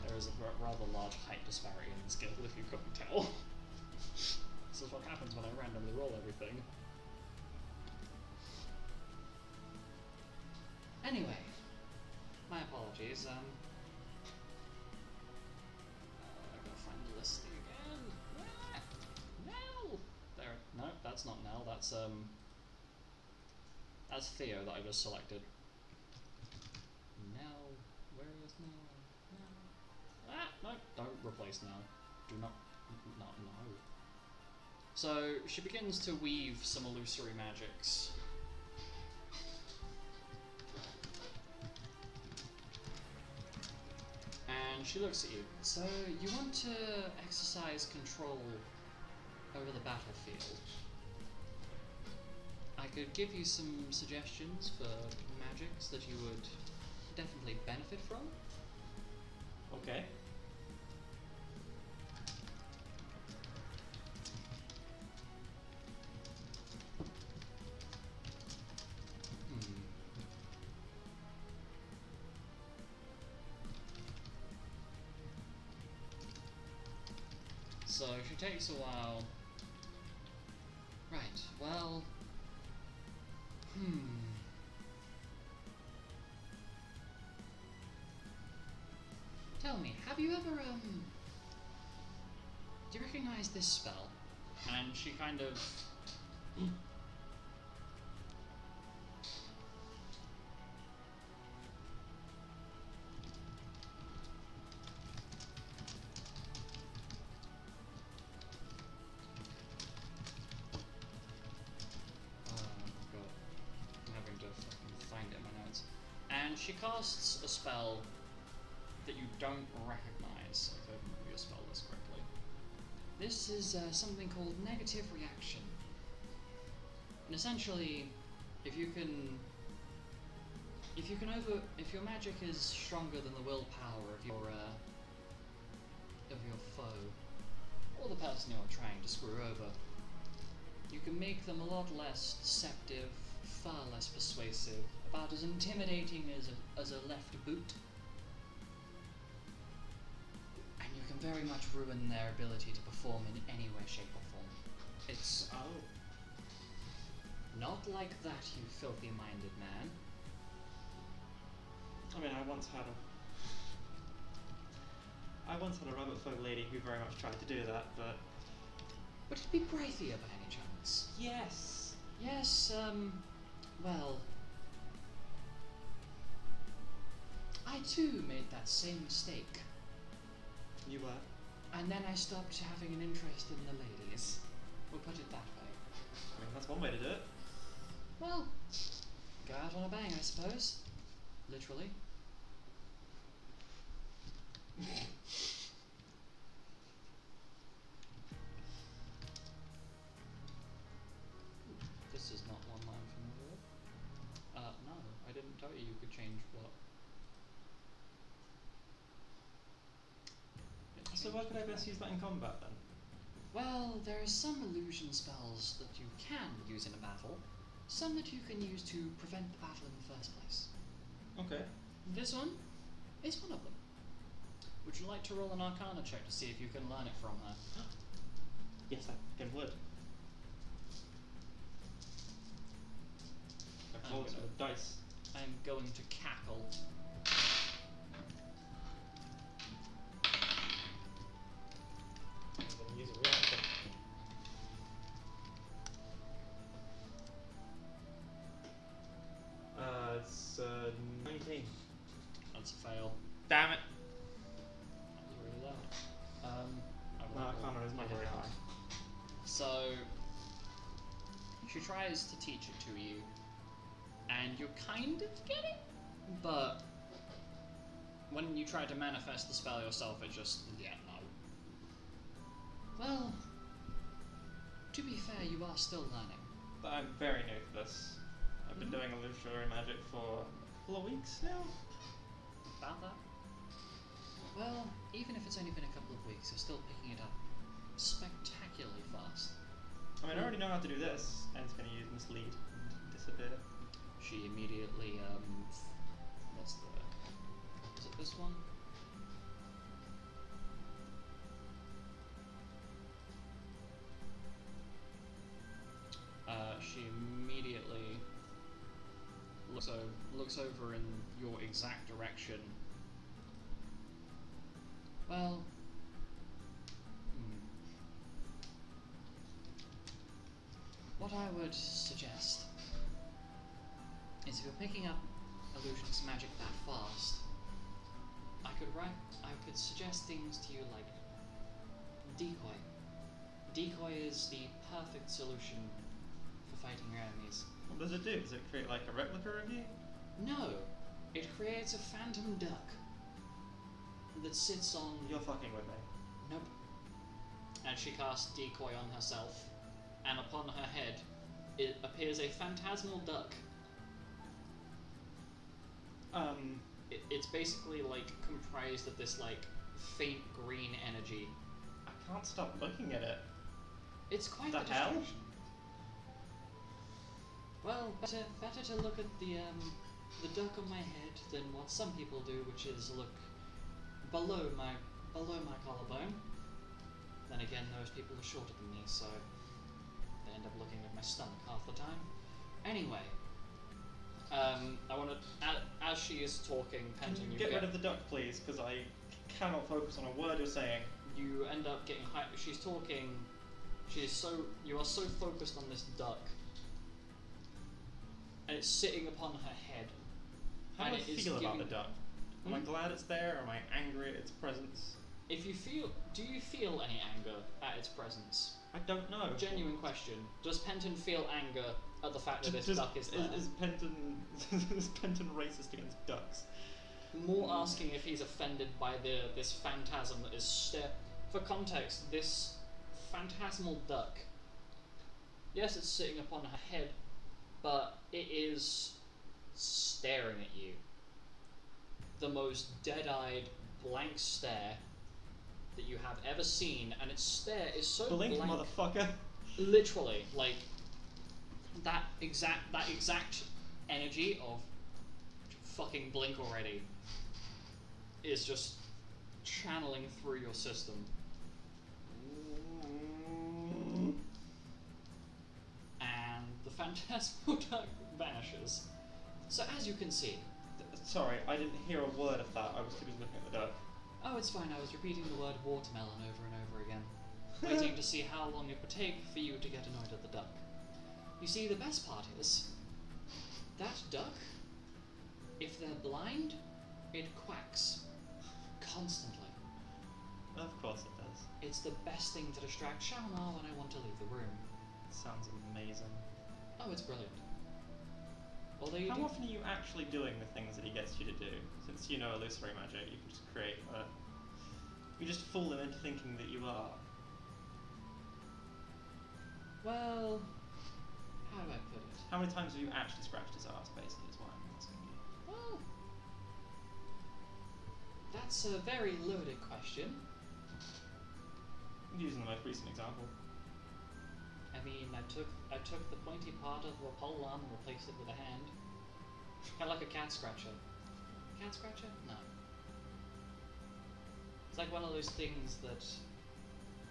Speaker 1: There is a rather large height disparity in this guild, if you couldn't tell. This is what happens when I randomly roll everything. Anyway, my apologies, I gotta find the list again. Nell! There, no, that's not Nell, that's Theo that I just selected. Nell, where is Nell? Nell. Ah, no, don't replace Nell. Do not, no. So, she begins to weave some illusory magics. And she looks at you. So, you want to exercise control over the battlefield. I could give you some suggestions for magics that you would definitely benefit from.
Speaker 5: Okay.
Speaker 1: So she takes a while. Right, well... Tell me, have you ever, do you recognize this spell? And she kind of... And she casts a spell that you don't recognize, if I remember your spell list correctly. This is something called negative reaction. And essentially, if your magic is stronger than the willpower of your foe, or the person you're trying to screw over, you can make them a lot less deceptive, far less persuasive, about as intimidating as a left boot. And you can very much ruin their ability to perform in any way, shape or form. It's...
Speaker 5: Oh.
Speaker 1: Not like that, you filthy-minded man.
Speaker 5: I mean, I once had a rabbit folk lady who very much tried to do that, but...
Speaker 1: Would it be Braithia by any chance?
Speaker 5: Yes!
Speaker 1: Yes, well... I too made that same mistake.
Speaker 5: You were?
Speaker 1: And then I stopped having an interest in the ladies. We'll put it that way.
Speaker 5: I mean, that's one way to do it.
Speaker 1: Well, go out on a bang, I suppose. Literally. This is not one line from the word. No, I didn't tell you could change what.
Speaker 5: So why could I best use that in combat then?
Speaker 1: Well, there are some illusion spells that you can use in a battle, some that you can use to prevent the battle in the first place.
Speaker 5: Okay.
Speaker 1: This one is one of them. Would you like to roll an Arcana check to see if you can learn it from her?
Speaker 5: Yes, I can would. I rolled a dice.
Speaker 1: I'm going to cackle.
Speaker 5: I'm gonna use a reaction. It's 19.
Speaker 1: That's a fail.
Speaker 5: Damn it!
Speaker 1: That was really low. I
Speaker 5: No,
Speaker 1: won't
Speaker 5: Connor is
Speaker 1: roll.
Speaker 5: not very high.
Speaker 1: So she tries to teach it to you, and you kind of get it, but when you try to manifest the spell yourself, it just no. Well, to be fair, you are still learning.
Speaker 5: But I'm very new to this. I've been doing illusionary magic for a couple of weeks now.
Speaker 1: About that? Well, even if it's only been a couple of weeks, you're still picking it up spectacularly fast.
Speaker 5: I mean, I already know how to do this, and it's going to use mislead and disappear.
Speaker 1: She immediately, what's the, is it this one? She immediately looks over in your exact direction. Well, what I would suggest is if you're picking up illusions magic that fast, I could suggest things to you like decoy. Decoy is the perfect solution for fighting your enemies.
Speaker 5: What does it do? Does it create like a replica of you?
Speaker 1: No, it creates a phantom duck that sits on.
Speaker 5: You're fucking with me.
Speaker 1: Nope. And she casts decoy on herself, and upon her head, it appears a phantasmal duck. It's basically like comprised of this like faint green energy.
Speaker 5: I can't stop looking at it.
Speaker 1: It's quite
Speaker 5: The
Speaker 1: a
Speaker 5: hell?
Speaker 1: distraction. Well, better to look at the duck on my head than what some people do, which is look below my collarbone. Then again, those people are shorter than me, so they end up looking at my stomach half the time. Anyway, I want to, as she is talking,
Speaker 5: Can
Speaker 1: Penton,
Speaker 5: you get rid of the duck, please? Because I cannot focus on a word you're saying.
Speaker 1: You end up getting she's talking. You are so focused on this duck, and it's sitting upon her head.
Speaker 5: How
Speaker 1: and
Speaker 5: do I
Speaker 1: it is
Speaker 5: feel about the
Speaker 1: giving-
Speaker 5: duck? Am I glad it's there? Am I angry at its presence?
Speaker 1: Do you feel any anger at its presence?
Speaker 5: I don't know.
Speaker 1: Genuine question. Does Penton feel anger at the fact that this duck is there?
Speaker 5: Is Penton is Penton racist against ducks?
Speaker 1: More asking if he's offended by this phantasm that is for context, this phantasmal duck. Yes, it's sitting upon her head, but it is staring at you. The most dead-eyed, blank stare that you have ever seen, and its stare is so
Speaker 5: Blink,
Speaker 1: blank.
Speaker 5: motherfucker.
Speaker 1: Literally, like that exact energy of fucking blink already is just channeling through your system. And the phantasmal duck vanishes. So as you can see,
Speaker 5: Sorry, I didn't hear a word of that. I was too busy looking at the duck.
Speaker 1: oh, it's fine. I was repeating the word watermelon over and over again, waiting to see how long it would take for you to get annoyed at the duck. You see, the best part is that duck, if they're blind, it quacks constantly.
Speaker 5: Of course it does.
Speaker 1: It's the best thing to distract Shalimar when I want to leave the room.
Speaker 5: Sounds amazing.
Speaker 1: Oh, it's brilliant. Although you
Speaker 5: How
Speaker 1: do,
Speaker 5: often are you actually doing the things that he gets you to do? Since you know illusory magic, you can just create you just fool him into thinking that you are.
Speaker 1: well, how do I put it?
Speaker 5: How many times have you actually scratched his ass, basically, is what I'm asking you.
Speaker 1: Well, that's a very loaded question.
Speaker 5: Using the most recent example.
Speaker 1: I mean, I took the pointy part of a pole arm and replaced it with a hand. Kind of like a cat scratcher. Cat scratcher? No. It's like one of those things that,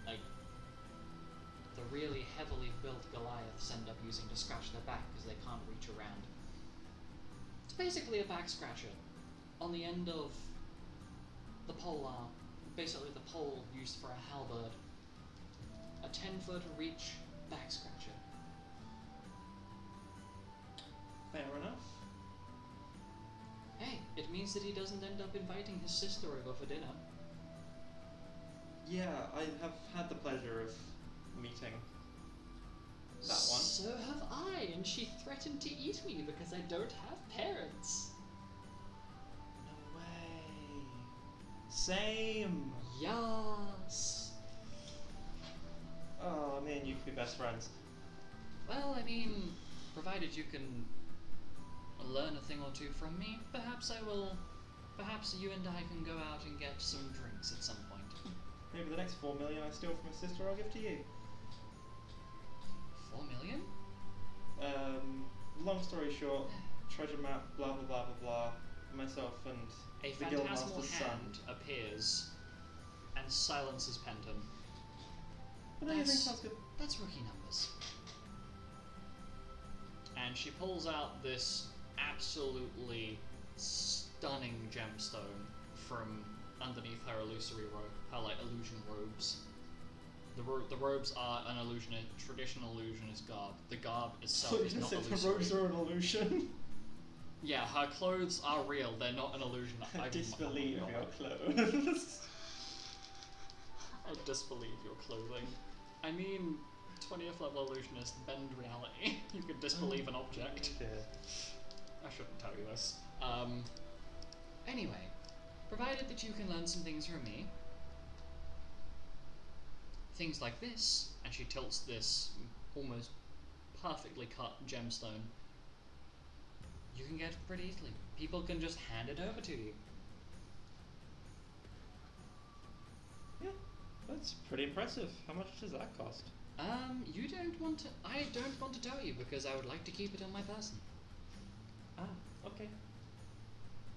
Speaker 1: like, the really heavily built Goliaths end up using to scratch their back because they can't reach around. basically a back scratcher. On the end of the polearm, basically the pole used for a halberd. A 10-foot reach back scratcher.
Speaker 5: Fair enough.
Speaker 1: Hey, it means that he doesn't end up inviting his sister over for dinner.
Speaker 5: Yeah, I have had the pleasure of meeting that one.
Speaker 1: So have I, and she threatened to eat me because I don't have parents.
Speaker 5: No way. Same.
Speaker 1: Yes.
Speaker 5: Oh, me and you could be best friends.
Speaker 1: Well, I mean, provided you can learn a thing or two from me, perhaps I will. Perhaps you and I can go out and get some drinks at some point.
Speaker 5: Maybe the next 4 million I steal from my sister I'll give to you.
Speaker 1: 4 million?
Speaker 5: Long story short, treasure map, blah blah blah blah blah, myself and
Speaker 1: A
Speaker 5: the
Speaker 1: phantasmal
Speaker 5: Guildmaster's son.
Speaker 1: hand appears and silences Penton.
Speaker 5: But anything sounds good.
Speaker 1: That's rookie numbers. And she pulls out this absolutely stunning gemstone from underneath her illusory robe, her illusion robes. The robes are an illusion, a traditional illusionist garb. The garb itself is not illusory.
Speaker 5: The robes are an illusion.
Speaker 1: Yeah, her clothes are real. They're not an illusion.
Speaker 5: I disbelieve your clothes.
Speaker 1: I disbelieve your clothing. I mean, 20th level illusionist bend reality. You can disbelieve an object.
Speaker 5: Yeah.
Speaker 1: I shouldn't tell you this. Anyway, provided that you can learn some things from me, things like this, and she tilts this almost perfectly cut gemstone, you can get pretty easily. People can just hand it over to you.
Speaker 5: Yeah, that's pretty impressive. How much does that cost?
Speaker 1: You don't want to. I don't want to tell you because I would like to keep it on my person.
Speaker 5: Ah, okay.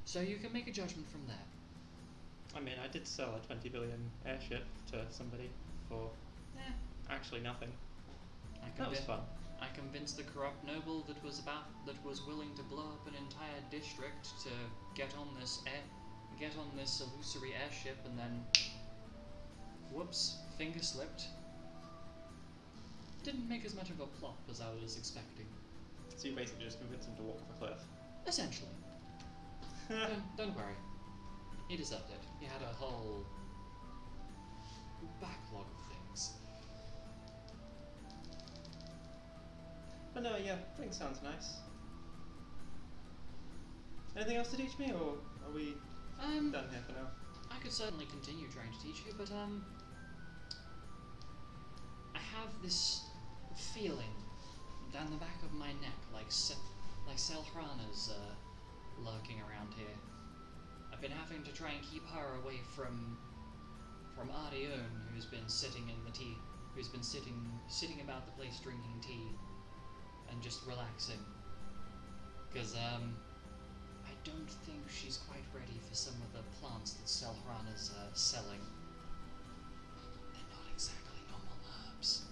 Speaker 1: So you can make a judgment from there.
Speaker 5: I mean, I did sell a 20 billion airship to somebody for actually nothing. That was fun.
Speaker 1: I convinced the corrupt noble that was willing to blow up an entire district to get on this illusory airship, and then, whoops, finger slipped. Didn't make as much of a plop as I was expecting.
Speaker 5: So you basically just convinced him to walk off a cliff.
Speaker 1: Essentially. Don't worry. He deserved it. He had a whole backlog of things.
Speaker 5: But no, yeah, I think sounds nice. Anything else to teach me, or are we done here for now?
Speaker 1: I could certainly continue trying to teach you, but I have this feeling down the back of my neck, like Selhrana's lurking around here. I've been having to try and keep her away from Arion, who's been sitting about the place drinking tea and just relaxing. Because I don't think she's quite ready for some of the plants that Selhrana's selling. They're not exactly normal herbs.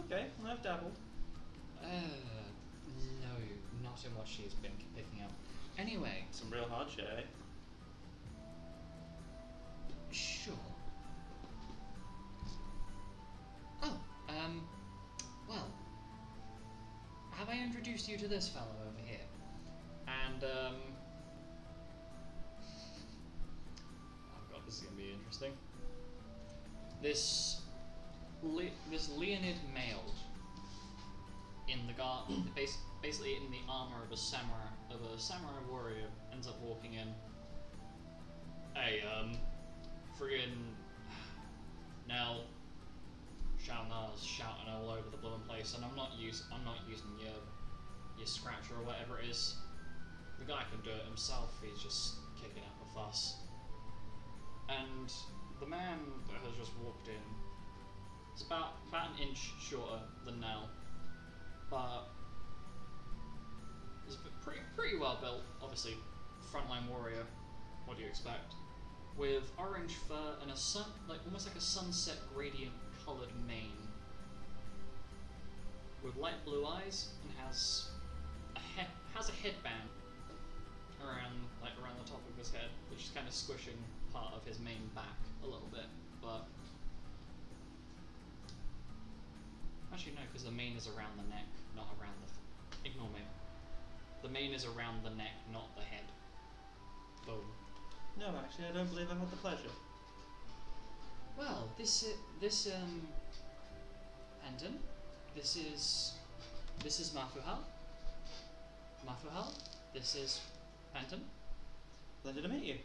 Speaker 5: Okay, I've dabbled.
Speaker 1: No, not in what she's been picking up. Anyway.
Speaker 5: Some real hard shit, eh?
Speaker 1: Sure. Oh, well. Have I introduced you to this fellow over here? And, oh god, this is gonna be interesting. This Leonid male in the basically in the armor of a samurai warrior ends up walking in. Hey, friggin' Nell Shalnar's shouting all over the blooming place, and I'm not using your scratcher or whatever it is. The guy can do it himself. He's just kicking up a fuss. And the man that has just walked in is about an inch shorter than Nell, but is pretty well built. Obviously, frontline warrior. What do you expect? With orange fur and almost like a sunset gradient coloured mane, with light blue eyes, and has a has a headband around the top of his head, which is kind of squishing part of his main back a little bit. But actually no, because the mane is around the neck, not around the. Ignore me. The mane is around the neck, not the head. Boom.
Speaker 5: No, actually, I don't believe I've had the pleasure.
Speaker 1: Well, this Anton, this is Mafuhal. Mafuhal, this is Anton.
Speaker 5: Pleasure to meet you.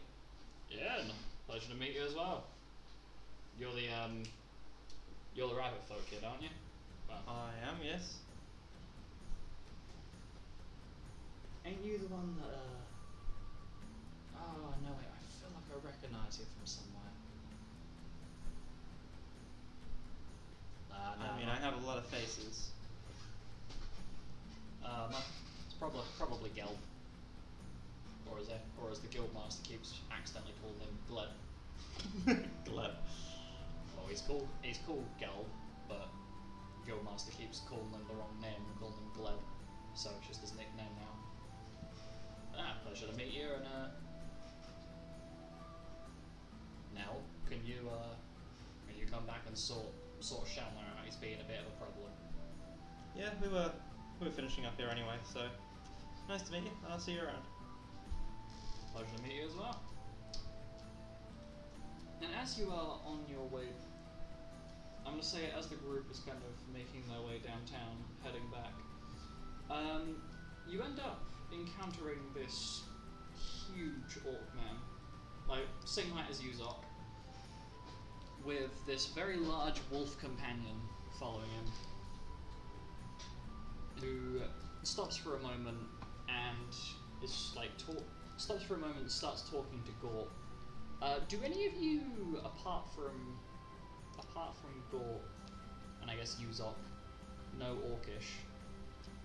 Speaker 1: Yeah, no, pleasure to meet you as well. You're the rabbit folk kid, aren't you? Well,
Speaker 5: I am, yes.
Speaker 1: ain't you the one that oh no wait, I feel like I recognise you from somewhere. No,
Speaker 5: I mean, I have a lot of faces.
Speaker 1: It's probably Gelb. Or as the guildmaster keeps accidentally calling him Gleb.
Speaker 5: Gleb.
Speaker 1: Well, he's called Gelb, but guildmaster keeps calling him the wrong name and calling him Gleb, so it's just his nickname now. Pleasure to meet you, and Nell, can you come back and sort Shalmer out? He's being a bit of a problem.
Speaker 5: Yeah, we were finishing up here anyway, so nice to meet you, and I'll see you around.
Speaker 1: Pleasure to meet you as well. And as you are on your way, I'm gonna say as the group is kind of making their way downtown, heading back, you end up encountering this huge orc man, like same height as Uzok, with this very large wolf companion following him, who stops for a moment and is like starts talking to Gort. Do any of you, apart from Gort and I guess Uzok, know Orcish?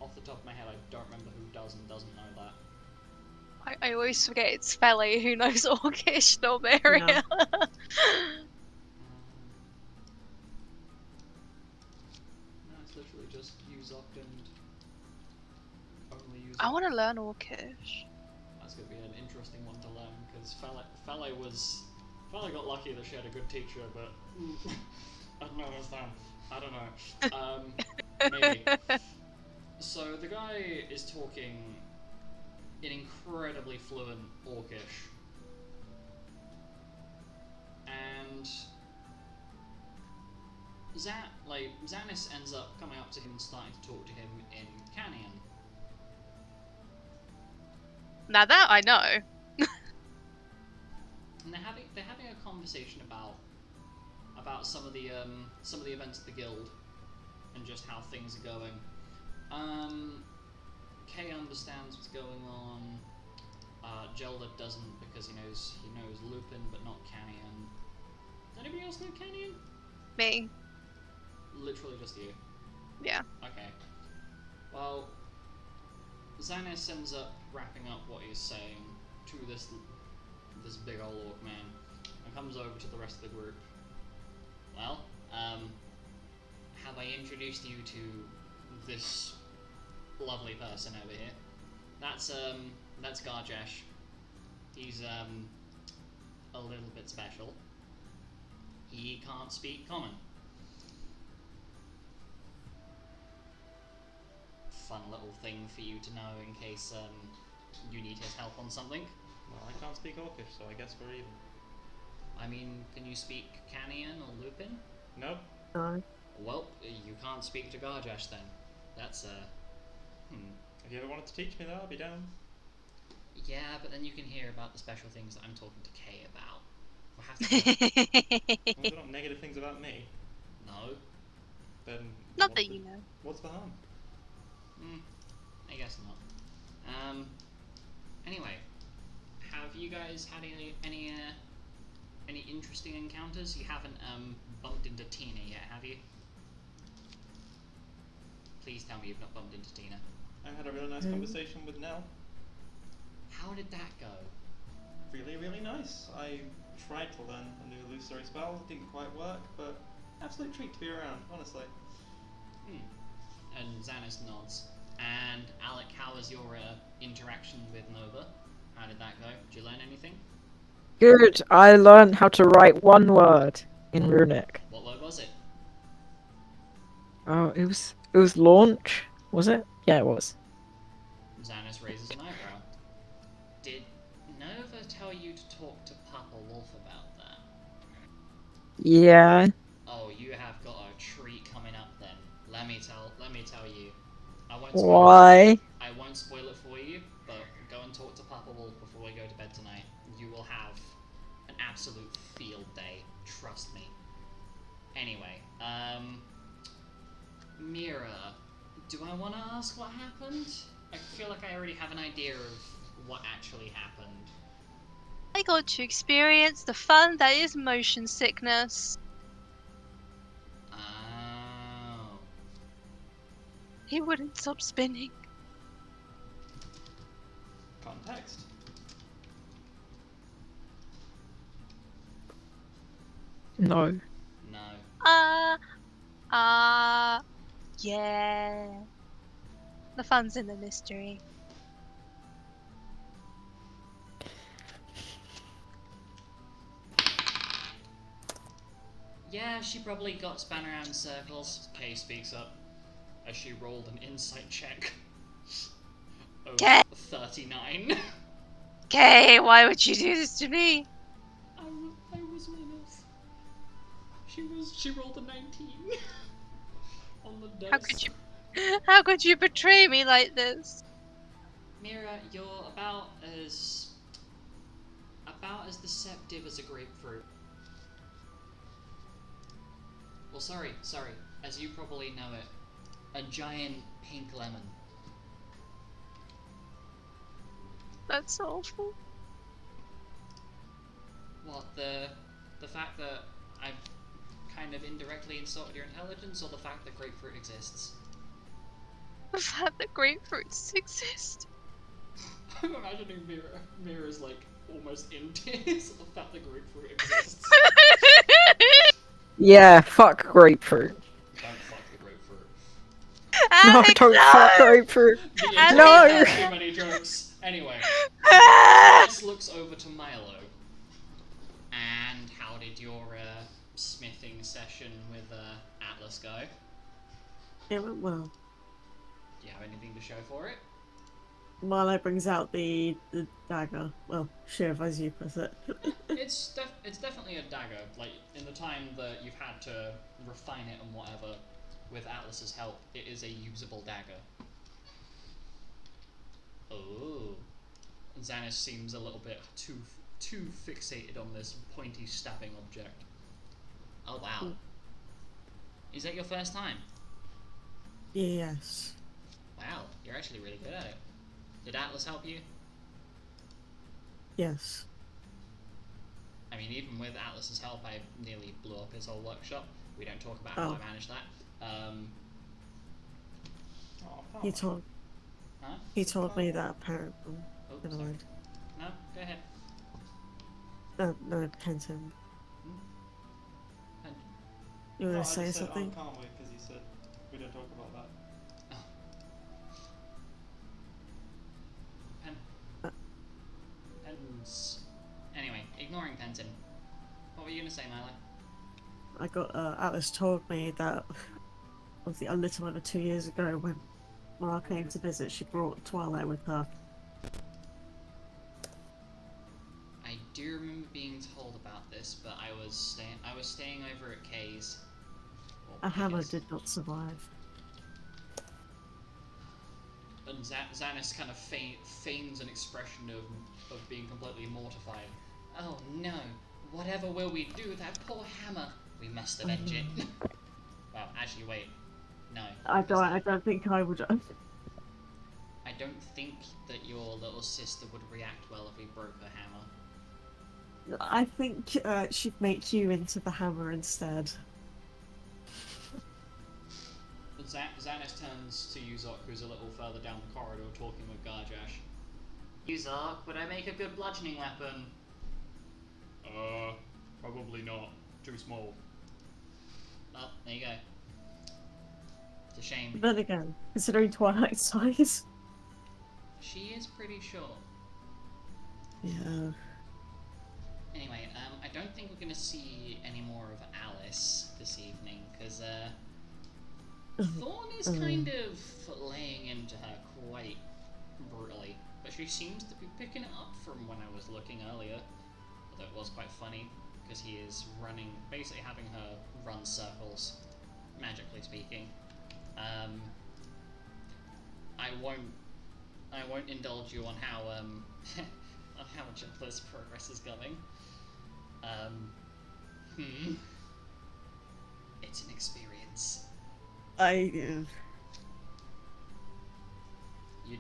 Speaker 1: Off the top of my head, I don't remember who does and doesn't know that.
Speaker 4: I always forget it's Feli who knows Orcish, not Maria.
Speaker 1: No, it's literally just Uzok and only Uzok.
Speaker 4: I want to learn Orcish.
Speaker 1: That's going to be an interesting one to learn, because Fele got lucky that she had a good teacher, but I don't understand. I don't know. Maybe. So the guy is talking in incredibly fluent Orcish, and Xanis ends up coming up to him and starting to talk to him in Canian.
Speaker 4: Now that I know.
Speaker 1: And they're having a conversation about some of the events at the guild and just how things are going. Kay understands what's going on. Gelda doesn't, because he knows Lupine but not Canian. Does anybody else know Canian?
Speaker 4: Me.
Speaker 1: Literally just you.
Speaker 4: Yeah.
Speaker 1: Okay. Well, Xanis ends up wrapping up what he's saying to this big old orc man, and comes over to the rest of the group. Well, have I introduced you to this lovely person over here? That's Garjesh. He's a little bit special. He can't speak common. Fun little thing for you to know in case you need his help on something.
Speaker 5: Well, I can't speak Orcish, so I guess we're even.
Speaker 1: I mean, can you speak Canian or Lupin?
Speaker 5: Nope.
Speaker 2: No.
Speaker 1: Well, you can't speak to Garjash then. That's
Speaker 5: If you ever wanted to teach me that, I'd be down.
Speaker 1: Yeah, but then you can hear about the special things that I'm talking to Kay about. We'll have to
Speaker 5: Well, they're not negative things about me.
Speaker 1: No.
Speaker 5: Then
Speaker 4: Not that you know.
Speaker 5: What's the harm?
Speaker 1: I guess not. Anyway, have you guys had any interesting encounters? You haven't bumped into Tina yet, have you? Please tell me you've not bumped into Tina.
Speaker 5: I had a really nice conversation with Nell.
Speaker 1: How did that go?
Speaker 5: Really, really nice. I tried to learn a new illusory spell, it didn't quite work, but absolute treat to be around, honestly.
Speaker 1: And Xanis nods. And Alec, how was your interaction with Nova? How did that go? Did you learn anything?
Speaker 2: Good. I learned how to write one word in runic.
Speaker 1: What word was it?
Speaker 2: Oh, it was launch, was it? Yeah, it was.
Speaker 1: Xanis raises an eyebrow. Did Nova tell you to talk to Papa Wolf about that?
Speaker 2: Yeah.
Speaker 1: Oh, you have got a treat coming up then. Let me tell you. I won't spoil it.
Speaker 2: Why?
Speaker 1: I won't spoil it for you, but go and talk to Papa Wolf before we go to bed tonight. You will have an absolute field day. Trust me. Anyway, Mira, do I want to ask what happened? I feel like I already have an idea of what actually happened.
Speaker 4: I got to experience the fun that is motion sickness.
Speaker 1: Oh.
Speaker 4: He wouldn't stop spinning.
Speaker 5: Context?
Speaker 2: No.
Speaker 1: No.
Speaker 4: Yeah. The fun's in the mystery.
Speaker 1: Yeah, she probably got spun around in circles. Kay speaks up as she rolled an insight check of
Speaker 4: Kay.
Speaker 1: 39.
Speaker 4: Okay, why would you do this to me?
Speaker 1: I was one of. She rolled a 19 on the dice.
Speaker 4: How could you betray me like this?
Speaker 1: Mira, you're about as deceptive as a grapefruit. Well, sorry. As you probably know it, a giant pink lemon.
Speaker 4: That's awful.
Speaker 1: What, the fact that I've kind of indirectly insulted your intelligence, or the fact that grapefruit exists?
Speaker 4: The fact that grapefruits exist.
Speaker 1: I'm imagining Mira's like almost in tears at the fact that grapefruit exists.
Speaker 2: Yeah, fuck grapefruit.
Speaker 1: Don't fuck the grapefruit.
Speaker 2: No,
Speaker 4: Alex,
Speaker 2: don't
Speaker 4: no!
Speaker 2: fuck grapefruit.
Speaker 1: The
Speaker 4: Alex,
Speaker 1: internet
Speaker 2: No!
Speaker 1: has too many jokes. Anyway, Janice looks over to Milo. And how did your smithing session with Atlas go?
Speaker 3: It went well.
Speaker 1: Do you have anything to show for it?
Speaker 3: Milo brings out the dagger. Well, shiv, as you put it.
Speaker 1: It's definitely a dagger. Like, in the time that you've had to refine it and whatever, with Atlas's help, it is a usable dagger. Oh. Xanis seems a little bit too fixated on this pointy stabbing object. Oh wow. Is that your first time?
Speaker 3: Yes.
Speaker 1: Wow, you're actually really good at it. Did Atlas help you?
Speaker 3: Yes.
Speaker 1: I mean, even with Atlas's help, I nearly blew up his whole workshop. We don't talk about
Speaker 3: Oh.
Speaker 1: how I managed that.
Speaker 5: Oh, come
Speaker 3: He
Speaker 5: on.
Speaker 3: told
Speaker 1: Huh?
Speaker 3: he told me that apparently.
Speaker 1: Oh,
Speaker 3: Never
Speaker 1: sorry.
Speaker 3: mind.
Speaker 1: No, go ahead.
Speaker 3: No, Kenton.
Speaker 1: And-
Speaker 3: You
Speaker 5: No,
Speaker 3: want
Speaker 5: I
Speaker 3: to say
Speaker 5: just said,
Speaker 3: something?
Speaker 5: oh, can't we? Because you said we don't talk about that.
Speaker 1: Pen.
Speaker 3: Uh.
Speaker 1: Pens. Anyway, ignoring Penton. What were you gonna say, Milo?
Speaker 3: I got Atlas told me that of the Unlit Mother 2 years ago when Mara came to visit, she brought Twilight with her.
Speaker 1: I do remember being told about this, but I was staying over at Kay's. Well,
Speaker 3: A
Speaker 1: I
Speaker 3: hammer
Speaker 1: guess-
Speaker 3: did not survive.
Speaker 1: And Xanis kind of feigns an expression of being completely mortified. Oh no! Whatever will we do? That poor hammer! We must avenge it. Well, actually, wait. No.
Speaker 3: I
Speaker 1: because
Speaker 3: don't think I would.
Speaker 1: I don't think that your little sister would react well if we broke her hammer.
Speaker 3: I think she'd make you into the hammer instead.
Speaker 1: But Xanis turns to Uzok, who's a little further down the corridor, talking with Garjash. Uzok, would I make a good bludgeoning weapon? Probably not. Too small. Oh, there you go. It's a shame.
Speaker 3: Then again, considering Twilight's size.
Speaker 1: She is pretty short.
Speaker 3: Yeah.
Speaker 1: Anyway, I don't think we're gonna see any more of Alice this evening, because Thorn is kind of laying into her quite brutally, but she seems to be picking it up from when I was looking earlier. Although it was quite funny, because he is running, basically having her run circles, magically speaking. I won't indulge you on how on how Jumpler's progress is going. It's an experience. You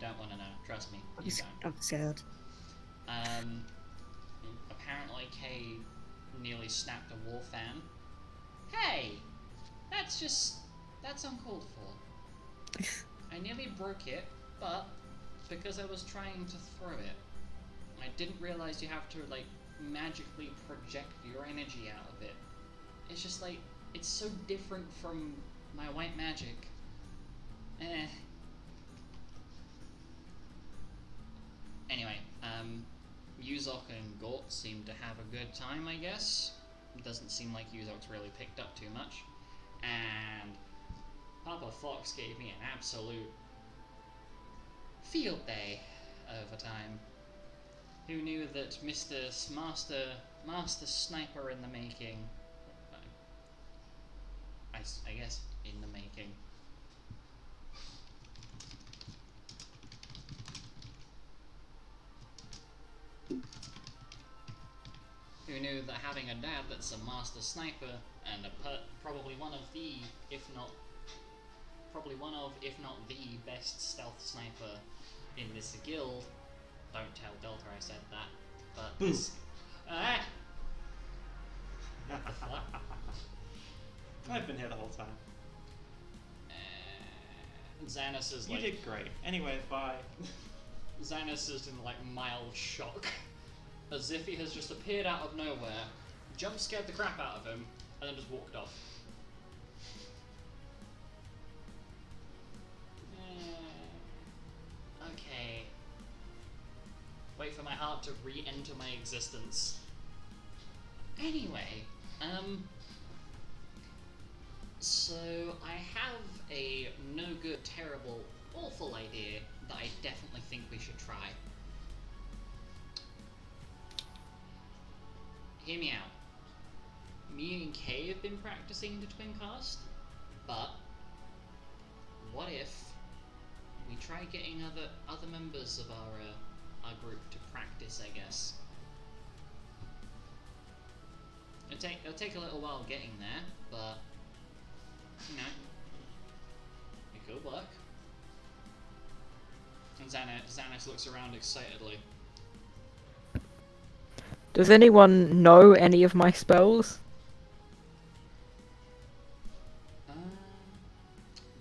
Speaker 1: don't want to know. Trust me, you don't.
Speaker 3: I'm scared.
Speaker 1: Apparently Kay nearly snapped a wall fan. Hey! That's uncalled for. I nearly broke it, but because I was trying to throw it, I didn't realize you have to, like, magically project your energy out of it. It's just like, it's so different from my white magic. Anyway, Yuzok and Gort seem to have a good time, I guess. It doesn't seem like Yuzok's really picked up too much. And Papa Fox gave me an absolute field day over time. Who knew that Master Sniper in the making? I guess in the making. Who knew that having a dad that's a master sniper and probably one of, if not the best stealth sniper in this guild. Don't tell Delta I said that, but this. What the fuck?
Speaker 5: I've been here the whole time.
Speaker 1: Xanos is
Speaker 5: You
Speaker 1: like.
Speaker 5: did great. Anyway, bye.
Speaker 1: Xanos is in like mild shock, as if he has just appeared out of nowhere, jump scared the crap out of him, and then just walked off. Okay. Wait for my heart to re-enter my existence. Anyway, so I have a no good, terrible, awful idea that I definitely think we should try. Hear me out. Me and Kay have been practicing the twin cast, but what if we try getting other members of our group to practice, I guess. It'll take a little while getting there, but you know, it could work. And Xanos looks around excitedly.
Speaker 2: Does anyone know any of my spells?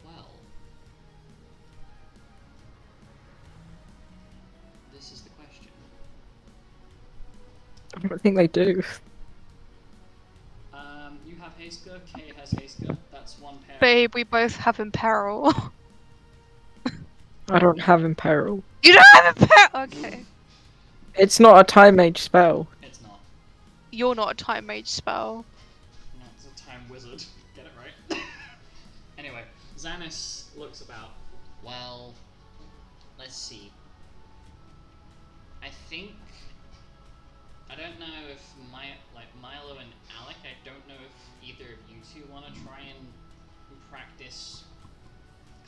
Speaker 1: Well, this is the question.
Speaker 2: I don't think they do.
Speaker 1: You have Hasker, Kay has Hasker, that's one pair.
Speaker 4: Babe, we both have Imperil.
Speaker 2: I don't have Imperil.
Speaker 4: You don't have Imperil? Okay.
Speaker 2: It's not a time mage spell.
Speaker 1: It's not.
Speaker 4: You're not a time mage spell.
Speaker 1: No, it's a time wizard. Get it right. Anyway, Xanos looks about. Well, let's see. I don't know if Milo and Alec, I don't know if either of you two want to try and practice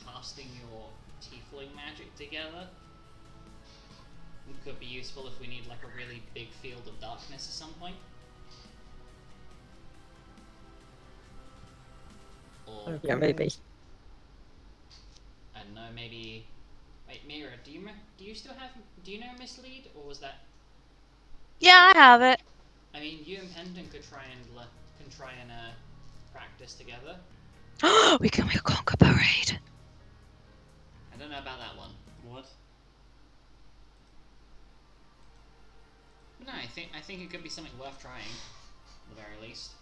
Speaker 1: casting your tiefling magic together. It could be useful if we need like a really big field of darkness at some point. Or
Speaker 2: Yeah, maybe.
Speaker 1: I don't know, maybe. Wait, Mira, do you still have? Do you know Mislead, or was that?
Speaker 4: Yeah, I have it.
Speaker 1: I mean, you and Pendon could try and practice together.
Speaker 4: We can make a conquer parade.
Speaker 1: I don't know about that one.
Speaker 5: What?
Speaker 1: But no, I think it could be something worth trying, at the very least.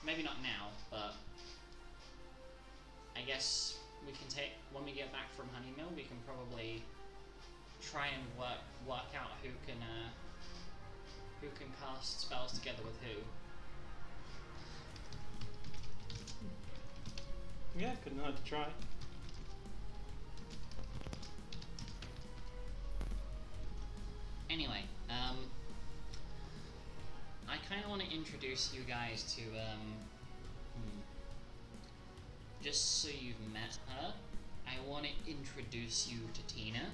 Speaker 1: Maybe not now, but I guess we can take when we get back from Honeymill. We can probably try and work out who can cast spells together with who.
Speaker 5: Yeah, couldn't hurt to try.
Speaker 1: Anyway, I kind of want to introduce you guys to just so you've met her. I want to introduce you to Tina.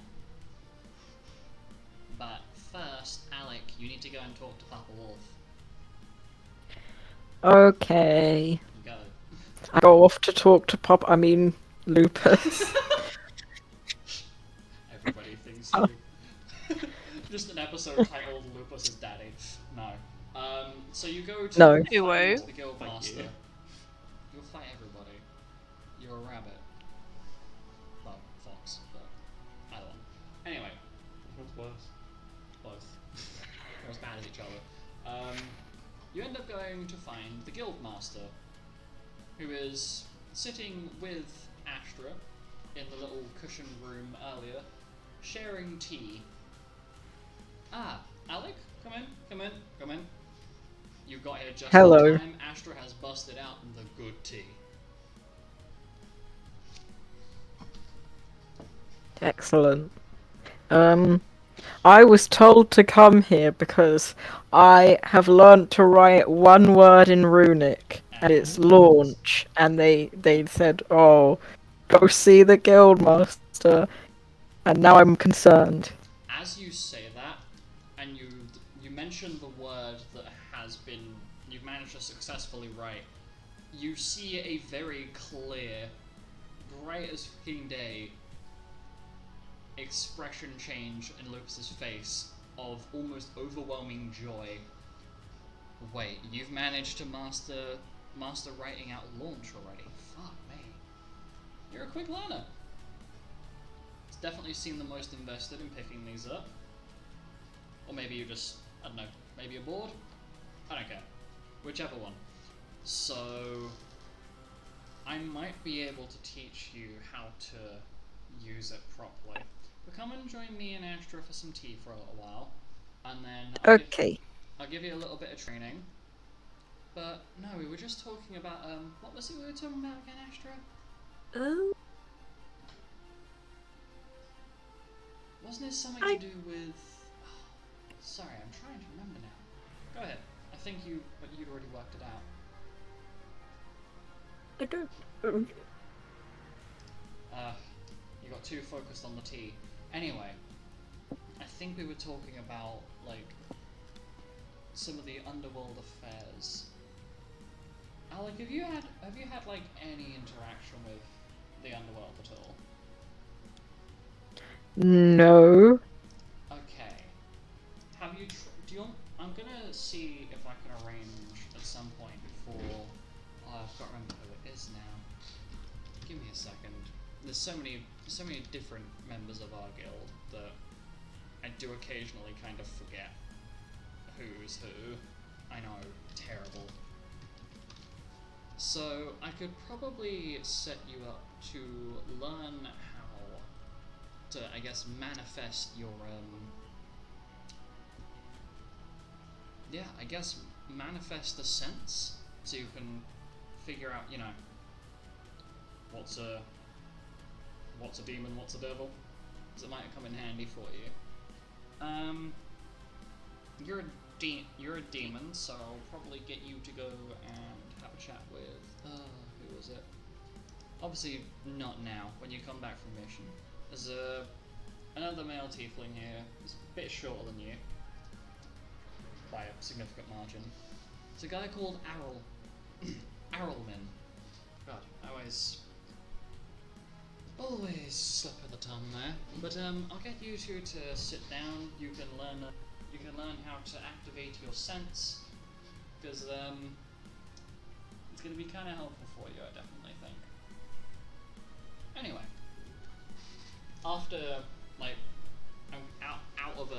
Speaker 1: But first, Alec, you need to go and talk to Papa Wolf.
Speaker 2: Okay.
Speaker 1: Go.
Speaker 2: I go off to talk to Lupus.
Speaker 1: Everybody thinks you. Just an episode titled Lupus's Daddy. No. So you go to
Speaker 2: No.
Speaker 1: find
Speaker 4: Ew.
Speaker 1: the guild
Speaker 5: Thank
Speaker 1: master.
Speaker 5: you.
Speaker 1: You'll fight everybody. You're a rabbit. Well, fox, but either one. Anyway,
Speaker 5: What's worse?
Speaker 1: both. They're as bad as each other. You end up going to find the guild master, who is sitting with Astra in the little cushioned room earlier, sharing tea. Ah, Alec, come in. You got here just
Speaker 2: Hello.
Speaker 1: in time. Astra has busted out the good tea.
Speaker 2: Excellent. I was told to come here because I have learnt to write one word in runic, and it's launch. And they said, "Oh, go see the guildmaster," and now I'm concerned.
Speaker 1: As you say that, and you mention the word that you've managed to successfully write, you see a very clear, bright as fucking day expression change in Lupus's face of almost overwhelming joy. Wait, you've managed to master writing out launch already? Fuck me. You're a quick learner. It's definitely seemed the most invested in picking these up. Or maybe you're just, I don't know, maybe you're bored? I don't care. Whichever one. So, I might be able to teach you how to use it properly. But come and join me and Astra for some tea for a little while. And then
Speaker 2: Okay.
Speaker 1: I'll give you a little bit of training. But no, we were just talking about what was it we were talking about again, Astra? Wasn't it something to do with? Sorry, I'm trying to remember now. Go ahead. I think but you'd already worked it out.
Speaker 2: I don't.
Speaker 1: You got too focused on the tea. Anyway, I think we were talking about like some of the underworld affairs. Alec, have you had like any interaction with the underworld at all?
Speaker 2: No.
Speaker 1: Okay. Have you? Do you? I'm gonna see if I can arrange at some point before. I've got to remember who it is now. Give me a second. There's so many different members of our guild that I do occasionally kind of forget who's who. I know, terrible. So I could probably set you up to learn how to, I guess, manifest your I guess manifest a sense, so you can figure out, you know, what's a demon, what's a devil, because it might come in handy for you. You're a demon, so I'll probably get you to go and have a chat with, who was it? Obviously not now, when you come back from mission. There's another male tiefling here, he's a bit shorter than you, by a significant margin. It's a guy called Arrelman. God, I always slip of the tongue there. But I'll get you two to sit down. You can learn how to activate your sense, because it's going to be kind of helpful for you, I definitely think. Anyway, after like I'm out of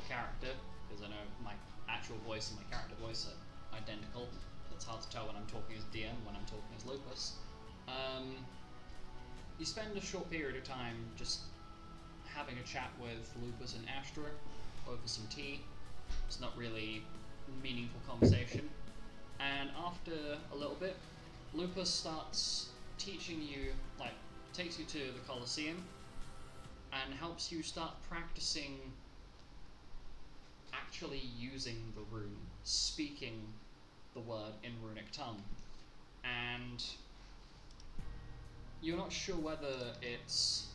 Speaker 1: character, because I know my actual voice and my character voice are identical. So it's hard to tell when I'm talking as DM when I'm talking as Lupus. you spend a short period of time just having a chat with Lupus and Astra over some tea. It's not really meaningful conversation. And after a little bit, Lupus starts teaching you, like, takes you to the Colosseum and helps you start practicing actually using the rune, speaking the word in runic tongue. And you're not sure whether it's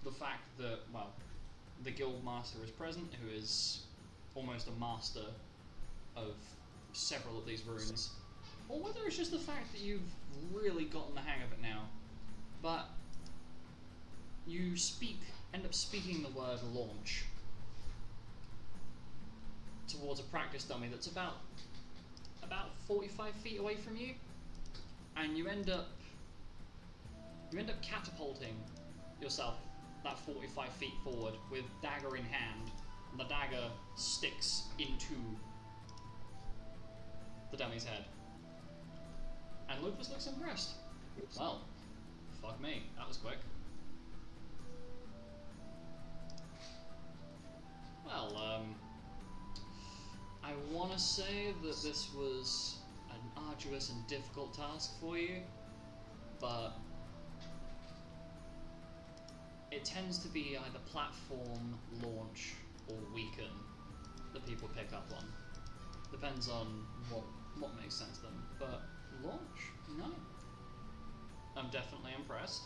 Speaker 1: the fact that, well, the guild master is present, who is almost a master of several of these runes, or whether it's just the fact that you've really gotten the hang of it now. But you end up speaking the word launch towards a practice dummy that's about 45 feet away from you, and you end up catapulting yourself that 45 feet forward with dagger in hand, and the dagger sticks into the dummy's head. And Lupus looks impressed. Well, fuck me, that was quick. Well, I want to say that this was an arduous and difficult task for you, but it tends to be either platform, launch, or weaken that people pick up on. Depends on what makes sense to them. But launch? No. I'm definitely impressed.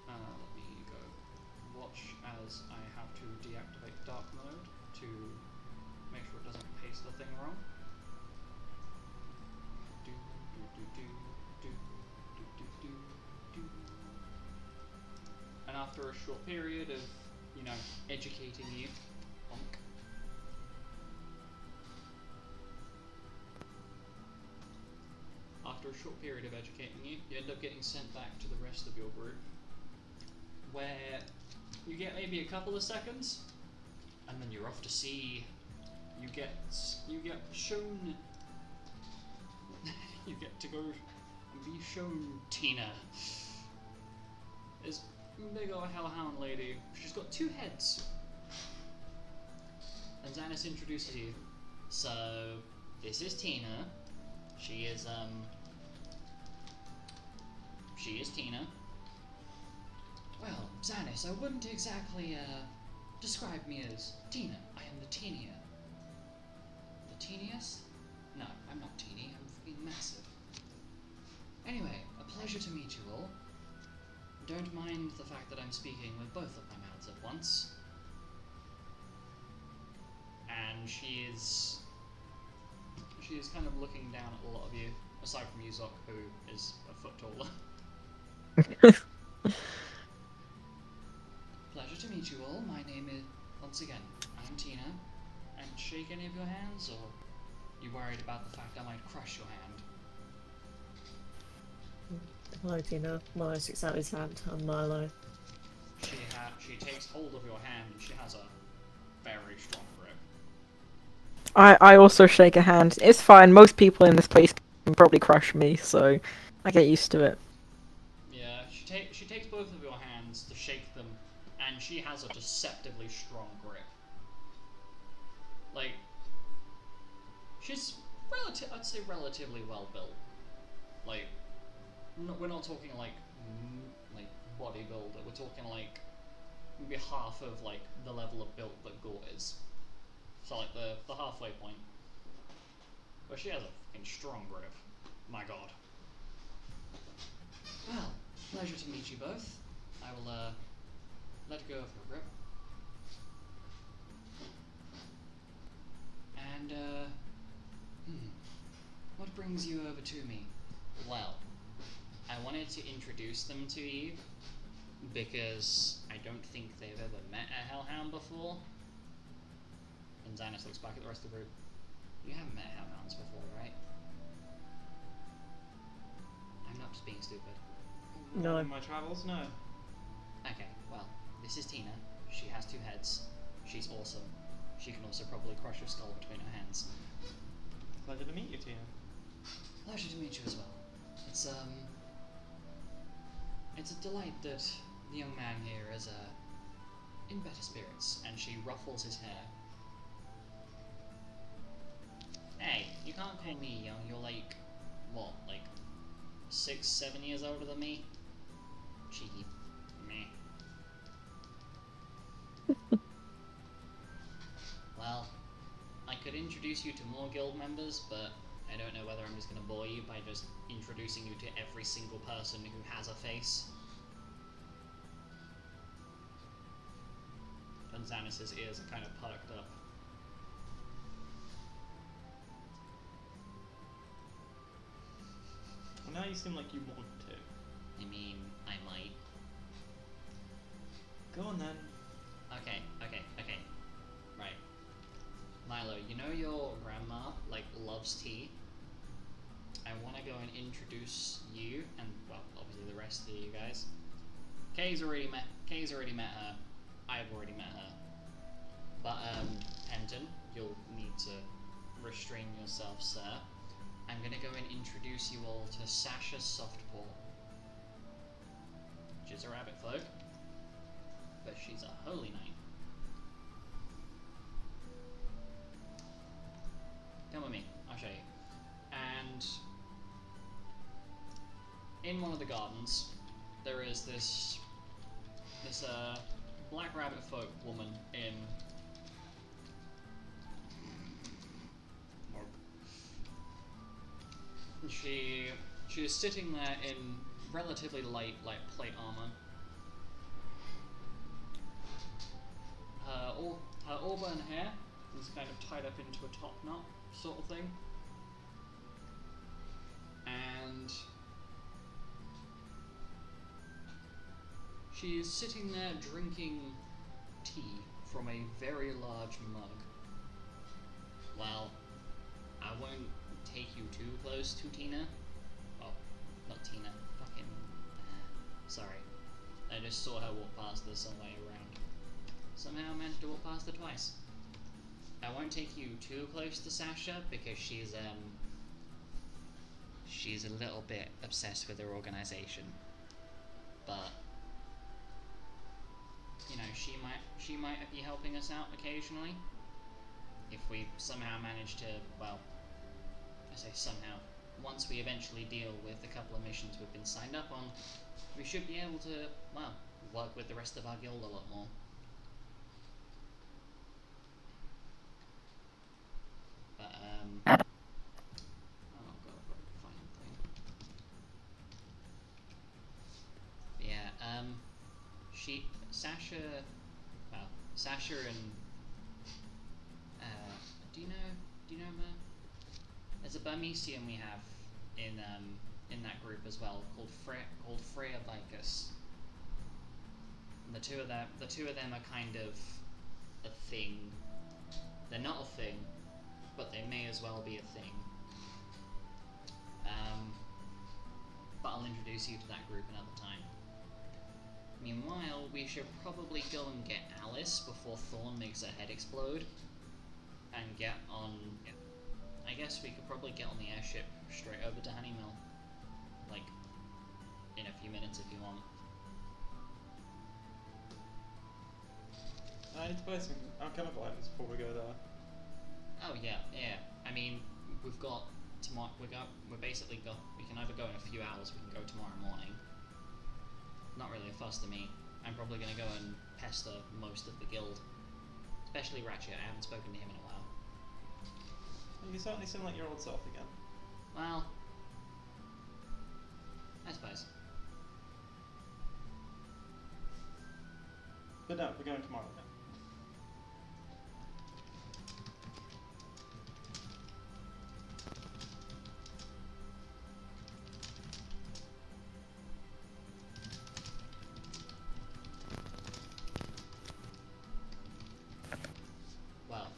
Speaker 1: Let me go watch as I have to deactivate dark mode to make sure it doesn't paste the thing wrong. Do do do do do do do do do. And after a short period of, educating you, bonk. After a short period of educating you, you end up getting sent back to the rest of your group, where you get maybe a couple of seconds, and then you're off to sea. You get shown. You get to go and be shown Tina. This big old hellhound lady. She's got 2 heads. And Xanis introduces you. So, this is Tina. She is Tina. Well, Xanis, I wouldn't exactly, describe me as Tina. I am the teenier. The teeniest? No, I'm not teeny. I'm freaking massive. Anyway, a pleasure to meet you all. Don't mind the fact that I'm speaking with both of my mouths at once. And she is kind of looking down at a lot of you, aside from Yuzok, who is a foot taller. Pleasure to meet you all. My name is, once again, I'm Tina. And shake any of your hands, or you worried about the fact I might crush your hand?
Speaker 3: Hello, Tina. Milo sticks out his hand. I'm Milo.
Speaker 1: She takes hold of your hand, and she has a very strong grip.
Speaker 2: I also shake a hand. It's fine. Most people in this place can probably crush me, so I get used to it.
Speaker 1: Yeah, she takes both of your hands to shake them, and she has a deceptively strong grip. Like, she's I'd say relatively well built. Like, we're not talking like bodybuilder. We're talking like maybe half of like the level of build that Gore is. So like the halfway point. But she has a fucking strong grip. My god. Well, pleasure to meet you both. I will let go of her grip. And what brings you over to me? Well, I wanted to introduce them to you because I don't think they've ever met a hellhound before. And Xanis looks back at the rest of the group. You haven't met hellhounds before, right? I'm not just being stupid.
Speaker 3: No.
Speaker 5: In my travels, no.
Speaker 1: Okay, well, this is Tina. She has 2 heads. She's awesome. She can also probably crush your skull between her hands.
Speaker 5: Pleasure to meet you, Tina.
Speaker 1: Pleasure to meet you as well. It's a delight that the young man here is in better spirits, and she ruffles his hair. Hey, you can't call me young. You're like, what, like 6, 7 years older than me? Cheeky. Meh. Well, I could introduce you to more guild members, but I don't know whether I'm just going to bore you by just introducing you to every single person who has a face. And Xanis's ears are kind of perked up.
Speaker 5: Well, now you seem like you want to.
Speaker 1: I mean, I might.
Speaker 5: Go on then.
Speaker 1: Okay. Right. Milo, you know your grandma, like, loves tea? I want to go and introduce you, and, well, obviously the rest of you guys. Kay's already met her. I've already met her. But, Penton, you'll need to restrain yourself, sir. I'm gonna go and introduce you all to Sasha Softpaw. She's a rabbit folk, but she's a holy knight. Come with me, I'll show you. And in one of the gardens, there is this black rabbit folk woman in She is sitting there in relatively light plate armor. Her auburn hair is kind of tied up into a top knot sort of thing. And she is sitting there drinking tea from a very large mug. Well, I won't take you too close to Tina. Oh, not Tina. Fucking. Sorry. I just saw her walk past her some way around. Somehow I managed to walk past her twice. I won't take you too close to Sasha because she's a little bit obsessed with her organization. But you know, she might be helping us out occasionally. If we somehow manage to, well, I say somehow, once we eventually deal with a couple of missions we've been signed up on, we should be able to, well, work with the rest of our guild a lot more. But, oh god, I've got to find the thing. But yeah, Sasha and, do you know her? There's a Burmesian we have in that group as well called Freya Bikers. And the two of them are kind of a thing. They're not a thing, but they may as well be a thing. But I'll introduce you to that group another time. Meanwhile, we should probably go and get Alice before Thorn makes her head explode. And get on... I guess we could probably get on the airship straight over to Honeymill. Like, in a few minutes if you want.
Speaker 5: I need to buy some arcana items before we go there.
Speaker 1: Oh yeah. I mean, we've got tomorrow. We can either go in a few hours. We can go tomorrow morning. Not really a fuss to me. I'm probably gonna go and pester most of the guild, especially Ratchet. I haven't spoken to him in a while.
Speaker 5: You certainly seem like your old self again.
Speaker 1: Well, I suppose.
Speaker 5: But no, we're going tomorrow then.
Speaker 1: Well,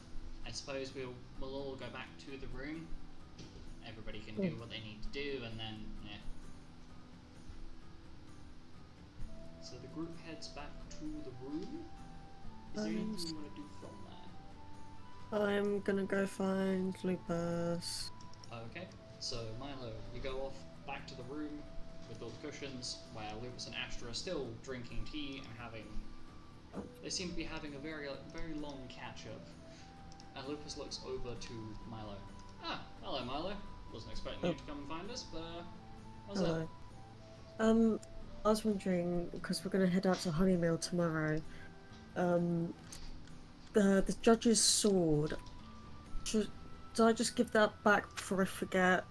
Speaker 1: I suppose we'll all go back to the room. Everybody can do what they need to do, and then yeah. So the group heads back to the room. Is there anything you want to do from there?
Speaker 3: I'm gonna go find Lupus.
Speaker 1: Okay, so Milo, you go off back to the room with all the cushions where Lupus and Astra are still drinking tea and having. They seem to be having a very long catch up. And Lupus looks over to Milo. Ah, hello Milo. Wasn't expecting you to come and find us, but what's
Speaker 3: Hello.
Speaker 1: up?
Speaker 3: I was wondering, because we're going to head out to Honeymill tomorrow, the judge's sword, should I just give that back before I forget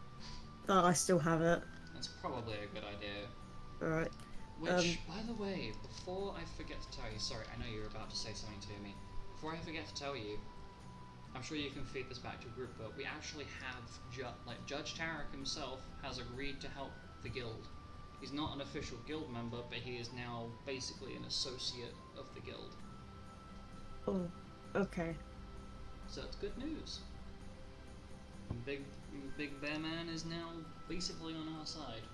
Speaker 3: that I still have it?
Speaker 1: That's probably a good idea.
Speaker 3: Alright.
Speaker 1: Which, by the way, before I forget to tell you, sorry, I know you were about to say something to me. Before I forget to tell you, I'm sure you can feed this back to the group, but we actually have, Judge Tarek himself has agreed to help the guild. He's not an official guild member, but he is now basically an associate of the guild.
Speaker 3: Oh, okay.
Speaker 1: So it's good news. Big Bear Man is now basically on our side.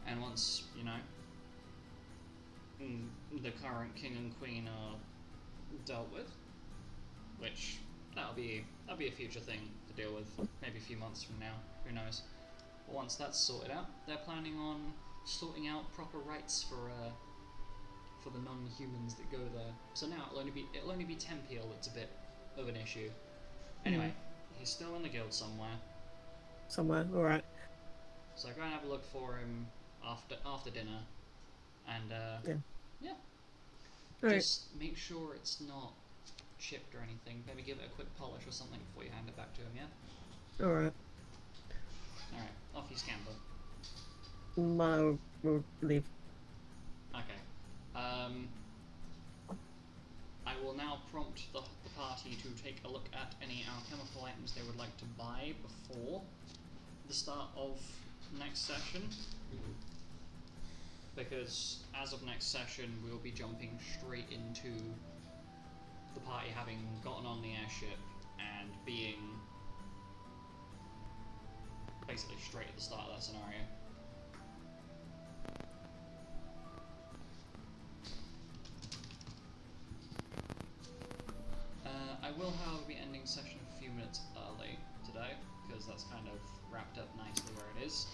Speaker 1: And once, the current king and queen are dealt with, which that'll be a future thing to deal with, maybe a few months from now, who knows. But once that's sorted out, they're planning on sorting out proper rights for the non-humans that go there. So now it'll only be Tempiel that's a bit of an issue. Anyway, he's still in the guild somewhere.
Speaker 3: Somewhere, alright.
Speaker 1: So go and have a look for him after dinner, and yeah.
Speaker 3: Right.
Speaker 1: Just make sure it's not chipped or anything. Maybe give it a quick polish or something before you hand it back to him. Yeah.
Speaker 3: Alright.
Speaker 1: All right. Off you scamper.
Speaker 3: Milo will leave.
Speaker 1: Okay. I will now prompt the party to take a look at any alchemical items they would like to buy before the start of next session. Because as of next session, we'll be jumping straight into the party having gotten on the airship and being basically straight at the start of that scenario. I will, however, be ending session a few minutes early today, because that's kind of wrapped up nicely where it is.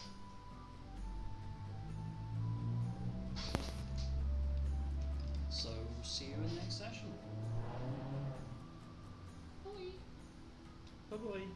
Speaker 1: So, see you in the next session. Bye!
Speaker 5: Bye bye.